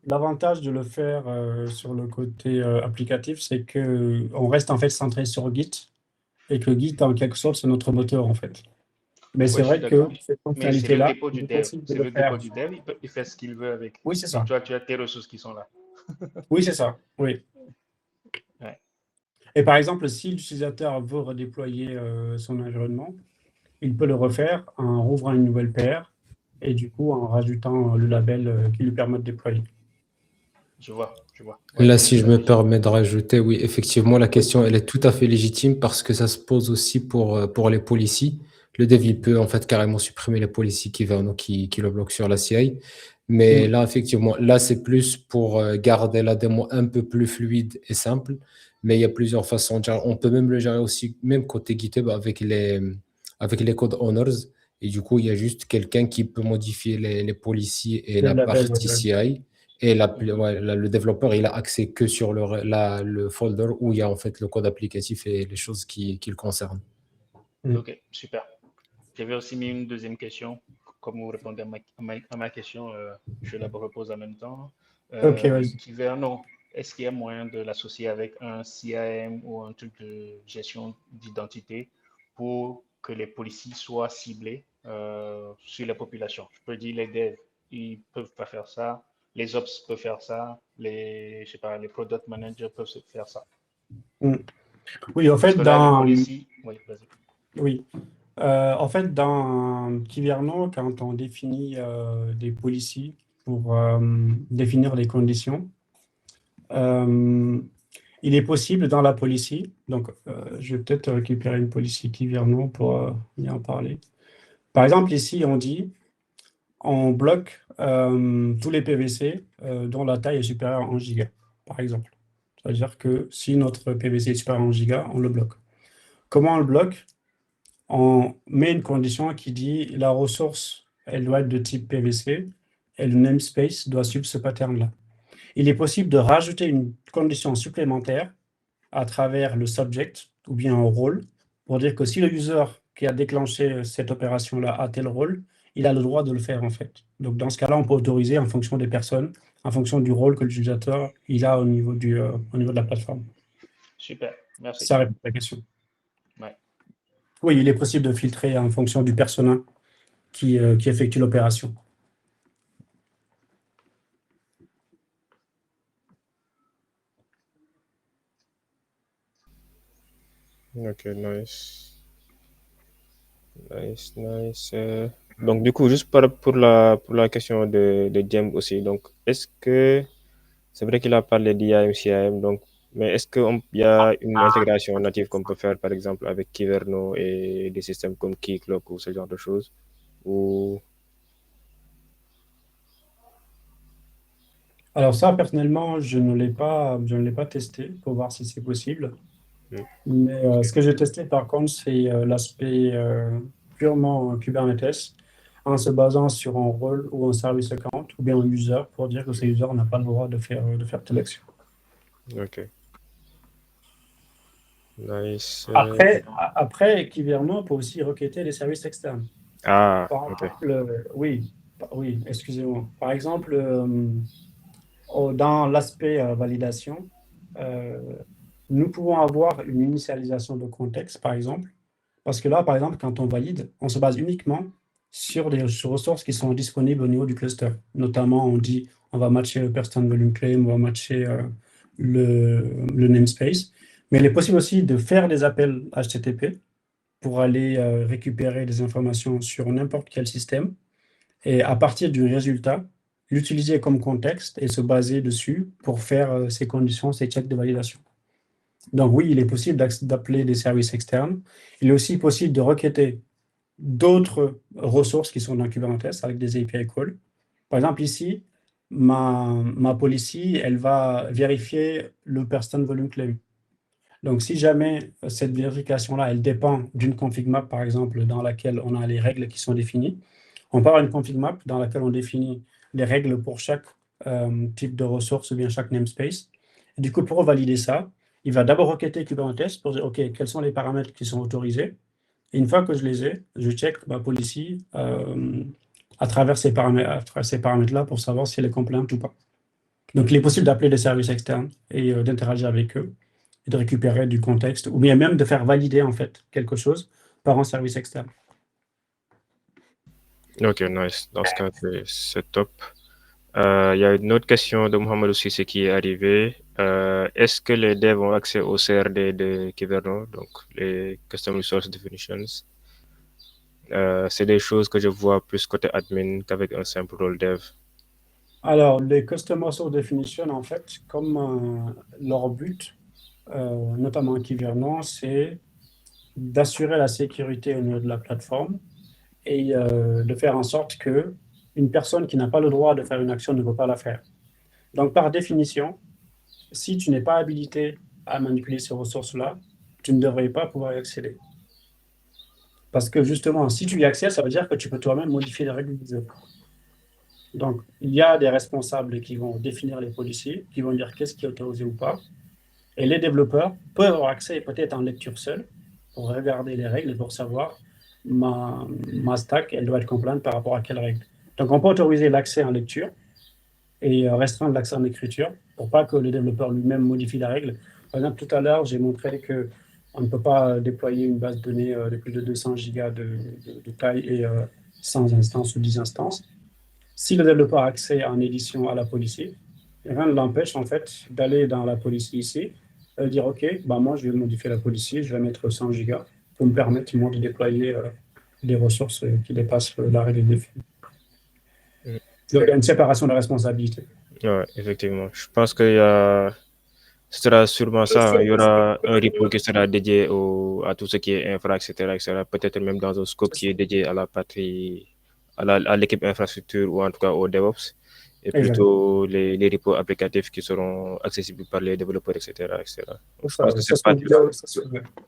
[SPEAKER 2] L'avantage de le faire sur le côté applicatif, c'est qu'on reste en fait centré sur Git et que Git, en quelque sorte, c'est notre moteur en fait. Mais c'est vrai que cette fonctionnalité-là,
[SPEAKER 4] c'est le dépôt du dev, il fait ce qu'il veut avec.
[SPEAKER 2] Oui, c'est ça.
[SPEAKER 4] Et toi, tu as tes ressources qui sont là.
[SPEAKER 2] Oui, c'est ça. Oui.
[SPEAKER 4] Ouais.
[SPEAKER 2] Et par exemple, si l'utilisateur veut redéployer son environnement, il peut le refaire en rouvrant une nouvelle PR et du coup en rajoutant le label qui lui permet de déployer.
[SPEAKER 4] Je vois.
[SPEAKER 3] Ouais, là, si je me permets de rajouter, oui, effectivement, la question, elle est tout à fait légitime parce que ça se pose aussi pour les policies. Le dev, il peut en fait carrément supprimer les policies qui le bloquent sur la CI. Mais là, effectivement, là, c'est plus pour garder la démo un peu plus fluide et simple. Mais il y a plusieurs façons de gérer. On peut même le gérer aussi, même côté GitHub, avec avec les codes honors. Et du coup, il y a juste quelqu'un qui peut modifier les policiers et
[SPEAKER 2] Le
[SPEAKER 3] la
[SPEAKER 2] label,
[SPEAKER 3] partie
[SPEAKER 2] ouais.
[SPEAKER 3] CI. Et le développeur, il a accès que sur le folder où il y a en fait le code applicatif et les choses qui le concernent.
[SPEAKER 4] Ok, super. J'avais aussi mis une deuxième question. Comme vous répondez à ma question, je la repose en même temps.
[SPEAKER 2] Ok, vas-y.
[SPEAKER 4] Kyverno, est-ce qu'il y a moyen de l'associer avec un CIM ou un truc de gestion d'identité pour que les policiers soient ciblés sur la population? Je peux dire les devs, ils peuvent pas faire ça, les ops peuvent faire ça, je sais pas, les product managers peuvent faire ça.
[SPEAKER 2] Mm. Oui, en
[SPEAKER 4] Parce
[SPEAKER 2] fait,
[SPEAKER 4] que là, les policiers, oui, vas-y.
[SPEAKER 2] oui. En fait, dans Kyverno, quand on définit des policies pour définir les conditions, il est possible dans la policy, donc je vais peut-être récupérer une policy Kyverno pour y en parler. Par exemple, ici, on dit on bloque tous les PVC dont la taille est supérieure à 1 giga, par exemple. C'est-à-dire que si notre PVC est supérieur à 1 giga, on le bloque. Comment on le bloque? On met une condition qui dit la ressource, elle doit être de type PVC et le namespace doit suivre ce pattern-là. Il est possible de rajouter une condition supplémentaire à travers le subject ou bien un rôle pour dire que si le user qui a déclenché cette opération-là a tel rôle, il a le droit de le faire en fait. Donc dans ce cas-là, on peut autoriser en fonction des personnes, en fonction du rôle que l'utilisateur il a au niveau de la plateforme.
[SPEAKER 4] Super, merci.
[SPEAKER 2] Ça répond à la question.
[SPEAKER 4] Ouais.
[SPEAKER 2] Oui, il est possible de filtrer en fonction du persona qui effectue l'opération.
[SPEAKER 1] Ok, nice. Nice. Donc, du coup, juste pour la question de Jem aussi, donc, est-ce que c'est vrai qu'il a parlé d'IAM, CIAM, donc, mais est-ce qu'il y a une intégration native qu'on peut faire, par exemple, avec Kyverno et des systèmes comme Keycloak ou ce genre de choses? Ou...
[SPEAKER 2] Alors ça, personnellement, je ne l'ai pas testé pour voir si c'est possible.
[SPEAKER 1] Hmm.
[SPEAKER 2] Mais ce que j'ai testé, par contre, c'est l'aspect purement Kubernetes, en se basant sur un rôle ou un service account ou bien un user pour dire que ce user n'a pas le droit de faire telle action.
[SPEAKER 1] Ok. Nice.
[SPEAKER 2] Après, Kyverno peut aussi requêter les services externes.
[SPEAKER 1] Ah,
[SPEAKER 2] Par
[SPEAKER 1] ok.
[SPEAKER 2] exemple, oui, excusez-moi. Par exemple, dans l'aspect validation, euh, nous pouvons avoir une initialisation de contexte, par exemple, parce que là, par exemple, quand on valide, on se base uniquement sur des ressources qui sont disponibles au niveau du cluster. Notamment, on dit on va matcher le person volume claim, on va matcher le namespace. Mais il est possible aussi de faire des appels HTTP pour aller récupérer des informations sur n'importe quel système et à partir du résultat, l'utiliser comme contexte et se baser dessus pour faire ces conditions, ces checks de validation. Donc oui, il est possible d'appeler des services externes. Il est aussi possible de requêter d'autres ressources qui sont dans Kubernetes avec des API calls. Par exemple, ici, ma policy, elle va vérifier le person volume claim. Donc, si jamais cette vérification-là, elle dépend d'une config map, par exemple, dans laquelle on a les règles qui sont définies, on part à une config map dans laquelle on définit les règles pour chaque type de ressource ou bien chaque namespace. Et du coup, pour valider ça, il va d'abord requêter Kubernetes pour dire, OK, quels sont les paramètres qui sont autorisés. Et une fois que je les ai, je check ma policy à travers ces paramètres-là pour savoir si elle est compliante ou pas. Donc, il est possible d'appeler des services externes et d'interagir avec eux et de récupérer du contexte ou bien même de faire valider en fait quelque chose par un service externe.
[SPEAKER 1] Ok, nice. Dans ce cas, c'est top. Il y a une autre question de Mohamed Cissé qui est arrivée. Est-ce que les devs ont accès au CRD de Kyverno, donc les Custom Resource Definitions? C'est des choses que je vois plus côté admin qu'avec un simple rôle dev.
[SPEAKER 2] Alors, les Custom Resource Definition, en fait, comme leur but, notamment à Kyverno, c'est d'assurer la sécurité au niveau de la plateforme et de faire en sorte que une personne qui n'a pas le droit de faire une action ne peut pas la faire. Donc, par définition, si tu n'es pas habilité à manipuler ces ressources-là, tu ne devrais pas pouvoir y accéder. Parce que justement, si tu y accèdes, ça veut dire que tu peux toi-même modifier les règles du jeu. Donc, il y a des responsables qui vont définir les policiers, qui vont dire qu'est-ce qui est autorisé ou pas. Et les développeurs peuvent avoir accès peut-être en lecture seule pour regarder les règles et pour savoir ma stack, elle doit être compliante par rapport à quelle règle. Donc, on peut autoriser l'accès en lecture et restreindre l'accès en écriture pour pas que le développeur lui-même modifie la règle. Par exemple, tout à l'heure, j'ai montré que on ne peut pas déployer une base de données de plus de 200 gigas de taille et 100 instances ou 10 instances. Si le développeur a accès en édition à la policy, rien ne l'empêche en fait d'aller dans la policy ici, dire OK, bah moi je vais modifier la policy, je vais mettre 100 gigas pour me permettre moi de déployer des ressources qui dépassent la règle définie.
[SPEAKER 1] Mm.
[SPEAKER 2] Donc il y a une séparation de responsabilité.
[SPEAKER 1] Ouais, effectivement. Je pense ce sera sûrement ça, hein. Il y aura un repo qui sera dédié à tout ce qui est infra, etc., etc. Peut-être même dans un scope qui est dédié à la partie, à l'équipe infrastructure ou en tout cas au DevOps, et
[SPEAKER 2] Exact.
[SPEAKER 1] plutôt les repos applicatifs qui seront accessibles par les développeurs, etc., etc. Donc, je pense que
[SPEAKER 2] C'est
[SPEAKER 1] cette partie.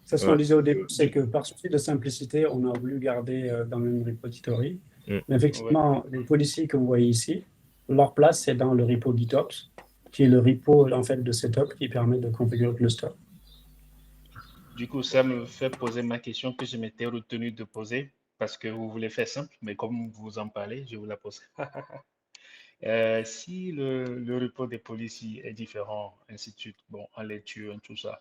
[SPEAKER 2] ce qu'on disait au début, c'est que par souci de simplicité, on a voulu garder dans le même repository.
[SPEAKER 1] Mm.
[SPEAKER 2] Mais effectivement, les policies que vous voyez ici, leur place, c'est dans le repo GitOps, qui est le repo en fait de setup qui permet de configurer le cluster.
[SPEAKER 4] Du coup, ça me fait poser ma question que je m'étais retenu de poser parce que vous voulez faire simple, mais comme vous en parlez, je vous la pose. Si le repo des policies est différent, ainsi de suite, bon, en lecture, tout ça,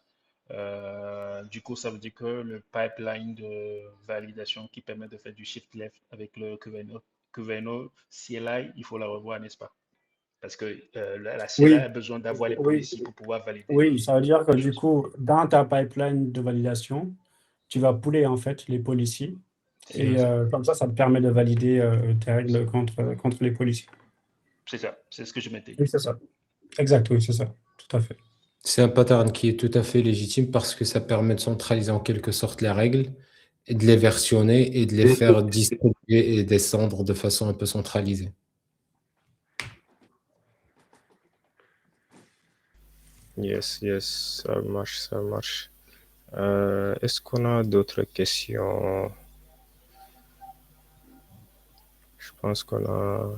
[SPEAKER 4] du coup, ça veut dire que le pipeline de validation qui permet de faire du shift left avec le Kuveno CLI, il faut la revoir, n'est-ce pas? Parce que la CLI a besoin d'avoir les policies pour pouvoir valider.
[SPEAKER 2] Oui, ça veut dire que du coup, dans ta pipeline de validation, tu vas pouler en fait les policies et comme ça te permet de valider tes règles contre les policies.
[SPEAKER 4] C'est ça, c'est ce que je m'étais dit.
[SPEAKER 2] Oui, c'est ça. Exact, oui, c'est ça, tout à fait.
[SPEAKER 3] C'est un pattern qui est tout à fait légitime parce que ça permet de centraliser en quelque sorte les règles et de les versionner et de les faire distribuer et descendre de façon un peu centralisée.
[SPEAKER 1] Yes, ça marche, ça marche. Est-ce qu'on a d'autres questions? Je pense qu'on a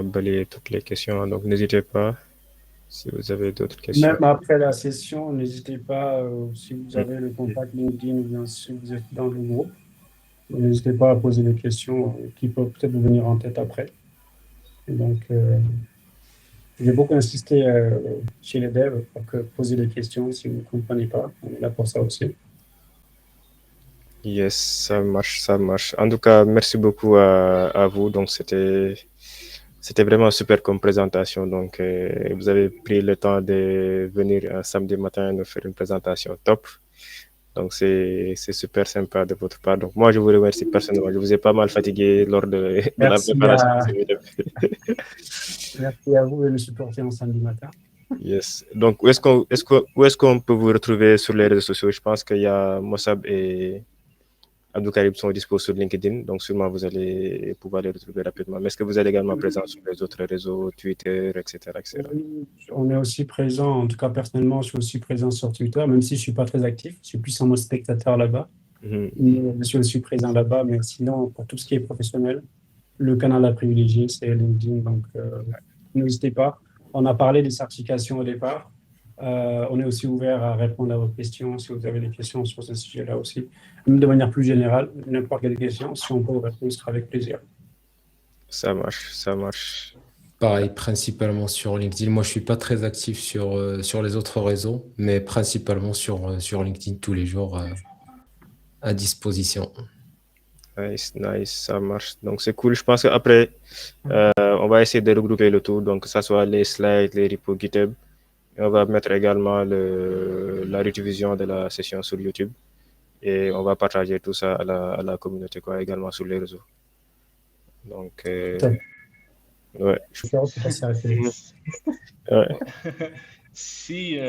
[SPEAKER 1] balayé toutes les questions, donc n'hésitez pas si vous avez d'autres questions.
[SPEAKER 2] Même après la session, n'hésitez pas, si vous avez le contact LinkedIn ou bien si vous êtes dans le groupe, n'hésitez pas à poser des questions qui peuvent peut-être vous venir en tête après. Et donc, j'ai beaucoup insisté chez les devs pour poser des questions si vous ne comprenez pas. On est là pour ça aussi.
[SPEAKER 1] Yes, ça marche, ça marche. En tout cas, merci beaucoup à vous. Donc, c'était vraiment super comme présentation. Donc, vous avez pris le temps de venir un samedi matin nous faire une présentation top. Donc, c'est super sympa de votre part. Donc, moi, je vous remercie personnellement. Je vous ai pas mal fatigué lors de la préparation.
[SPEAKER 2] Merci à vous de nous supporter en samedi matin.
[SPEAKER 1] Yes. Donc, où est-ce qu'on peut vous retrouver sur les réseaux sociaux? Je pense qu'il y a Mossab et Abdou Karim sont dispo sur LinkedIn, donc sûrement vous allez pouvoir les retrouver rapidement. Mais est-ce que vous êtes également présent sur les autres réseaux, Twitter, etc., etc.?
[SPEAKER 2] Oui, on est aussi présent, en tout cas personnellement, je suis aussi présent sur Twitter, même si je ne suis pas très actif. Je suis plus en mode spectateur là-bas. Je suis aussi présent là-bas, mais sinon, pour tout ce qui est professionnel, le canal à privilégier, c'est LinkedIn. Donc, n'hésitez pas. On a parlé des certifications au départ. On est aussi ouvert à répondre à vos questions si vous avez des questions sur ce sujet-là aussi. Même de manière plus générale, n'importe quelle question, si on peut vous répondre, ce sera avec plaisir.
[SPEAKER 1] Ça marche, ça marche.
[SPEAKER 3] Pareil, principalement sur LinkedIn. Moi, je ne suis pas très actif sur les autres réseaux, mais principalement sur LinkedIn tous les jours à disposition.
[SPEAKER 1] Nice, ça marche. Donc, c'est cool. Je pense qu'après, on va essayer de regrouper le tout, donc que ce soit les slides, les repos GitHub. Et on va mettre également la rediffusion de la session sur YouTube. Et on va partager tout ça à la communauté, quoi, également sur les réseaux. Donc, ouais.
[SPEAKER 4] Si